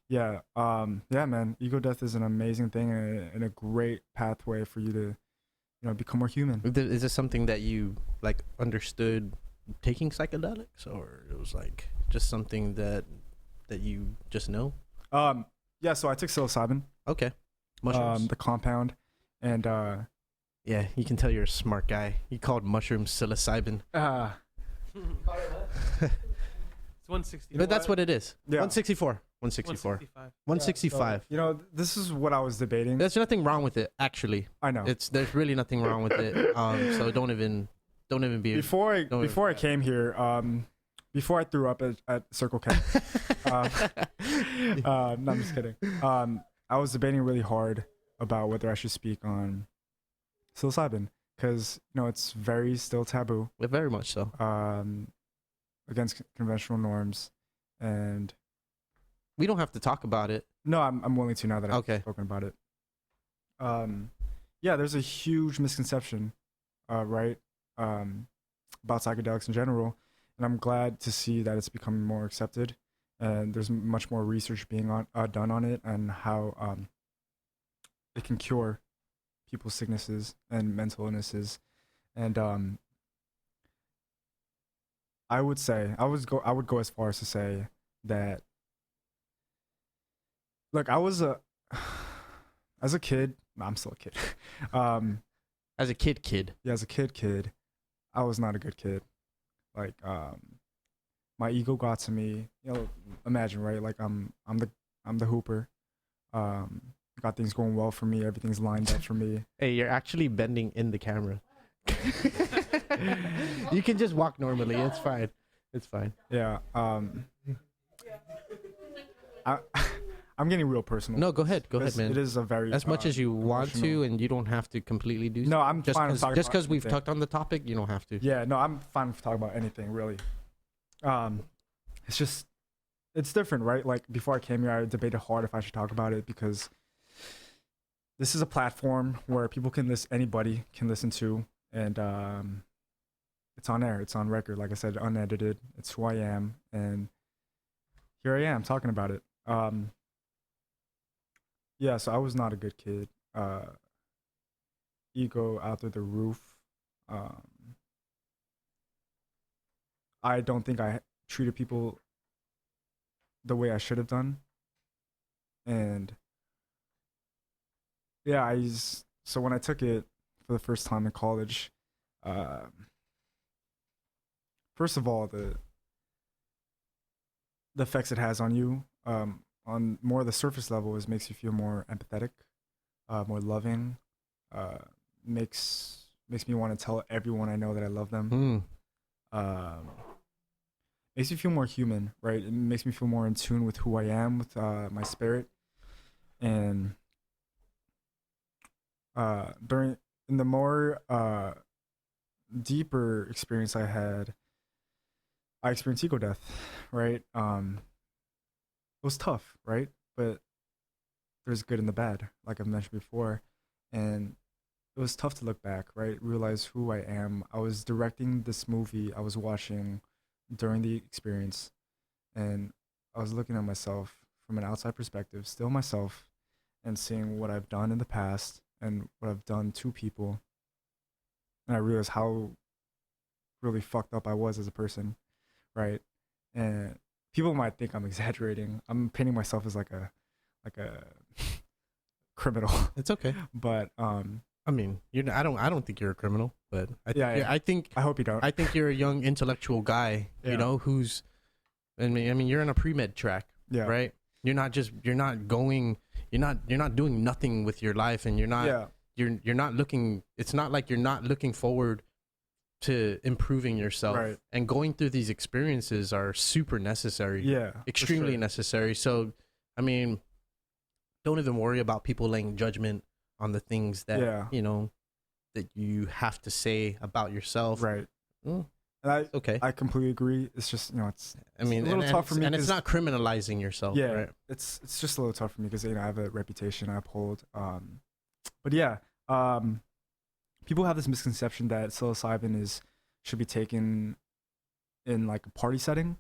Yeah. Yeah, man. Ego death is an amazing thing and a great pathway for you to, become more human. Is this something that you like understood taking psychedelics, or it was like just something that you just know? Yeah. So I took psilocybin. Okay. Mushrooms. The compound, and yeah, you can tell you're a smart guy. You called mushrooms psilocybin. It's 160. But that's what it is. Yeah. 164. 165. Yeah, so, this is what I was debating. There's nothing wrong with it, actually. I know. There's really nothing wrong with it. So don't even be. Before I came here, before I threw up at Circle K. No, I'm just kidding. I was debating really hard about whether I should speak on psilocybin because it's very still taboo. Very much so. Against conventional norms, and we don't have to talk about it. No, I'm willing to now that I've spoken about it. Yeah, there's a huge misconception, right, about psychedelics in general, and I'm glad to see that it's becoming more accepted, and there's much more research being done on it and how it can cure people's sicknesses and mental illnesses, and I would go as far as to say that, look, as a kid, I'm still a kid. As a kid. Yeah, as a kid, I was not a good kid. Like, my ego got to me. Imagine, right? Like, I'm the hooper. Got things going well for me. Everything's lined up for me. Hey, you're actually bending in the camera. You can just walk normally. It's fine. Yeah. I'm getting real personal. No, go ahead, man. It is a very as much as you want to, and you don't have to completely do. No, I'm just fine. Just because we've talked on the topic, you don't have to. Yeah, no, I'm fine with talking about anything really. It's different, right? Like before I came here, I debated hard if I should talk about it because this is a platform where anybody can listen to, and it's on air, it's on record. Like I said, unedited. It's who I am, and here I am talking about it. Yeah, so I was not a good kid. Ego out through the roof. I don't think I treated people the way I should have done. And yeah, so when I took it for the first time in college, first of all, the effects it has on you, on more the surface level, makes you feel more empathetic, more loving, makes me want to tell everyone I know that I love them. Makes me feel more human, right? It makes me feel more in tune with who I am, with my spirit. And in the more deeper experience I had, I experienced ego death, right? It was tough, right? But there's good and the bad, like I've mentioned before. And it was tough to look back, right? Realize who I am. I was directing this movie I was watching during the experience, and I was looking at myself from an outside perspective, still myself, and seeing what I've done in the past and what I've done to people. And I realized how really fucked up I was as a person, right? And people might think I'm exaggerating. I'm painting myself as like a criminal. It's okay. But I mean, I don't think you're a criminal, but I hope you don't. I think you're a young intellectual guy, you know, who's, I mean, you're on a pre-med track, right? You're not doing nothing with your life, and you're not looking. It's not like you're not looking forward to improving yourself, right. And going through these experiences are super necessary, extremely necessary. So, I mean, don't even worry about people laying judgment on the things that you know that you have to say about yourself, right? And okay, I completely agree. It's just, you know, it's a little tough for me, and it's not criminalizing yourself. Yeah, right? It's just a little tough for me because, you know, I have a reputation I uphold. But people have this misconception that psilocybin should be taken in like a party setting,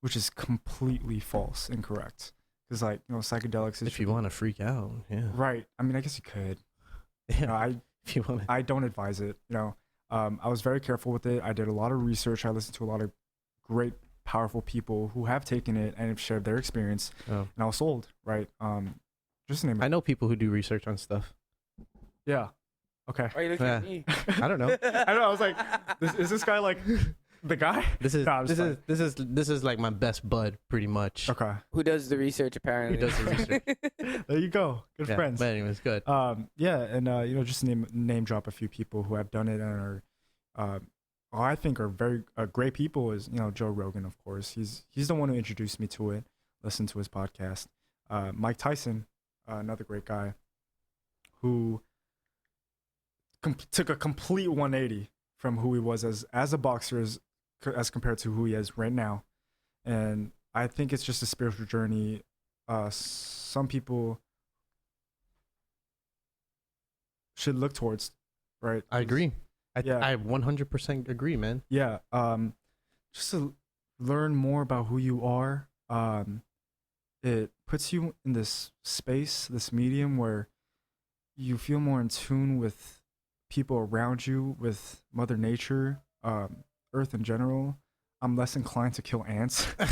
which is completely false, incorrect. Because, like, you know, psychedelics is, if you want to freak out, right. I mean, I guess you could. If you want, I don't advise it. You know, I was very careful with it. I did a lot of research. I listened to a lot of great, powerful people who have taken it and have shared their experience. And I was sold. Right. Just name it. I know people who do research on stuff. Yeah. Okay. Why are you looking at me? I don't know. I was like, is this guy like the guy? This is like my best bud, pretty much. Okay. Who does the research? Apparently. Who does the research? There you go. Good friends. But anyways, good. And you know, just name drop a few people who have done it and are, I think are very great people. Is, you know, Joe Rogan, of course. He's the one who introduced me to it. Listen to his podcast. Mike Tyson, another great guy, who took a complete 180 from who he was as a boxer as compared to who he is right now. And I think it's just a spiritual journey. Some people should look towards, right? I agree. I 100% agree, man. Yeah. Just to learn more about who you are. It puts you in this space, this medium where you feel more in tune with people around you, with Mother Nature, Earth in general. I'm less inclined to kill ants. I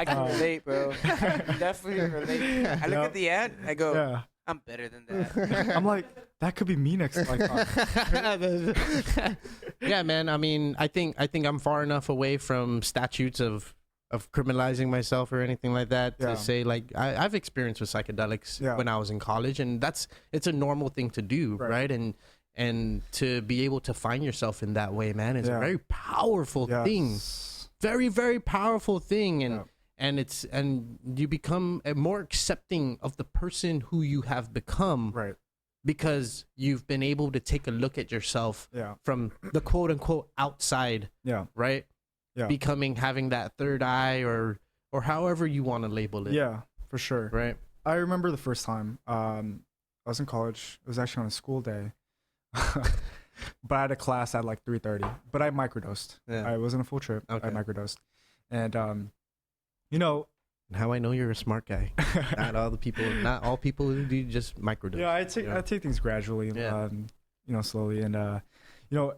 can relate, bro. I can definitely relate. I look at the ant, I go, I'm better than that. I'm like, that could be me next lifetime. Yeah, man. I mean, I think I'm far enough away from statutes of criminalizing myself or anything like that to say, like, I've experienced with psychedelics when I was in college, and it's a normal thing to do, right? And to be able to find yourself in that way, man, is a very powerful thing. Very, very powerful thing. And you become more accepting of the person who you have become, right? Because you've been able to take a look at yourself from the quote unquote outside, right? Having that third eye or however you want to label it. Yeah, for sure. Right. I remember the first time I was in college. It was actually on a school day. But I had a class at like 3:30. But I microdosed. I wasn't a full trip. Okay. I microdosed. And you know, how I know you're a smart guy. Not all people who do just microdose. Yeah, I take things gradually, you know, slowly. And you know,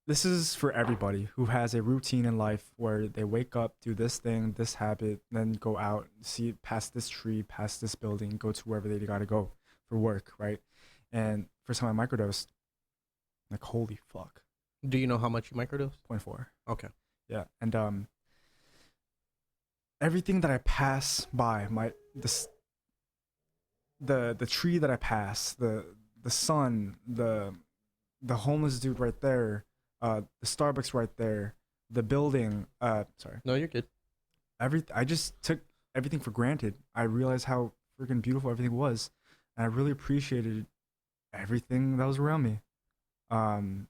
this is for everybody who has a routine in life where they wake up, do this thing, this habit, then go out, see past this tree, past this building, go to wherever they gotta go for work, right? And first time I microdosed, like, holy fuck. Do you know how much you microdose? 0.4. Okay. Yeah, and everything that I pass by, the tree that I pass, the sun, the homeless dude right there, the Starbucks right there, the building. Sorry. No, you're good. I just took everything for granted. I realized how freaking beautiful everything was, and I really appreciated everything that was around me. And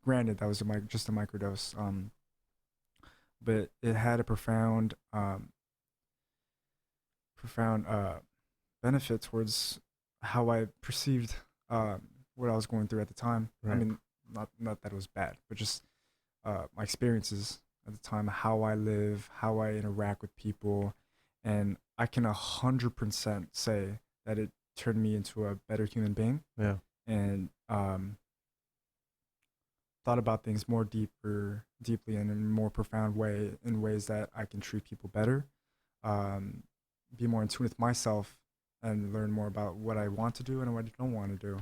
granted, that was just a microdose. But it had a profound benefit towards how I perceived what I was going through at the time. Right. I mean, not that it was bad, but just my experiences at the time, how I live, how I interact with people, and I can 100% say that it turned me into a better human being. Yeah. And thought about things more deeply and in a more profound way, in ways that I can treat people better, be more in tune with myself, and learn more about what I want to do and what I don't want to do.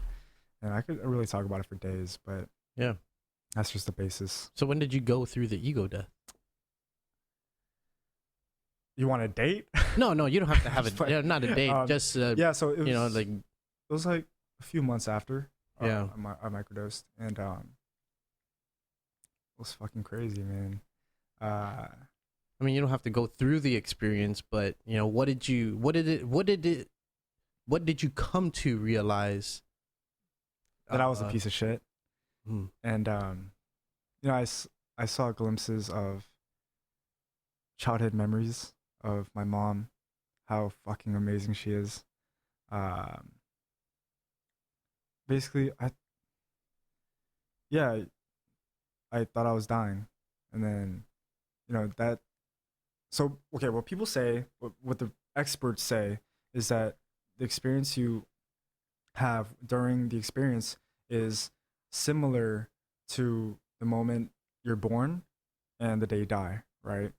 And I could really talk about it for days, but yeah, that's just the basis. So when did you go through the ego death? You want a date? No, you don't have to have not a date. Just yeah. So it was, like it was like a few months after. Yeah. I microdosed, and it was fucking crazy, man. I mean, you don't have to go through the experience, but what did you come to realize that I was a piece of shit? And I saw glimpses of childhood memories of my mom, how fucking amazing she is. Basically, I thought I was dying, and then that. So okay, what people say, what the experts say, is that the experience you have during the experience is similar to the moment you're born and the day you die, right?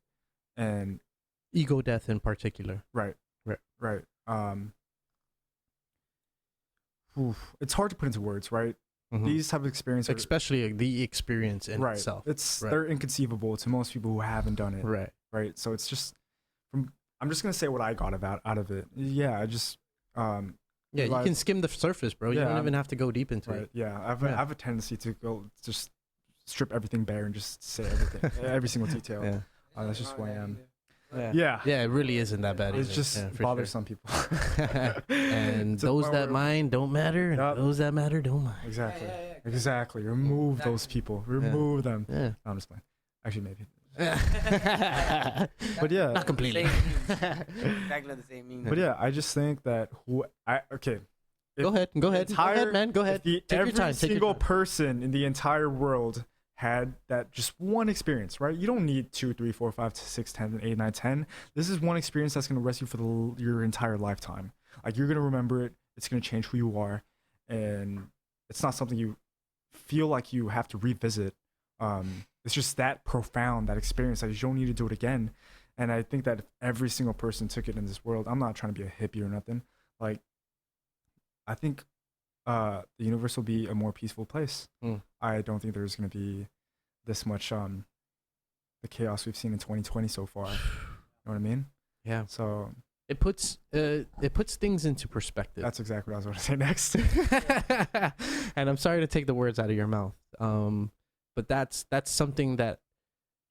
And ego death in particular. Right. It's hard to put into words, right? Mm-hmm. These type of experiences, especially the experience in itself, they're inconceivable to most people who haven't done it. Right. So it's just I'm just gonna say what I got out of it. Yeah, I just you can skim the surface, bro. You don't even have to go deep into it. Yeah, I have a tendency to go just strip everything bare and just say everything, every single detail. Yeah, that's just who I am. Yeah, it really isn't that bad. It just bothers some people. And those that mind don't matter, and those that matter don't mind. Exactly. Remove those people. Remove them. Yeah. No, I'm just playing. Actually, maybe. But yeah, not completely. Exactly the same meaning. But yeah, I just think that Go ahead, man. Go ahead. Every single person in the entire world had that just one experience, right? You don't need 2, 3, 4, 5, 6, 10, 8, 9, 10. This is one experience that's going to rest you for your entire lifetime. Like, you're going to remember it. It's going to change who you are. And it's not something you feel like you have to revisit. It's just that profound, that experience, that you don't need to do it again. And I think that if every single person took it in this world, I'm not trying to be a hippie or nothing. Like, I think the universe will be a more peaceful place. I don't think there's going to be this much the chaos we've seen in 2020 so far. You know what I mean? Yeah. So it puts things into perspective. That's exactly what I was going to say next. And I'm sorry to take the words out of your mouth. But that's something that,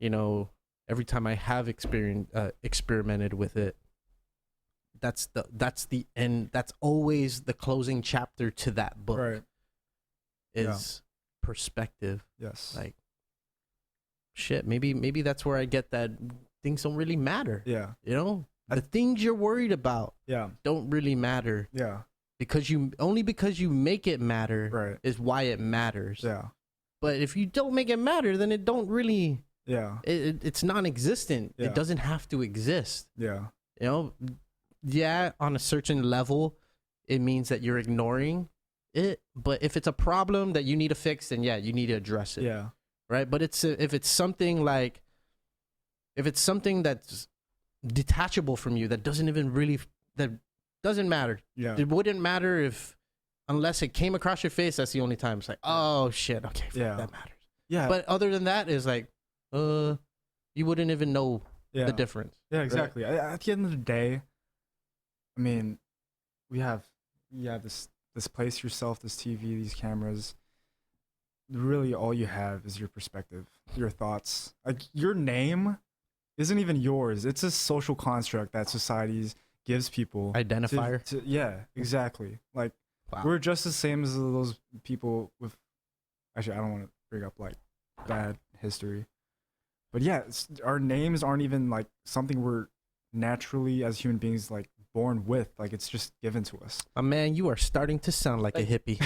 every time I have experimented with it, that's the end. That's always the closing chapter to that book. Right. Is perspective. Yes. Like, shit, maybe that's where I get that things don't really matter. Yeah. The things you're worried about don't really matter. Yeah. Because you make it matter is why it matters. Yeah. But if you don't make it matter, then it don't really. Yeah. It's non-existent. Yeah. It doesn't have to exist. Yeah. Yeah, on a certain level, it means that you're ignoring it. But if it's a problem that you need to fix, then you need to address it. Yeah. Right. But if it's something that's detachable from you, that doesn't matter. Yeah. It wouldn't matter unless it came across your face. That's the only time it's like, oh shit, okay, that matters. Yeah. But other than that, it's like, you wouldn't even know the difference. Yeah, exactly. Right? At the end of the day, I mean, we have this place yourself, this TV, these cameras. Really, all you have is your perspective, your thoughts. Like, your name isn't even yours. It's a social construct that society gives people. Identifier. Yeah, exactly. Like, we're just the same as those people with. Actually, I don't want to bring up like bad history, but yeah, our names aren't even like something we're naturally as human beings like born with. Like, it's just given to us. Man, you are starting to sound like a hippie.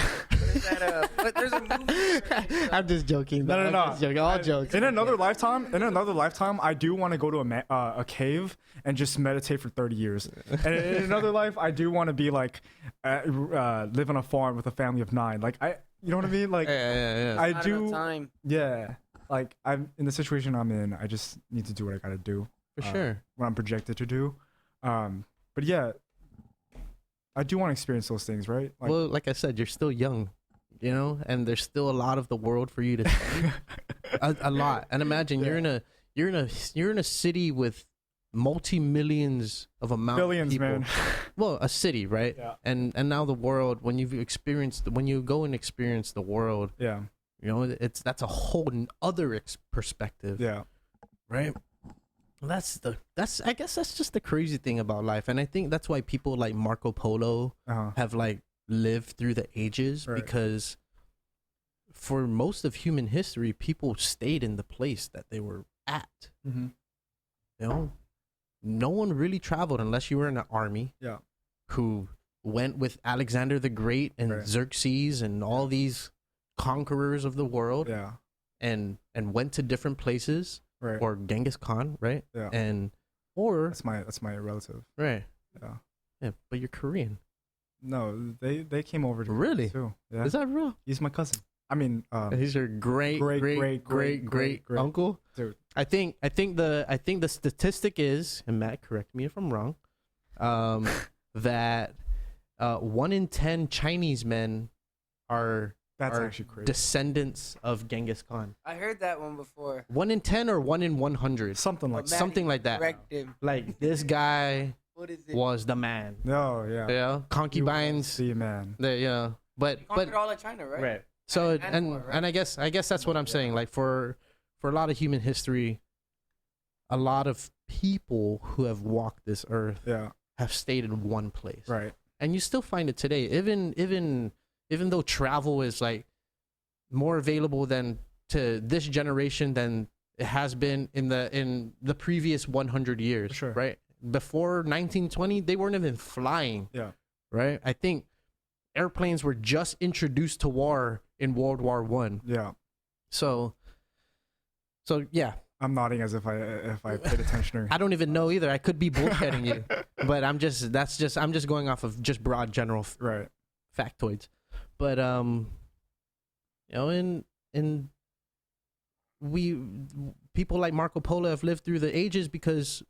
But there's a movie. I'm just joking. No. Just joking. All jokes. In another lifetime, I do want to go to a cave and just meditate for 30 years. And in another life, I do want to be like live on a farm with a family of 9. Like, you know what I mean? Like, I Not do. enough time. Yeah. Like, I'm in the situation I'm in. I just need to do what I gotta do. For sure. What I'm projected to do. But yeah, I do want to experience those things, right? Like, well, like I said, you're still young, you know, and there's still a lot of the world for you to see. a lot. And imagine you're in a city with multi-millions of billions, of people. Man. Well, a city, right? Yeah. And now the world, when you go and experience the world, yeah, you know, that's a whole other perspective. Yeah. Right. I guess that's just the crazy thing about life, and I think that's why people like Marco Polo have like lived through the ages, right. Because for most of human history, people stayed in the place that they were at. Mm-hmm. You know, no one really traveled unless you were in an army. Yeah, who went with Alexander the Great and right. Xerxes and all these conquerors of the world. Yeah, and went to different places. Right. Or Genghis Khan, right? Yeah. Or that's my relative. Right. Yeah. Yeah, but you're Korean. No, they came over to really too. Yeah. Is that real? He's my cousin. I mean, he's your great uncle. Dude. I think the statistic is, and Matt, correct me if I'm wrong, that 1 in 10 Chinese men are actually crazy. Descendants of Genghis Khan. I heard that one before. 1 in 10 or 1 in 100, something like that. Correct him. Like this guy was the man. No, yeah. Yeah, concubines. The man. But he conquered all of China, right? Right. So and I guess that's what I'm saying. Like for a lot of human history, a lot of people who have walked this earth have stayed in one place. Right. And you still find it today. Even though travel is like more available than to this generation than it has been in the previous 100 years, sure. Right? Before 1920, they weren't even flying. Yeah. Right? I think airplanes were just introduced to war in World War One. Yeah. So yeah. I'm nodding as if I paid attention. I don't even know either. I could be bullshitting you, but I'm just going off of just broad general right factoids. But you know, and people like Marco Polo have lived through the ages because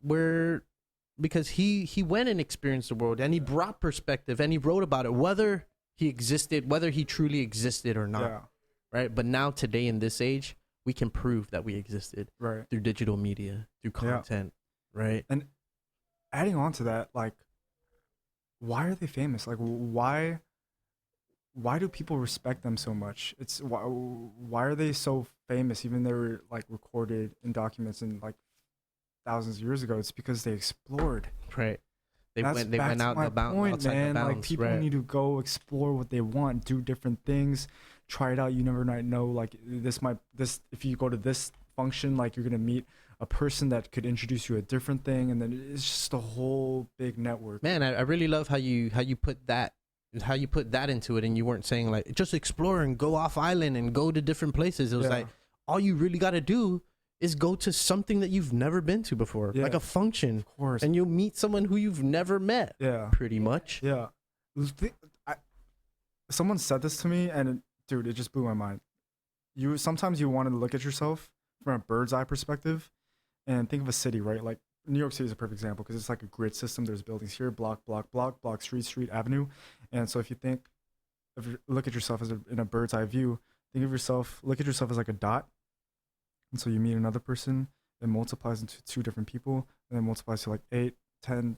he went and experienced the world, and he brought perspective, and he wrote about it, whether he truly existed or not. Yeah. Right. But now today in this age, we can prove that we existed. Right. Through digital media, through content. Yeah. Right. And adding on to that, like, why are they famous? Like, why do people respect them so much? It's why are they so famous? Even they were like recorded in documents and like thousands of years ago. It's because they explored. Right. They went out the bounds. Man, like people need to go explore what they want, do different things, try it out. You never know. Like if you go to this function, like you're gonna meet a person that could introduce you a different thing, and then it's just a whole big network. Man, I really love how you put that into it, and you weren't saying like just explore and go off island and go to different places. It was like all you really got to do is go to something that you've never been to before, like a function, of course, and you'll meet someone who you've never met. Yeah, pretty much. Yeah. Someone said this to me, and dude, it just blew my mind. Sometimes you want to look at yourself from a bird's eye perspective, and think of a city, right? Like New York City is a perfect example because it's like a grid system. There's buildings here, block, street, avenue. And so if you look at yourself in a bird's eye view, look at yourself as like a dot. And so you meet another person, it multiplies into 2 different people, and then multiplies to like 8, 10.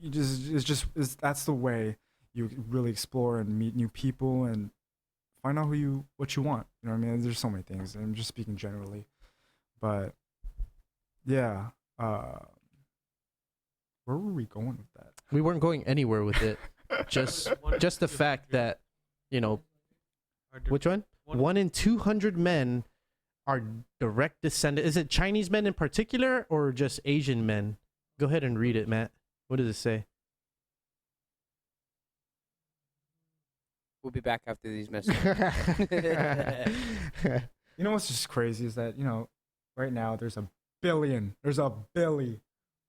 That's the way you really explore and meet new people and find out what you want. You know what I mean? There's so many things. I'm just speaking generally, but yeah. Where were we going with that? We weren't going anywhere with it. just the fact that, you know, which one? 1 in 200 men are direct descendant. Is it Chinese men in particular or just Asian men? Go ahead and read it, Matt. What does it say? We'll be back after these messages. You know what's just crazy is that, you know, right now there's a billion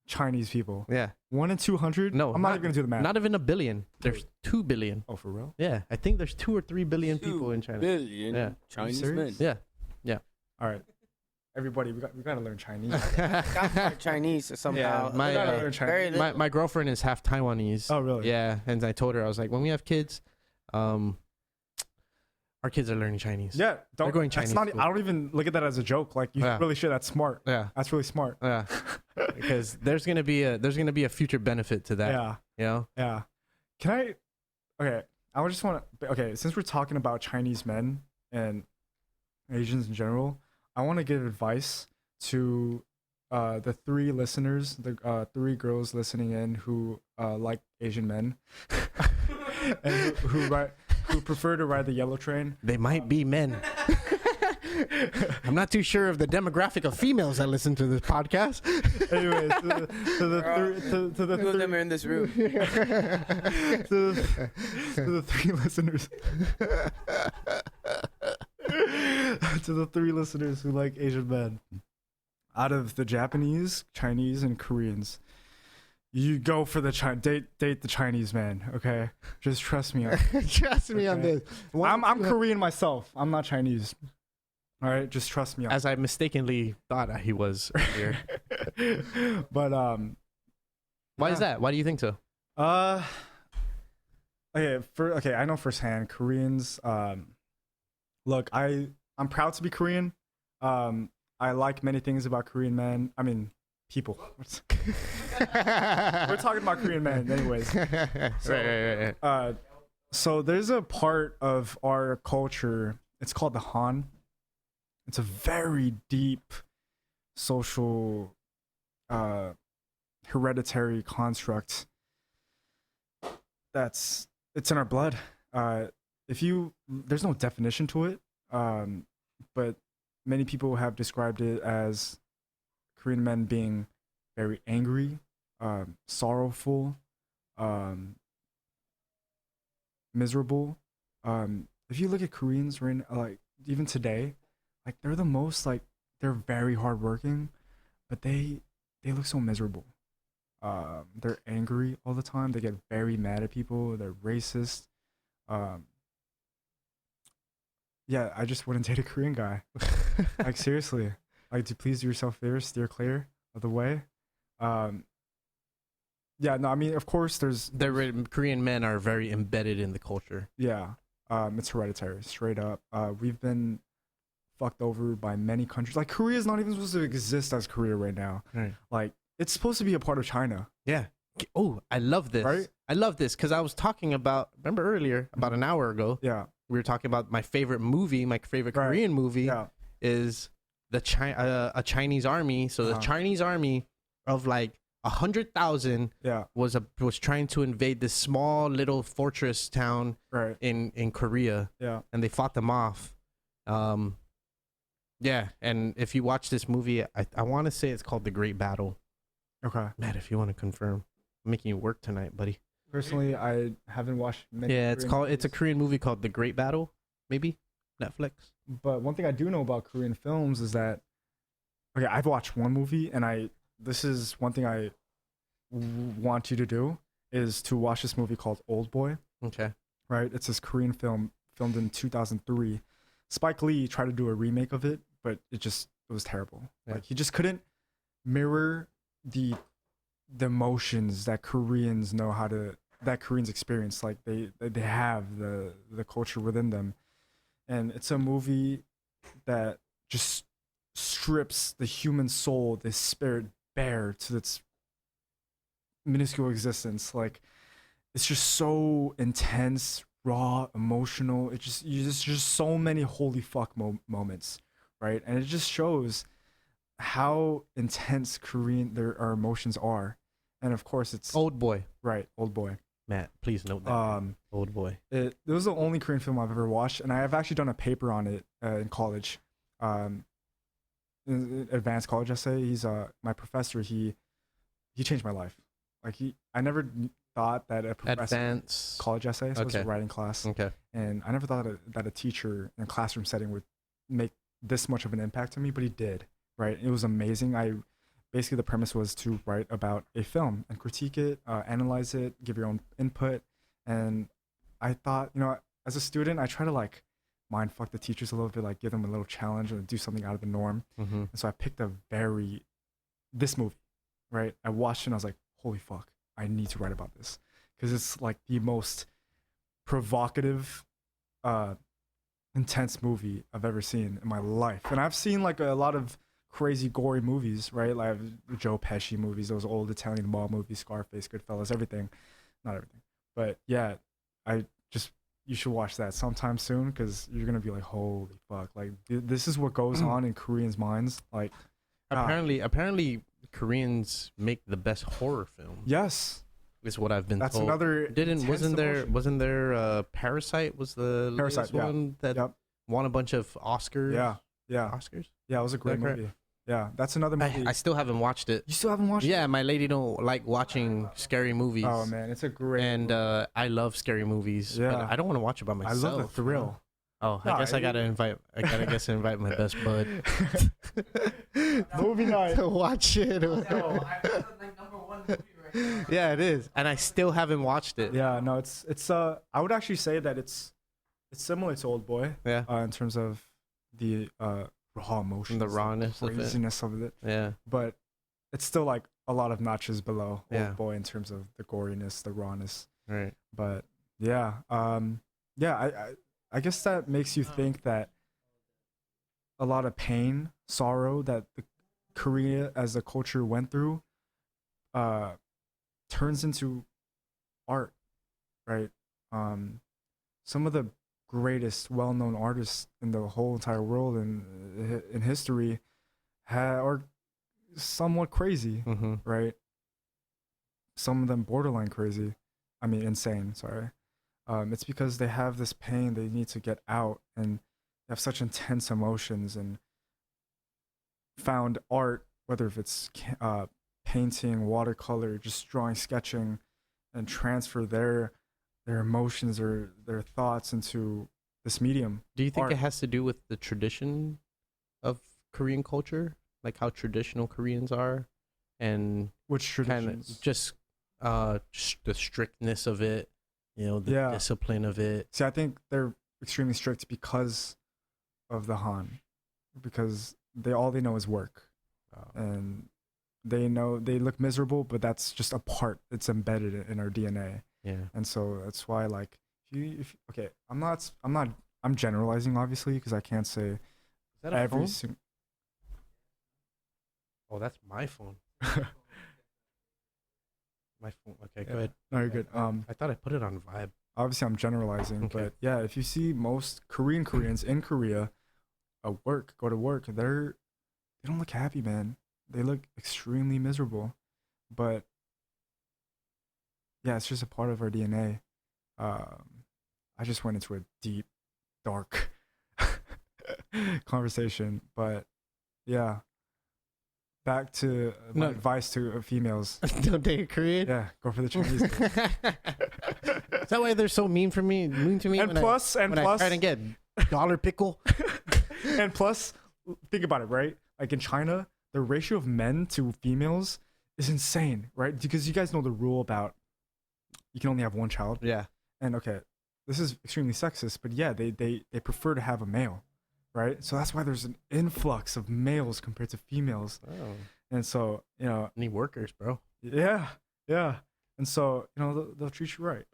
Chinese people. Yeah. 1 in 200? No, I'm not even going to do the math. Not even a billion. There's 2 billion. Oh, for real? Yeah. I think there's 2 or 3 billion people in China. 2 billion Chinese men. Yeah. Yeah. All right. everybody, we got to learn Chinese. Got Chinese somehow. Yeah, my girlfriend is half Taiwanese. Oh, really? Yeah, and I told her, I was like, when we have kids, our kids are learning Chinese. Yeah, they're going Chinese. I don't even look at that as a joke. Like, you really should. That's smart. Yeah, that's really smart. Yeah, because there's gonna be a future benefit to that. Yeah, you know. Yeah. Can I? Okay, I just want to. Okay, since we're talking about Chinese men and Asians in general, I want to give advice to the 3 listeners, the 3 girls listening in who like Asian men, and who prefer to ride the yellow train. They might be men. I'm not too sure of the demographic of females that listen to this podcast. Anyways, to the 2 of them are in this room. to the 3 listeners. To the 3 listeners who like Asian men. Out of the Japanese, Chinese, and Koreans, you go for the date the Chinese man, okay? Just trust me on trust me on this. I'm Korean myself. I'm not Chinese. All right, just trust me on as I mistakenly thought he was earlier. But why is that? Why do you think so? Okay, I know firsthand Koreans. Look, I'm proud to be Korean. I like many things about Korean men. I mean, people. We're talking about Korean men, anyways. So, right. So there's a part of our culture. It's called the Han. It's a very deep social, hereditary construct. It's in our blood. There's no definition to it, but many people have described it as Korean men being very angry, sorrowful, miserable. If you look at Koreans right now, like even today, like they're the most like they're very hardworking, but they look so miserable. They're angry all the time. They get very mad at people. They're racist. Yeah, I just wouldn't date a Korean guy. Like seriously, like please do yourself a favor, steer clear of the way. Yeah, no, I mean, of course, the Korean men are very embedded in the culture. Yeah, it's hereditary, straight up. We've been fucked over by many countries. Like Korea is not even supposed to exist as Korea right now. Right. Like it's supposed to be a part of China. Yeah. Oh, I love this. Right? I love this because I was talking about. Remember earlier, about an hour ago. Yeah. We were talking about my favorite movie, my favorite Korean movie is a Chinese army. So the Chinese army of like 100,000 was trying to invade this small little fortress town in Korea. Yeah. And they fought them off. Yeah, and if you watch this movie, I want to say it's called The Great Battle. Okay. Matt, if you want to confirm. I'm making you work tonight, buddy. Personally, I haven't watched many. Yeah, it's a Korean movie called The Great Battle, maybe Netflix. But one thing I do know about Korean films is that I've watched one movie, and this is one thing I want you to do is to watch this movie called Old Boy. Okay. Right? It's this Korean film filmed in 2003. Spike Lee tried to do a remake of it, but it was terrible. Yeah. Like he just couldn't mirror the emotions that Koreans experience. Like they have the culture within them. And it's a movie that just strips the human soul, the spirit bare to its minuscule existence. Like it's just so intense, raw, emotional. It's just so many holy fuck moments, right? And it just shows how intense our emotions are. And of course it's Old Boy. Right, Old Boy. Matt, please note that. Old Boy. It was the only Korean film I've ever watched, and I have actually done a paper on it in college. In advanced college essay. He's my professor. He changed my life. Like I never thought that a professor advanced college essay, so it was a writing class. Okay. And I never thought that a teacher in a classroom setting would make this much of an impact on me, but he did. Right. It was amazing. Basically the premise was to write about a film and critique it, analyze it, give your own input. And I thought, as a student, I try to like mind fuck the teachers a little bit, like give them a little challenge and do something out of the norm. Mm-hmm. And so I picked this movie, right? I watched it and I was like, holy fuck, I need to write about this because it's like the most provocative, intense movie I've ever seen in my life. And I've seen like a lot of crazy gory movies, right? Like Joe Pesci movies, those old Italian mob movies, Scarface, Goodfellas, everything. Not everything, but yeah, you should watch that sometime soon because you're gonna be like, holy fuck, like this is what goes on in Koreans' minds. Like apparently Koreans make the best horror film. Yes, is what I've been that's told. another. Wasn't there Parasite was the latest one that won a bunch of Oscars? Yeah, Oscars. Yeah, it was a great movie. Yeah, that's another movie. I still haven't watched it. You still haven't watched it? Yeah, my lady don't like watching scary movies. Oh man, it's a great and movie. I love scary movies. Yeah. But I don't want to watch it by myself. I love the thrill. Oh, I guess I gotta invite my best bud. Movie night to watch it. That's like number one movie right now. Yeah, it is, and I still haven't watched it. Yeah, no, it's I would actually say that it's similar to Old Boy. Yeah. In terms of the raw emotions, the rawness, craziness of it. Yeah. But it's still like a lot of notches below Yeah. Old Boy in terms of the goriness, the rawness. Right. But yeah, I guess that makes you think that a lot of pain, sorrow that the Korea as a culture went through turns into art, right? Some of the greatest well-known artists in the whole entire world and in history are somewhat crazy, Mm-hmm. right? Some of them borderline crazy. I mean, insane, sorry. It's because they have this pain they need to get out and they have such intense emotions and found art, whether if it's painting, watercolor, just drawing, sketching, and transfer their emotions or their thoughts into this medium. Do you think art. it has to do with the tradition of Korean culture, like how traditional Koreans are, and Which kind traditions? of just the strictness of it, the discipline of it? See, I think they're extremely strict because of the Han, because all they know is work, and they look miserable, but that's just a part. It's embedded in our DNA. Yeah. And so that's why, like, I'm generalizing obviously because I can't say Is that a every phone? Oh, that's my phone. My phone. Okay, go ahead. No, you're good. I thought I put it on vibe. Obviously I'm generalizing, Okay. but yeah, if you see most Koreans in Korea, go to work, they don't look happy, man. They look extremely miserable, but yeah, it's just a part of our DNA. I just went into a deep, dark conversation, but yeah. Back to my advice to females. Don't date a Korean. Yeah, go for the Chinese. Is that why they're so mean to me? And plus, I try to get dollar pickle. And plus, think about it, right? Like in China, the ratio of men to females is insane, right? Because you guys know the rule about you can only have one child. Yeah. And okay, this is extremely sexist, but yeah, they prefer to have a male, right? So that's why there's an influx of males compared to females. Oh. And so, Need workers, bro. yeah. And so, they'll treat you right.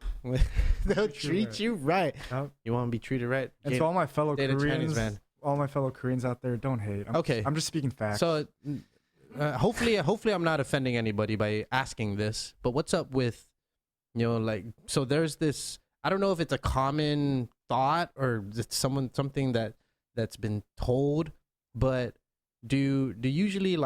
They'll treat you right. Yep. You want to be treated right? And so all my fellow date a Koreans, Chinese man. all my fellow Koreans out there, don't hate. I'm just speaking facts. So, hopefully, I'm not offending anybody by asking this. But what's up with, so there's this. I don't know if it's a common thought or it's something that's been told, but do usually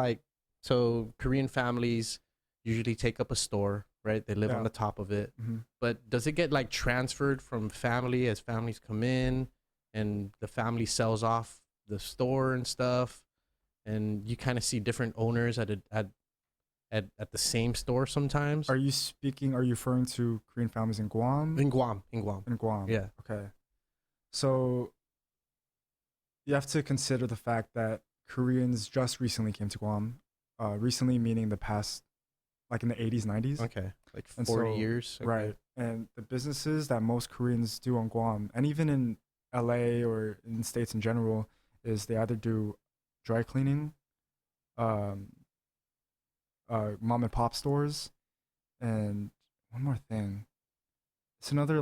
so Korean families usually take up a store, right? They live on the top of it. Mm-hmm. But does it get transferred from family as families come in and the family sells off the store and stuff, and you kind of see different owners at the same store sometimes? Are you referring to Korean families in Guam? In Guam. In Guam. Yeah. Okay. So you have to consider the fact that Koreans just recently came to Guam. Recently meaning the past, like in the 80s, 90s. Okay. Like And 40 so- years. Okay. Right. And the businesses that most Koreans do on Guam, and even in LA or in the States in general is they either do dry cleaning, mom and pop stores, and one more thing. It's another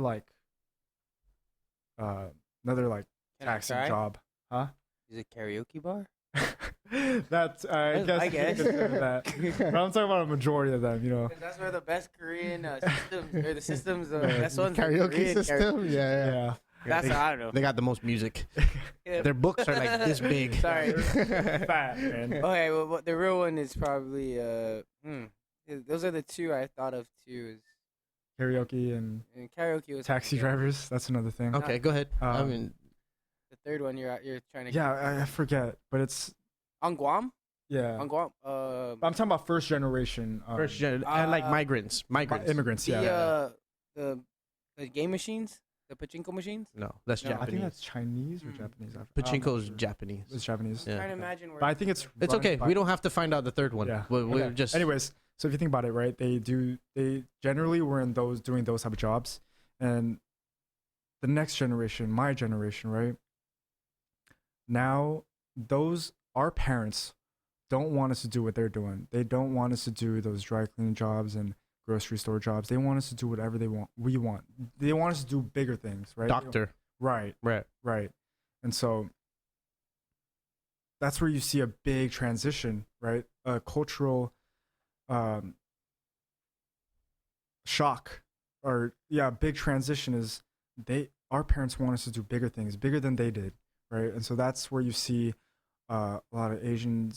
taxi job. Huh? Is it karaoke bar? That's I guess. That. But I'm talking about a majority of them, you know. That's where the best Korean systems, or the systems, best ones. Karaoke system, Yeah. That's I don't know. They got the most music. Their books are like this big. Sorry. Fat, man. Okay, well, the real one is probably those are the two I thought of too. Is Karaoke and karaoke was taxi drivers. That's another thing. Okay, go ahead. I mean, the third one you're trying to. Yeah, I forget, but it's on Guam. Yeah. On Guam. I'm talking about first generation. and like migrants, immigrants. The game machines, the pachinko machines. No, that's Japanese. I think that's Chinese or Japanese. Pachinko's Japanese. It's Japanese. I'm trying to imagine where. But I think it's okay. We don't have to find out the third one. Yeah. We Okay. just. Anyways, so if you think about it, right? They generally were doing those type of jobs, and the next generation, my generation, right? Now, our parents don't want us to do what they're doing. They don't want us to do those dry cleaning jobs and grocery store jobs. They want us to do whatever they want. We want. They want us to do bigger things, right? Doctor. Right. And so that's where you see a big transition, right? A cultural shock, or big transition is our parents want us to do bigger things, bigger than they did, right? And so that's where you see a lot of Asian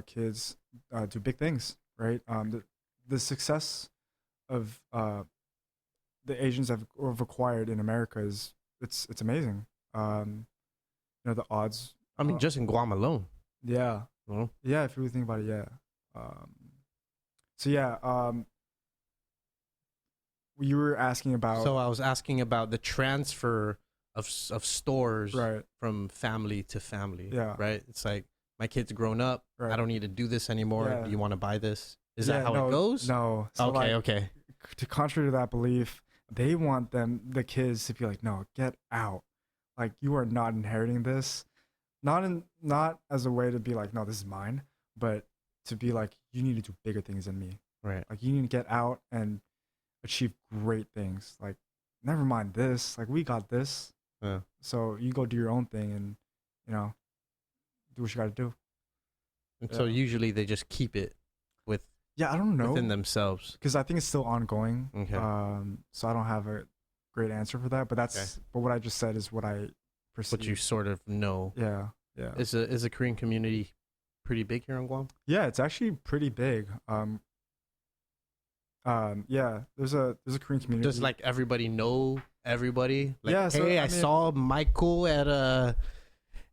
kids do big things, right? The success of the Asians have acquired in America is it's amazing. The odds. I mean, just in Guam alone. Yeah. Well, yeah. If you really think about it, yeah. You were asking about. So I was asking about the transfer of stores right. from family to family. Yeah. Right. It's like my kid's grown up. Right. I don't need to do this anymore. Yeah. Do you want to buy this? Is that how it goes? No. So okay. To contrary to that belief, they want the kids to be like, no, get out. Like, you are not inheriting this. Not as a way to be like, no, this is mine, but to be like, you need to do bigger things than me. Right. Like, you need to get out and achieve great things. Like, never mind this. Like, we got this. Yeah. So you go do your own thing and, do what you got to do. And so usually they just keep it I don't know. within themselves. Because I think it's still ongoing. Okay. So I don't have a great answer for that. But but what I just said is what I perceive. What you sort of know. Yeah. Is the Korean community pretty big here in Guam? Yeah, it's actually pretty big. There's a Korean community. Does like everybody know everybody? Like, Yeah, so, hey, I I mean- saw Michael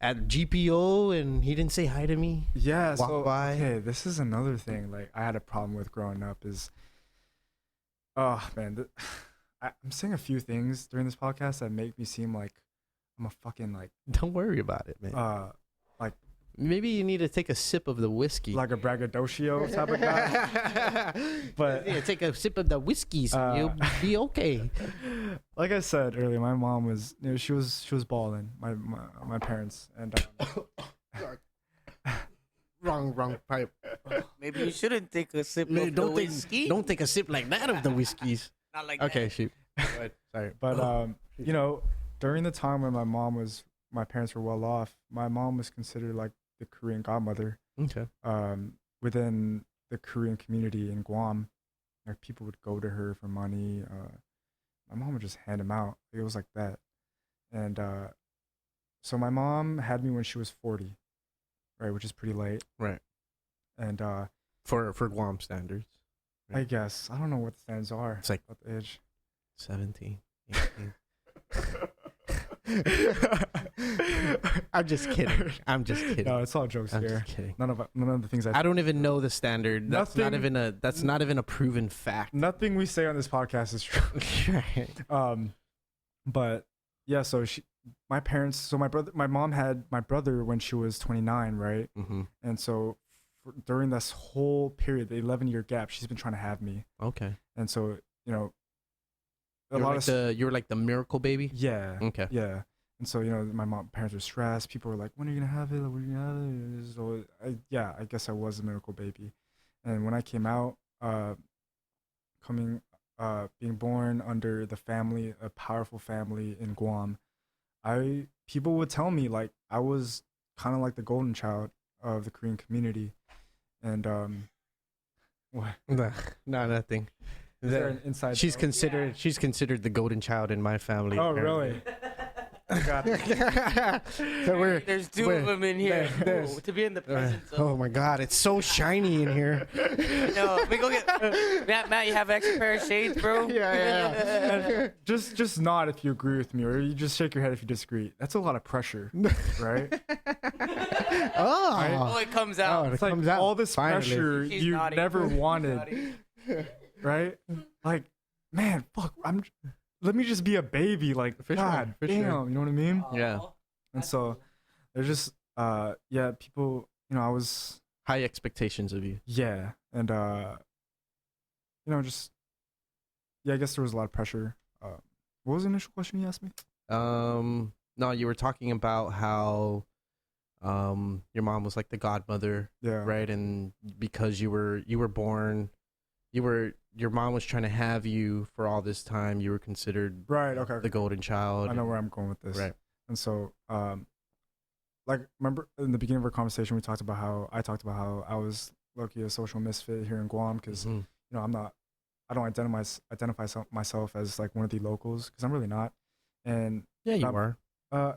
at GPO and he didn't say hi to me. Yeah, Walk so by. okay, this is another thing like I had a problem with growing up is I'm saying a few things during this podcast that make me seem like I'm a fucking Don't worry about it, man. like Maybe you need to take a sip of the whiskey. like a braggadocio type of guy. But yeah, take a sip of the whiskeys and you'll be okay. Like I said earlier, my mom was she was balling. My parents and wrong pipe. Maybe you shouldn't take a sip of the whiskey. Don't take a sip like that of the whiskeys. Not like Okay, that. shoot. Sorry. But during the time when my parents were well off, my mom was considered like the Korean godmother. Okay. Within the Korean community in Guam, like people would go to her for money. My mom would just hand them out. It was like that. And so my mom had me when she was 40, right, which is pretty late. Right. And For Guam standards. I guess I don't know what the standards are. It's like at the age. 17, 18. I'm just kidding. No, it's all jokes I'm here. just kidding. None of the things I don't even know the standard. That's not Nothing- even a proven fact. Nothing we say on this podcast is true. Right. But yeah, so my mom had my brother when she was 29, right? Mm-hmm. And so during this whole period, the 11-year gap, she's been trying to have me. Okay. And so, You're like the miracle baby. yeah. Okay. Yeah. And so, my parents were stressed. People were like, when are you going to have it? Like, when are you going to have it? So, I guess I was a miracle baby. And when I came out, being born under a powerful family in Guam, people would tell me like I was kind of like the golden child of the Korean community. And, what? No, nothing. Is there an inside she's considered the golden child in my family. Oh, really? Got it. So there's two of them in here. To be in the presence of. Oh my God, it's so shiny in here. No, we go get Matt. You have an extra pair of shades, bro. Yeah. Just nod if you agree with me, or you just shake your head if you disagree. That's a lot of pressure, right? Oh, it comes out. It's like all this pressure He's you naughty. never wanted, right? Like, man, fuck, let me just be a baby, like, God damn, you know what I mean? Yeah. And so there's just people, I was high expectations of you. Yeah. And I guess there was a lot of pressure. What was the initial question you asked me? No, you were talking about how your mom was like the godmother, right? And because you were born, your mom was trying to have you for all this time. You were considered the golden child. I know where I'm going with this. Right. And so, remember in the beginning of our conversation, I talked about how I was lucky a social misfit here in Guam because, I don't identify myself as like one of the locals because I'm really not. And yeah, you are.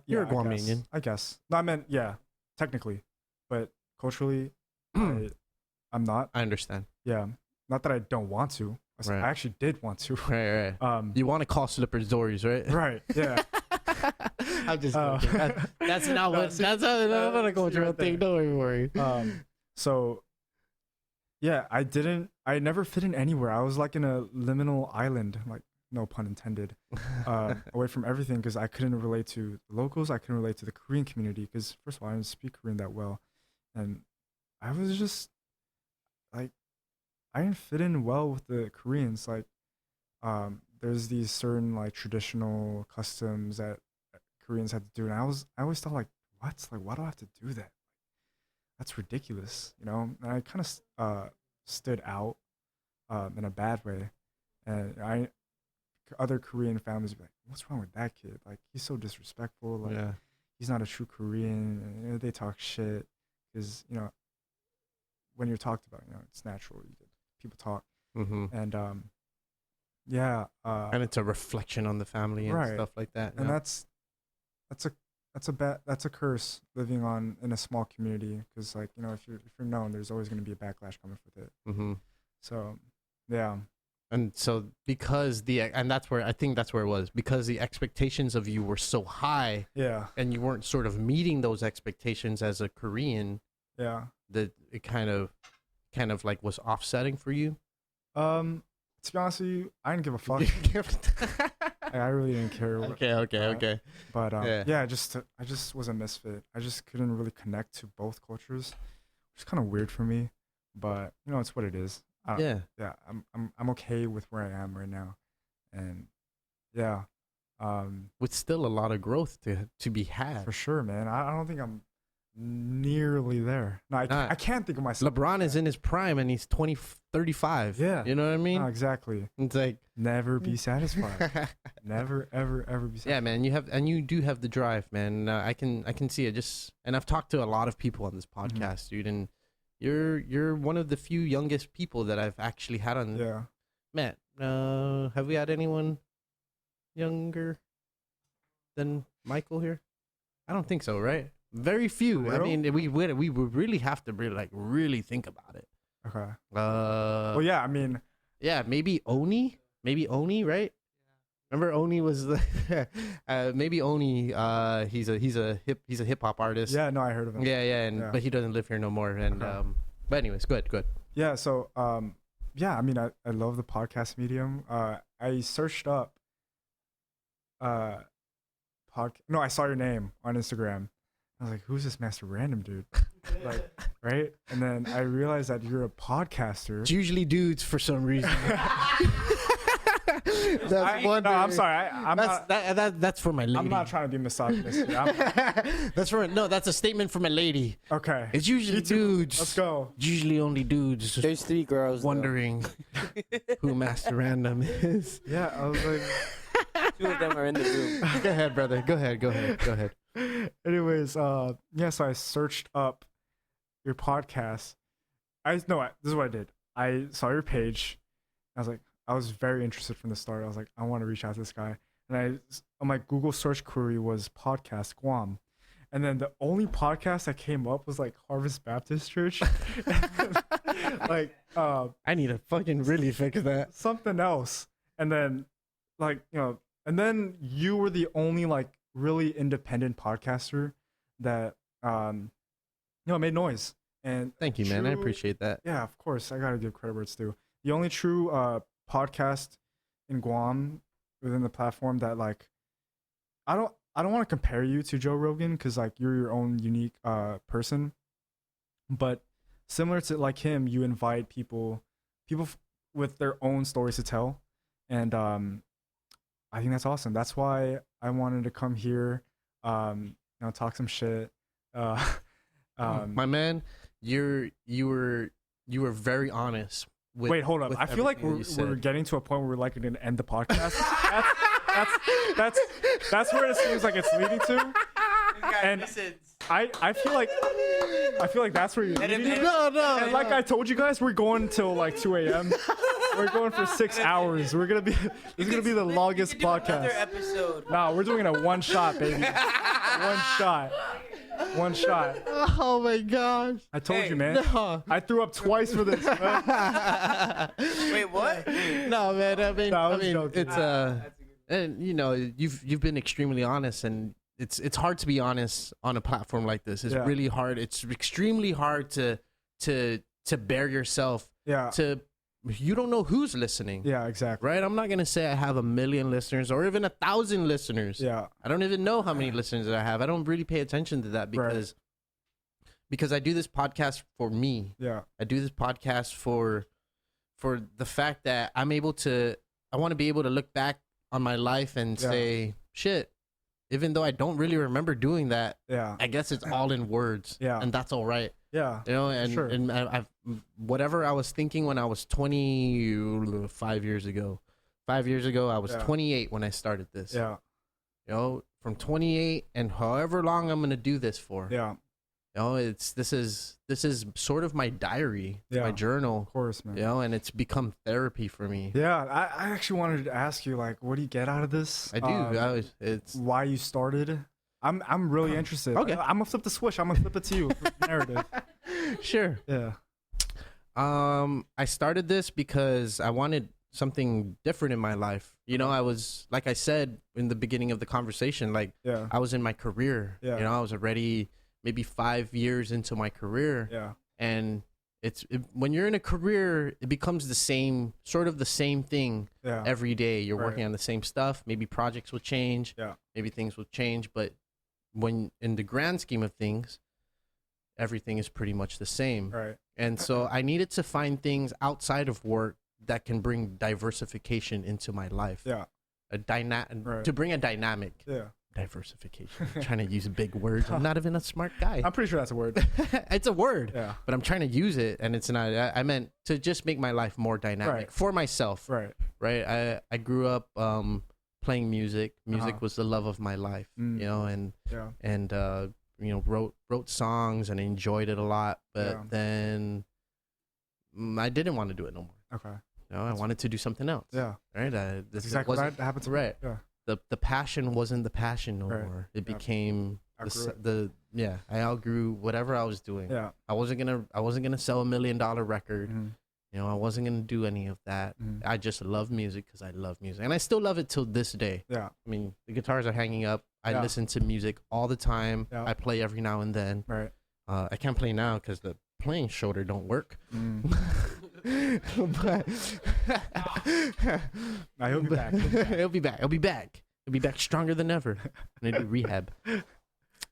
You're a Guamanian. I guess. No, I meant, technically, but culturally, I'm not. I understand. Yeah. Not that I don't want to. I actually did want to. Right. You want to call slippers doors, right? Right. Yeah. I'm just joking. That's not what. That's not a cultural thing. Don't worry. So, yeah, I never fit in anywhere. I was like in a liminal island, like no pun intended, away from everything because I couldn't relate to the locals. I couldn't relate to the Korean community because first of all, I didn't speak Korean that well, and I was just like. I didn't fit in well with the Koreans. Like, there's these certain like traditional customs that Koreans have to do, and I always thought like, what? Like, why do I have to do that? That's ridiculous, And I kind of stood out in a bad way, and other Korean families would be like, what's wrong with that kid? Like, he's so disrespectful. Like, he's not a true Korean. And, they talk shit because when you're talked about, it's natural. People talk, and and it's a reflection on the family and stuff like that. And that's a curse living in a small community because like if you're known, there's always going to be a backlash coming with it. So yeah, and so that's where I think that's where it was because the expectations of you were so high, and you weren't sort of meeting those expectations as a Korean, that it kind of like was offsetting for you. To be honest with you, I didn't give a fuck. I really didn't care. Okay. But I just was a misfit. I just couldn't really connect to both cultures, which is kind of weird for me. But it's what it is. I'm okay with where I am right now, and with still a lot of growth to be had. For sure, man. I don't think I'm nearly there. No, I can't think of myself. LeBron is in his prime and he's 35. Yeah. You know what I mean? No, exactly. It's like never be satisfied. Never, ever, ever be satisfied. Yeah, man. You do have the drive, man. I can see it. And I've talked to a lot of people on this podcast, dude, and you're one of the few youngest people that I've actually had on. Yeah. Matt, have we had anyone younger than Michael here? I don't think so, right? Very few. I mean, we would really have to really think about it. Okay. Well, yeah. I mean, yeah. Maybe Oni, right? Remember Oni was the maybe Oni. He's a hip hop artist. Yeah. No, I heard of him. Yeah. But he doesn't live here no more. And but anyways, good. Yeah. So I mean, I love the podcast medium. I searched up I saw your name on Instagram. I was like, who's this Master Random dude? Like, right? And then I realized that you're a podcaster. It's usually dudes for some reason. That's one. No, I'm sorry. That's for my lady. I'm not trying to be misogynistic. That's a statement from a lady. Okay. It's usually dudes. Let's go. It's usually only dudes. There's 3 girls. Wondering who Master Random is. Yeah, I was like. 2 of them are in the room. Go ahead, brother. Go ahead. Anyways, so I searched up your podcast. This is what I did. I saw your page. I was very interested from the start. I was like, I want to reach out to this guy. And on my Google search query was podcast Guam. And then the only podcast that came up was like Harvest Baptist Church. I need to fucking really fix that. Something else. And then and then you were the only like really independent podcaster that made noise. And thank you, man. I appreciate that. Yeah, of course. I gotta give credit where it's due. The only true podcast in Guam within the platform that like I don't want to compare you to Joe Rogan because like you're your own unique person, but similar to like him, you invite people with their own stories to tell, and I think that's awesome. That's why I wanted to come here, talk some shit. My man, you were very honest. Wait, hold up. I feel like we're getting to a point where we're like going to end the podcast. That's where it seems like it's leading to. And I feel like that's where you're leading to. No. And like I told you guys, we're going till like 2 a.m. We're going for 6 hours. This is gonna be the longest podcast. Another episode. Nah, we're doing it a one shot, baby. One shot. Oh my gosh. I told you, man. No. I threw up twice for this. Wait, what? No, man. I mean, joking. It's and you've been extremely honest, and it's hard to be honest on a platform like this. It's really hard. It's extremely hard to bear yourself. Yeah. You don't know who's listening. Yeah, exactly. Right? I'm not going to say I have 1 million listeners or even 1,000 listeners. Yeah. I don't even know how many listeners I have. I don't really pay attention to that because I do this podcast for me. Yeah. I do this podcast for the fact that I want to be able to look back on my life and say, shit, even though I don't really remember doing that, I guess it's all in words. Yeah. And that's all right. Yeah. And I've whatever I was thinking when I was 5 years ago. 5 years ago, I was 28 when I started this. Yeah. From 28 and however long I'm gonna do this for. Yeah. This is sort of my diary, my journal. Of course, man. And it's become therapy for me. Yeah, I actually wanted to ask you, like, what do you get out of this? I do. It's why you started. I'm really interested. Okay. I'm gonna flip the switch. I'm gonna flip it to you. Narrative. Sure. Yeah. I started this because I wanted something different in my life. I was, like I said in the beginning of the conversation, like I was in my career. Yeah. I was already maybe 5 years into my career. Yeah. And when you're in a career, it becomes the same thing every day. You're working on the same stuff. Maybe projects will change. Yeah. Maybe things will change, but when in the grand scheme of things, everything is pretty much the same. Right. And so I needed to find things outside of work that can bring diversification into my life. Yeah. To bring a dynamic. Yeah. Diversification. I'm trying to use big words. I'm not even a smart guy. I'm pretty sure that's a word. It's a word. Yeah. But I'm trying to use it, and it's not. I meant to just make my life more dynamic for myself. Right. Right. I grew up playing music. Music was the love of my life. And wrote songs and enjoyed it a lot. But then I didn't want to do it no more. Okay. I wanted to do something else. Yeah. Right. That's exactly what happened to me. Right. Yeah. The passion wasn't the passion no more. It became I outgrew whatever I was doing. Yeah. I wasn't gonna sell $1 million record. Mm-hmm. I wasn't gonna do any of that. Mm-hmm. I just love music because I love music, and I still love it till this day. Yeah. I mean, the guitars are hanging up. I listen to music all the time. Yeah. I play every now and then. Right. I can't play now because the playing shoulder don't work. But he'll be back. He'll be back. He'll be back stronger than ever. And I do rehab.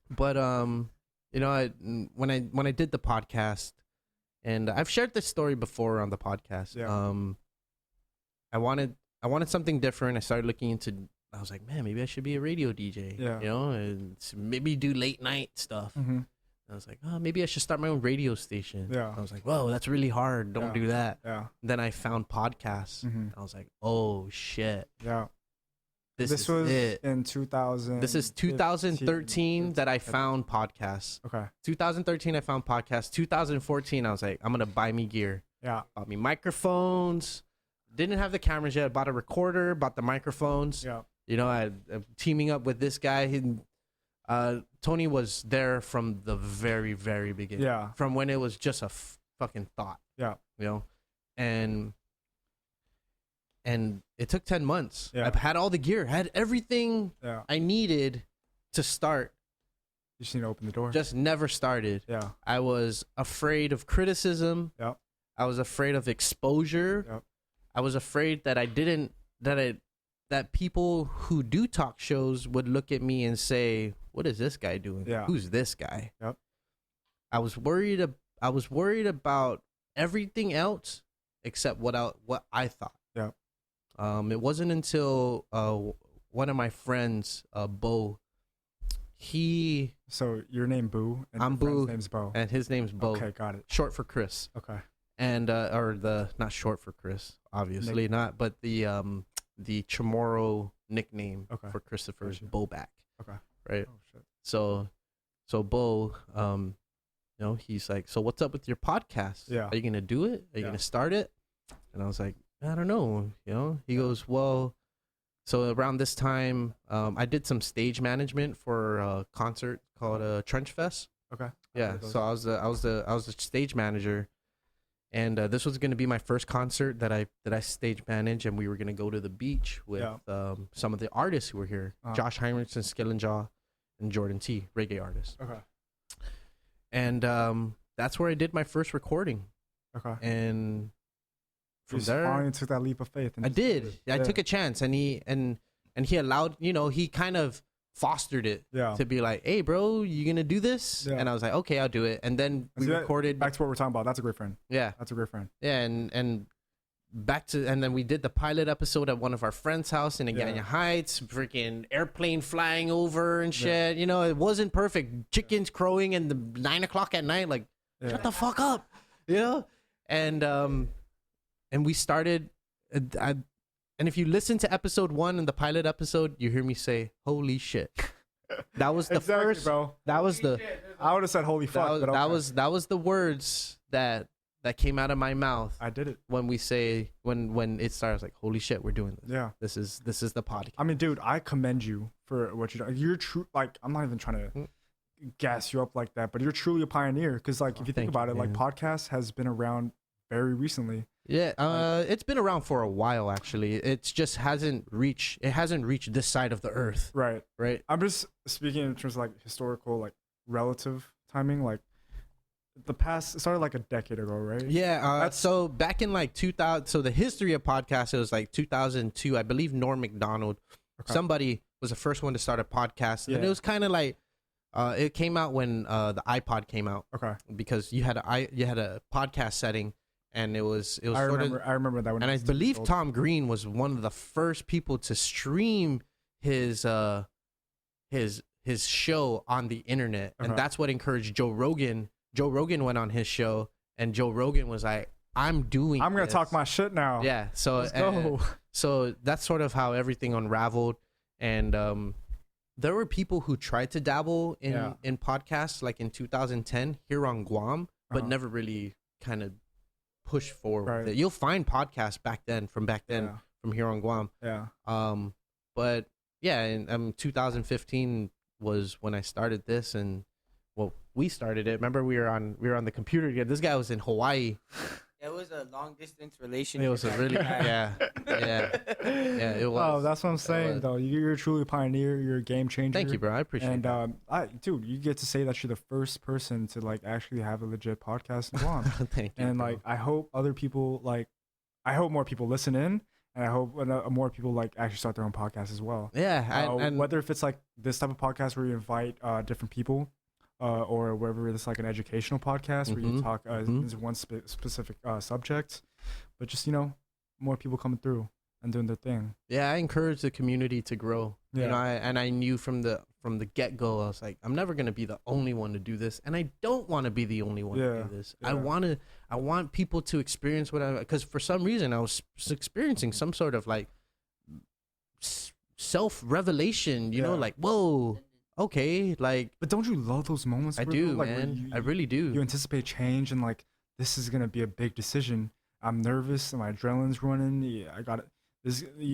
But when I did the podcast, and I've shared this story before on the podcast. Yeah. I wanted I wanted something different. I started looking into. I was like, man, maybe I should be a radio DJ. Yeah. You know, and maybe do late night stuff. Mm-hmm. I was like, oh, maybe I should start my own radio station. Yeah. I was like, whoa, that's really hard. Don't do that. Yeah. Then I found podcasts. Mm-hmm. I was like, oh shit. Yeah. This was it. in 2000. This is 2013 that I found podcasts. Okay. 2013 I found podcasts. 2014 I was like, I'm gonna buy me gear. Yeah. Bought me microphones. Didn't have the cameras yet. Bought a recorder. Bought the microphones. Yeah. You know, I'm teaming up with this guy. Tony was there from the very, very beginning. Yeah. From when it was just a fucking thought. Yeah. You know, and it took 10 months. Yeah. I've had all the gear, had everything I needed to start. You just need to open the door. Just never started. Yeah. I was afraid of criticism. Yep. I was afraid of exposure. Yep. I was afraid that that people who do talk shows would look at me and say, "What is this guy doing? Yeah. Who's this guy?" Yep. I was worried about everything else except what I thought. Yep. It wasn't until one of my friends, Bo, So your name Boo, and I'm your friend's Boo, name's Bo. and his name's Bo. Okay, got it. Short for Chris. Okay. And not short for Chris, obviously not, but the Chamorro nickname for Christopher is Boback. Okay. Right. Oh shit. So Bo, you know, he's like, so what's up with your podcast? Yeah. Are you gonna do it? Are you gonna start it? And I was like, I don't know. You know. He goes, well. So around this time, I did some stage management for a concert called Trench Fest. Okay. Yeah. So I was the stage manager. And this was going to be my first concert that I stage managed, and we were going to go to the beach with some of the artists who were here, Josh Heinrichs and Skillenjaw, and Jordan T, reggae artists. Okay. And that's where I did my first recording. Okay. And from you there, finally took that leap of faith. I did. I took a chance, and he allowed, you know, he kind of fostered it to be like, hey bro, you gonna do this? And I was like, okay, I'll do it. And then we recorded back to what we're talking about. That's a great friend. That's a great friend. And then we did the pilot episode at one of our friends' house in Agana Heights, freaking airplane flying over and shit. You know, it wasn't perfect, chickens crowing and the 9 o'clock at night, like shut the fuck up, you know. And we started and if you listen to episode 1 and the pilot episode, you hear me say, "Holy shit!" That was the first. Bro. That was the. I would have said, "Holy fuck!" That was the words that came out of my mouth. I did it when we say when it starts, like, "Holy shit, we're doing this." Yeah. This is the podcast. I mean, dude, I commend you for what you're doing. You're true. Like, I'm not even trying to gas you up like that, but you're truly a pioneer. Because, like, if you think about it, like, podcast has been around very recently. Yeah, it's been around for a while actually. It's just hasn't reached this side of the earth. Right. I'm just speaking in terms of like historical, like relative timing. Like the past, it started like a decade ago, right? Yeah. So back in like 2000, so the history of podcasts, it was like 2002, I believe. Norm Macdonald, somebody was the first one to start a podcast, and it was kind of like it came out when the iPod came out. Okay. Because you had a podcast setting. And it was I remember that one. And I believe Tom Green was one of the first people to stream his show on the internet. And that's what encouraged Joe Rogan. Joe Rogan went on his show, and Joe Rogan was like, I'm gonna talk my shit now. Yeah. So let's go. So that's sort of how everything unraveled. And there were people who tried to dabble in podcasts like in 2010 here on Guam, but never really kind of push forward. You'll find podcasts from back then from here on Guam. Yeah. But yeah, in 2015 was when I started this, and we started it. Remember, we were on the computer together. This guy was in Hawaii. It was a long distance relationship. It was a really it was. Oh, that's what I'm saying though. You're truly a pioneer. You're a game changer. Thank you, bro. I appreciate it. And dude, you get to say that you're the first person to like actually have a legit podcast in Guam. Thank you. And bro. like, I hope other people I hope more people listen in, and I hope more people like actually start their own podcast as well. Yeah, and whether if it's like this type of podcast where you invite different people. Or whether it's like an educational podcast where you talk into one specific subject, but just more people coming through. and doing their thing. Yeah, I encourage the community to grow. Yeah. You know, I knew from the get-go, I was like, I'm never going to be the only one to do this, and I don't want to be the only one to do this. Yeah. I want people to experience what because for some reason I was experiencing some sort of like self-revelation, you know, like, whoa, okay, like. But don't you love those moments? I do, like, man. I really do. You anticipate change and like, this is going to be a big decision. I'm nervous and my adrenaline's running. Yeah, I got it.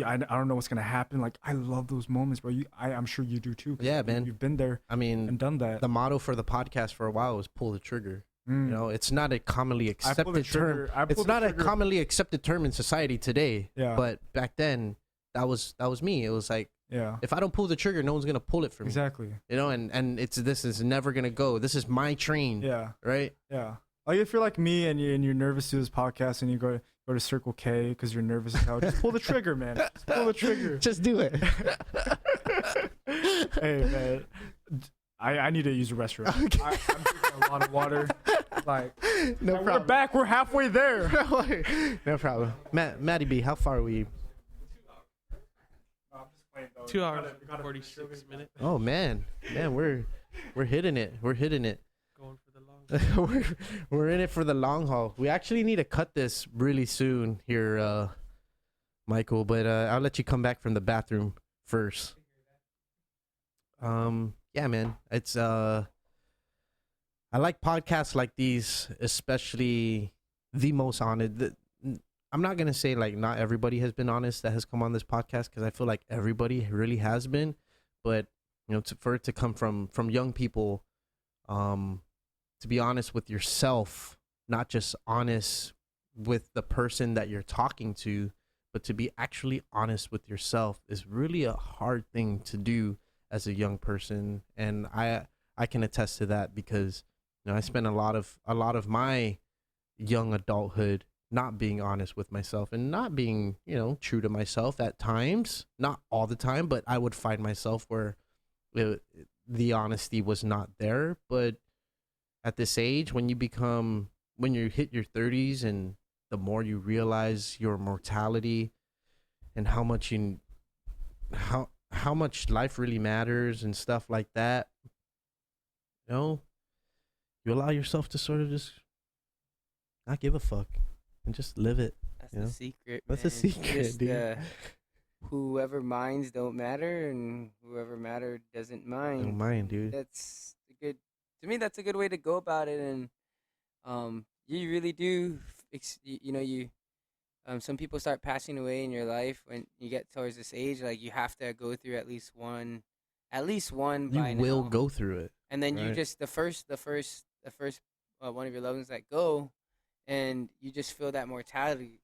I don't know what's gonna happen. Like, I love those moments, bro. I'm sure you do too. Yeah, man. You've been there. I mean, and done that. The motto for the podcast for a while was "pull the trigger." You know, it's not a commonly accepted term. It's not a commonly accepted term in society today. Yeah. But back then, that was me. It was like, if I don't pull the trigger, no one's gonna pull it for me. Exactly. You know, and this is never gonna go. This is my train. Yeah. Right. Yeah. Like if you're like me and you're nervous to do this podcast and you go to Circle K because you're nervous as hell, just pull the trigger, man. Just pull the trigger. Just do it. Hey, man. I need to use the restroom. Okay. I'm drinking a lot of water. Like, no problem. We're back. We're halfway there. No problem. Matty B, how far are we? 2 hours and 46 minutes. Oh man, we're hitting it. We're hitting it. Going for the long. we're in it for the long haul. We actually need to cut this really soon here, Michael. But I'll let you come back from the bathroom first. Yeah, man. It's I like podcasts like these, especially the most honest. I'm not gonna say like not everybody has been honest that has come on this podcast, because I feel like everybody really has been, but you know, for it to come from young people, to be honest with yourself, not just honest with the person that you're talking to, but to be actually honest with yourself is really a hard thing to do as a young person. And I can attest to that, because you know, I spent a lot of my young adulthood not being honest with myself and not being, you know, true to myself at times, not all the time, but I would find myself where the honesty was not there. But at this age, when you hit your 30s, and the more you realize your mortality and how much life really matters and stuff like that, you know, you allow yourself to sort of just not give a fuck and just live it. That's the secret. That's the secret, just, dude. Whoever minds don't matter, and whoever matter doesn't mind. Don't mind, dude. That's a good way to go about it. And you really do, some people start passing away in your life when you get towards this age. Like, you have to go through at least one by you will now. go through it, and then right? you just the first one of your loved ones that go, and you just feel that mortality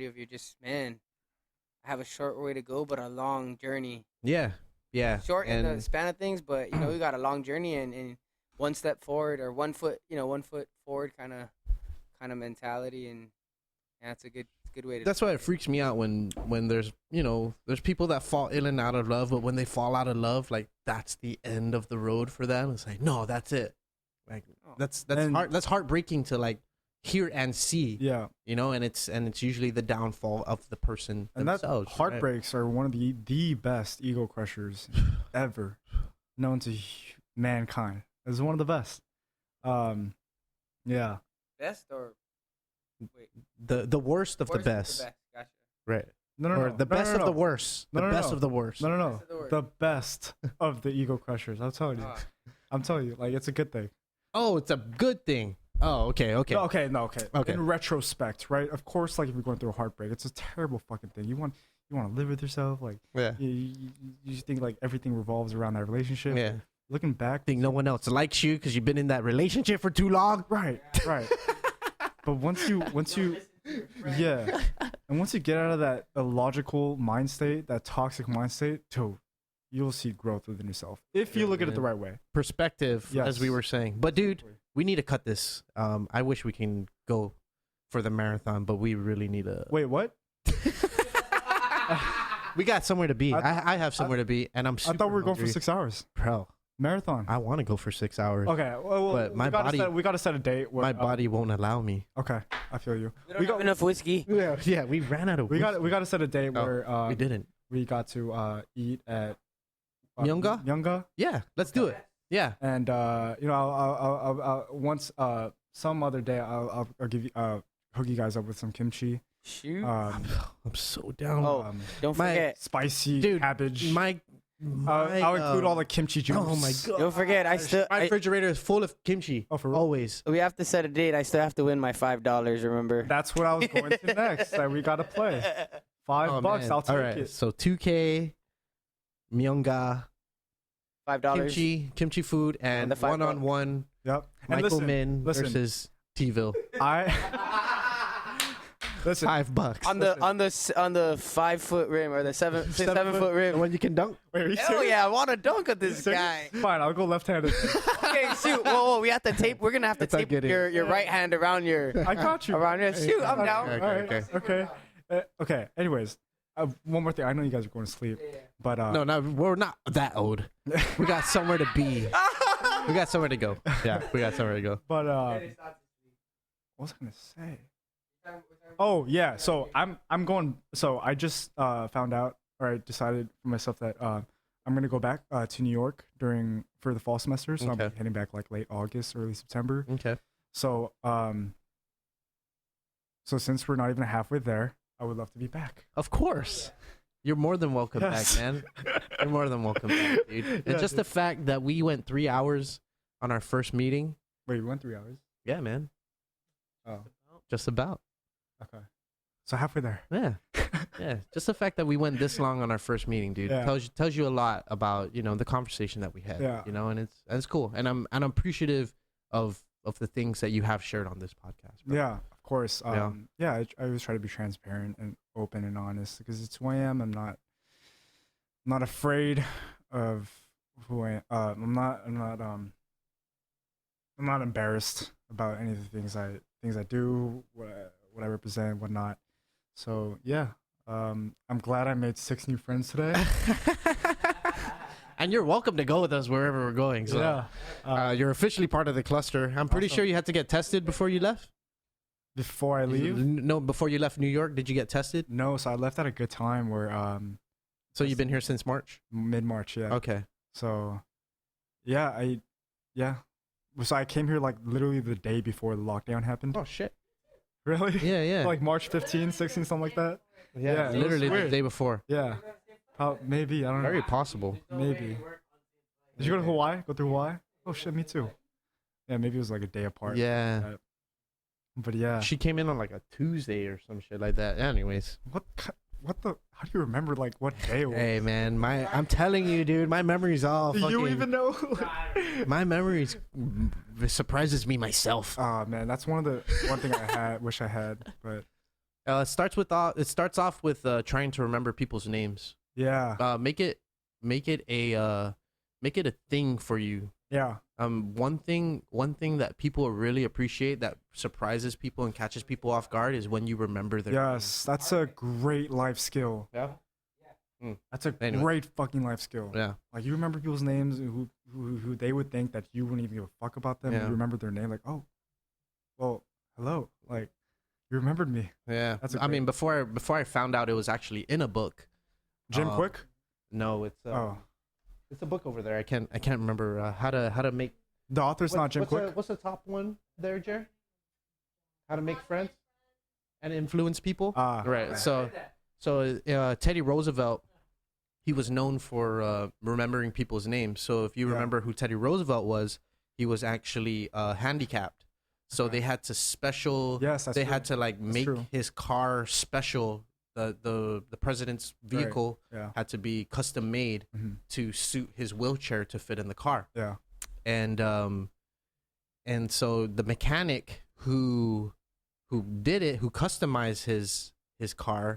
of you're just, man, I have a short way to go, but a long journey. Yeah. Short in the span of things, but you know, we got a long journey, and one step forward or 1 foot forward kind of mentality, and that's a good way to. That's why it freaks me out when there's, you know, there's people that fall in and out of love, but when they fall out of love, like, that's the end of the road for them. It's like, no, that's it. Like, that's heartbreaking to like hear and see. Yeah. You know, and it's usually the downfall of the person themselves. That heartbreaks are one of the best ego crushers ever known to mankind. It's one of the best. Yeah. Best or wait. The worst of the best. Gotcha. Right. No. The best of the worst. The best of the worst. No. The best of the ego crushers. I'm telling you. I'm telling you, like, it's a good thing. Oh, it's a good thing. Oh, okay. Okay. In retrospect, right? Of course, like, if you're going through a heartbreak, it's a terrible fucking thing. You want to live with yourself, like, yeah. You just think like everything revolves around that relationship. Yeah. Looking back, think no one else likes you because you've been in that relationship for too long. Right. But once you yeah, and once you get out of that illogical mind state, that toxic mind state, you'll see growth within yourself if you look at it the right way. Perspective, yes. As we were saying. But dude, we need to cut this. I wish we can go for the marathon, but we really need to. Wait, what? We got somewhere to be. I have somewhere to be, and I'm super I thought we were going hungry. for 6 hours. Bro, Marathon. I want to go for 6 hours. Okay, well, but my body, we gotta set a date. Where, my body won't allow me. Okay, I feel you. We got enough whiskey. Yeah, we ran out of. We got to set a date where we didn't. We got to eat at Myunga. Myunga. Yeah, let's do it. Yeah, and you know, I'll once some other day I'll give you hook you guys up with some kimchi. Shoot. I'm so down. Oh, don't forget spicy cabbage. I'll include all the kimchi juice. Oh my god! Don't forget, my refrigerator is full of kimchi. Oh, for real? Always. We have to set a date. I still have to win my $5. Remember? That's what I was going to next. That we gotta play. $5. Man. I'll take all right, it. So 2K, Myunga, $5. kimchi food, and the $5. 1-on-1. Yep. And Michael Min versus T-ville. Listen. $5 on the 5 foot rim or the 7 foot rim. The one you can dunk. Wait, Hell yeah, I want to dunk at this guy. Fine, I'll go left-handed. Okay, shoot. Whoa, we have to tape. We're gonna have to tape your right hand around your. I got you. Around your. Shoot, I'm down. Okay. Okay. Anyways, one more thing. I know you guys are going to sleep, but no, we're not that old. We got somewhere to be. We got somewhere to go. Yeah, we got somewhere to go. But what was I gonna say? Oh yeah, so I'm going. So I just found out, or I decided for myself that I'm gonna go back to New York for the fall semester. So Okay. I'm heading back like late August, early September. Okay. So so since we're not even halfway there, I would love to be back. Of course. You're more than welcome back, man. You're more than welcome back, dude. And just the fact that we went 3 hours on our first meeting. Wait, we went 3 hours? Yeah, man. Oh. Just about. Okay. So halfway there. Yeah. Yeah. Just the fact that we went this long on our first meeting, dude, tells you a lot about, the conversation that we had. Yeah. And it's cool. And I'm appreciative of the things that you have shared on this podcast. Bro. Yeah, of course. I always try to be transparent and open and honest because it's who I am. I'm not afraid of who I am. I'm not embarrassed about any of the things I do, what I represent, whatnot. So yeah, I'm glad I made 6 new friends today. And you're welcome to go with us wherever we're going. So you're officially part of the cluster. I'm pretty sure you had to get tested before you left. Before I leave? No, before you left New York, did you get tested? No, so I left at a good time where So you've been here since March? Mid-March, yeah. Okay. So so I came here like literally the day before the lockdown happened. Oh shit. Really? Yeah. Like March 15, 16, something like that. Yeah, literally the day before. Yeah. Maybe, I don't know. Very possible. Maybe. Did you go to Hawaii? Go through Hawaii? Oh shit, me too. Yeah, maybe it was like a day apart. Yeah. But yeah. She came in on like a Tuesday or some shit like that. Anyways. How do you remember like what day it was? Hey man, I'm telling you, dude, my memory's all Do fucking... you even know? My memory's surprises me myself. Oh man, that's one thing I wish I had, but it starts off with trying to remember people's names. Yeah. Make it a thing for you. Yeah. One thing that people really appreciate that surprises people and catches people off guard is when you remember their names. That's a great life skill. Yeah. That's a great fucking life skill. Yeah. Like you remember people's names who they would think that you wouldn't even give a fuck about them. Yeah. You remember their name like, oh, well, hello. Like you remembered me. Yeah. Mean, before I found out it was actually in a book. Jim Quick? No, it's it's a book over there. I can't remember how to make. The author's not Jim Quick. What's the top one there, Jer? How to make friends and influence people. Right. So Teddy Roosevelt, he was known for remembering people's names. So if you remember who Teddy Roosevelt was, he was actually handicapped. So they had to special. Yes, that's they true. had to like make his car special. The president's vehicle had to be custom made to suit his wheelchair to fit in the car. Yeah. And so the mechanic who did it, who customized his car,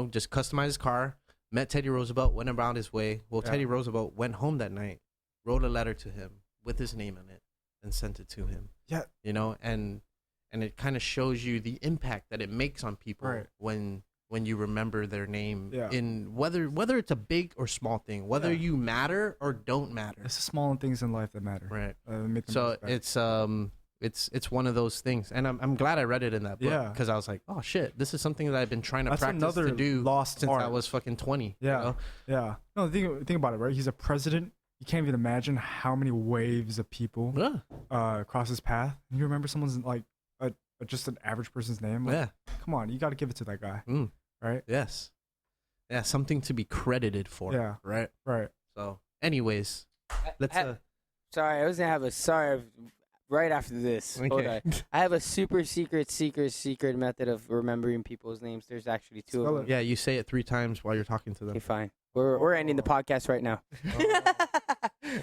just customized his car, met Teddy Roosevelt, went around his way. Well, Teddy Roosevelt went home that night, wrote a letter to him with his name in it, and sent it to him. Yeah. And it kind of shows you the impact that it makes on people when when you remember their name Yeah. in whether it's a big or small thing, whether you matter or don't matter. It's the small things in life that matter. Right. Make them So respect. it's one of those things, and I'm glad I read it in that book because I was like, oh shit, this is something that I've been trying to practice to do lost since art. I was fucking 20. Yeah. You know? Yeah. No, think about it, right? He's a president. You can't even imagine how many waves of people cross his path. And you remember someone's like just an average person's name? Like, come on, you got to give it to that guy. Right? Yes. Yeah, something to be credited for. Yeah. Right. Right. So, anyways, let's. Sorry, I was gonna have a right after this. Okay. Hold on. I have a super secret method of remembering people's names. There's actually two of them. Yeah, you say it 3 times while you're talking to them. Okay, fine. We're ending the podcast right now.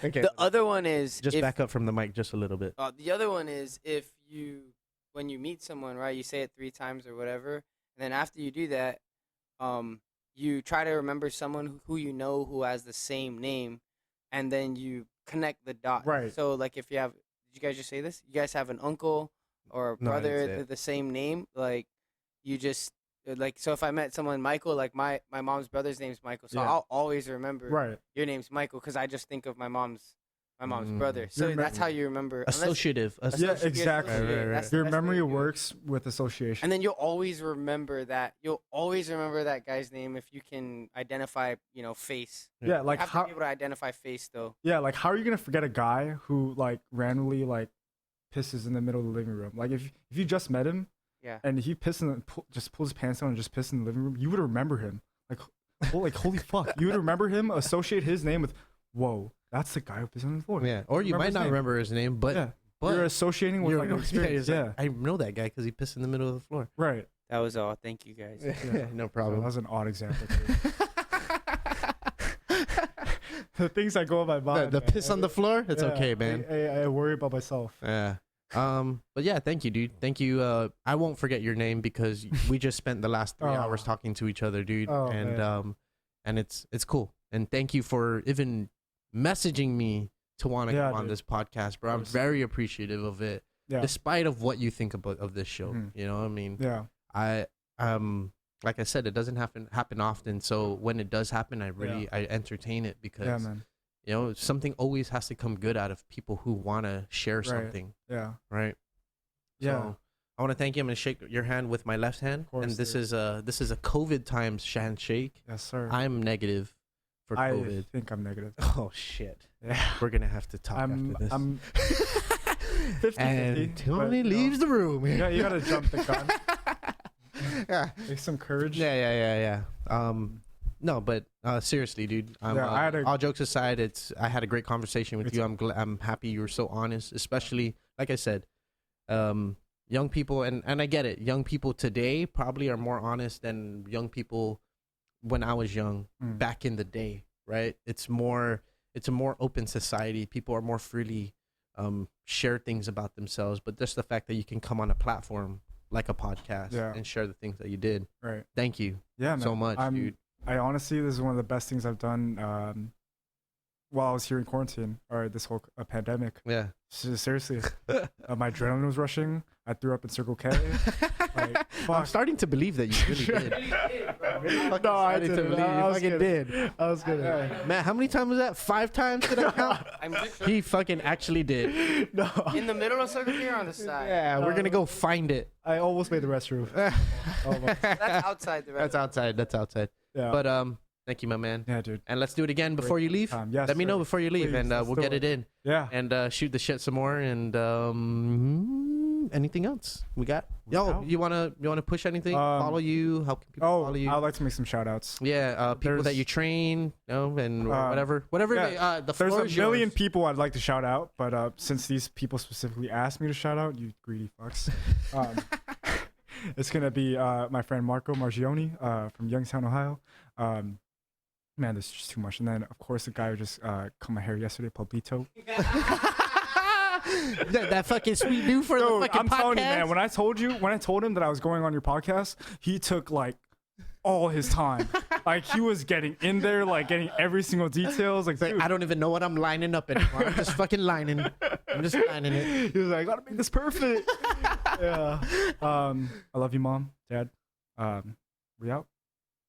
Okay. The other one is just back up from the mic just a little bit. The other one is when you meet someone, right? You say it 3 times or whatever, and then after you do that, you try to remember someone who you know who has the same name, and then you connect the dots. Right. So like if you have, did you guys just say this? You guys have an uncle or a brother the same name, like you just like, so if I met someone Michael, like my mom's brother's name's Michael, so I'll always remember your name's Michael because I just think of my mom's brother. So that's how you remember. Associative. Yeah, exactly. Right. Your memory works with association. And then you'll always remember that. You'll always remember that guy's name if you can identify, face. Yeah, like you have to be able to identify face though. Yeah, like how are you gonna forget a guy who like randomly like pisses in the middle of the living room? Like if you just met him, and he just pulls his pants down and just pisses in the living room, you would remember him. Like holy fuck, you would remember him. Associate his name with, whoa, that's the guy who pissed on the floor. Yeah, or you might not remember his name, but you're associating with like an experience. Like, I know that guy because he pissed in the middle of the floor. Right. That was all. Thank you guys. No problem. That was an odd example too. The things that go in my mind. The piss on the floor. It's okay, man. I worry about myself. Yeah. But yeah, thank you, dude. Thank you. I won't forget your name because we just spent the last 3 hours talking to each other, dude. And it's cool. And thank you for even messaging me to want to come on this podcast, bro. I'm very appreciative of it, despite of what you think of this show. You know what I mean? Yeah. Like I said, it doesn't happen often. So when it does happen, I entertain it because something always has to come good out of people who want to share something. Yeah. Right. Yeah. So I want to thank you. I'm gonna shake your hand with my left hand, and this is a COVID times handshake. Yes, sir. I'm negative for COVID. I think I'm negative. Oh shit. Yeah. We're gonna have to talk after this. I'm 50-50, and Tony leaves the room. Yeah, you gotta jump the gun. Take some courage. Yeah. No, but seriously, dude. All jokes aside, I had a great conversation with you. I'm happy you were so honest, especially like I said, young people, and I get it. Young people today probably are more honest than young people when I was young back in the day, right? It's a more open society. People are more freely share things about themselves, but just the fact that you can come on a platform like a podcast and share the things that you did. Right. Thank you. Yeah, man. So much, dude. I honestly, this is one of the best things I've done while I was here in quarantine or this whole pandemic. Yeah. Seriously, my adrenaline was rushing. I threw up in Circle K. I'm starting to believe that you really did. No, I didn't. I was kidding. Man, how many times was that? 5 times did I count? He fucking actually did. No. In the middle of Circle K or on the side? Yeah, we're gonna go find it. I almost made the restroom. That's outside the restroom. That's outside. Yeah. But thank you, my man. Yeah, dude. And let's do it again before you leave. Yes, Let me know before you leave, and we'll get it in. Yeah. And shoot the shit some more. And anything else we got? You wanna push anything? Follow you? How can people follow you? I'd like to make some shout outs. Yeah, people that you train, and whatever. Yeah, the floor there's is a million yours. people I'd like to shout out, but since these people specifically asked me to shout out, you greedy fucks. It's gonna be my friend Marco Margione from Youngstown, Ohio. Man, this is just too much. And then of course the guy who just cut my hair yesterday, Pablito. that fucking sweet dude for the fucking I'm podcast. telling you, man. When I told him that I was going on your podcast, he took like all his time. Like he was getting in there, like getting every single details. Like I don't even know what I'm lining up anymore. I'm just fucking lining. I'm just lining it. He was like, I gotta make this perfect. Yeah. I love you, Mom, Dad. We out.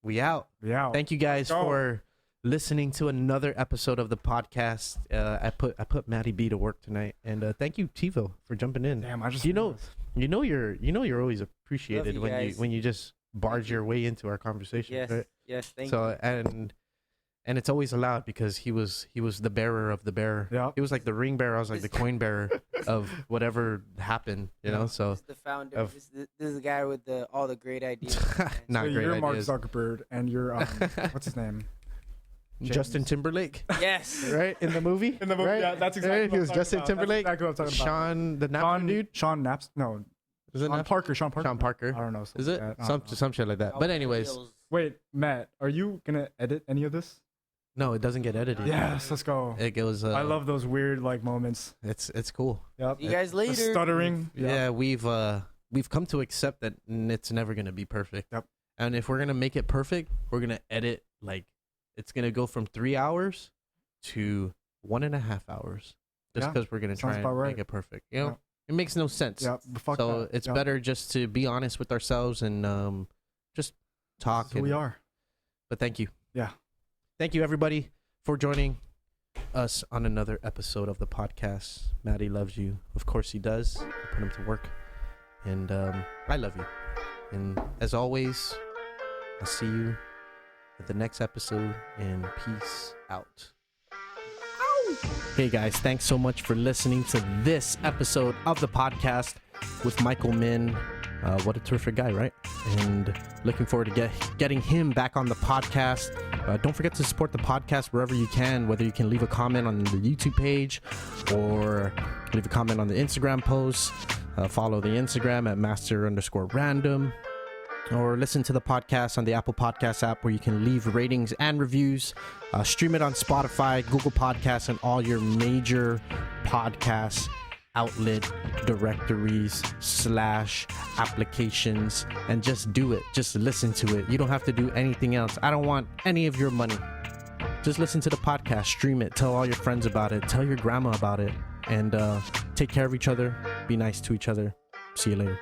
We out. Thank you guys for listening to another episode of the podcast. I put Matty B to work tonight, and thank you, TiVo, for jumping in. Damn, I just you're always appreciated when you just barge your way into our conversation. Yes, right? yes, thank you. So and it's always allowed because he was the bearer of the bearer. Yeah, he was like the ring bearer. I was like the coin bearer of whatever happened. You know, so this is the founder. This is the guy with all the great ideas. Not so great you're ideas. Mark Zuckerberg, and you're what's his name? Justin Timberlake. Yes. Right? In the movie? Right? Yeah, that's exactly right? He was Justin Timberlake. That's exactly what I'm talking about. Sean, the Napster dude? Sean Naps? No. Is it Sean Parker. Sean Parker. I don't know. Is it? Some shit like that. But anyways. Wait, Matt, are you going to edit any of this? No, it doesn't get edited. Yes, let's go. It goes. I love those weird moments. It's cool. Yep. See you guys later. The stuttering. Yeah, we've come to accept that it's never gonna be perfect. Yep. And if we're gonna make it perfect, we're gonna edit it's gonna go from 3 hours to 1.5 hours, just because we're gonna try and make it perfect. You know, it makes no sense. Yeah. So it's better just to be honest with ourselves and just talk. That's who we are. But thank you. Yeah. Thank you, everybody, for joining us on another episode of the podcast. Maddie loves you. Of course he does. I put him to work. And I love you. And as always, I'll see you at the next episode. And peace out. Hey, guys. Thanks so much for listening to this episode of the podcast with Michael Min. What a terrific guy, right? And looking forward to getting him back on the podcast. Don't forget to support the podcast wherever you can, whether you can leave a comment on the YouTube page or leave a comment on the Instagram post. Follow the Instagram at master_random, or listen to the podcast on the Apple Podcast app where you can leave ratings and reviews. Stream it on Spotify, Google Podcasts, and all your major podcast outlet directories / applications, and just do it. Just listen to it. You don't have to do anything else. I don't want any of your money. Just listen to the podcast, stream it, tell all your friends about it, tell your grandma about it, and take care of each other. Be nice to each other. See you later.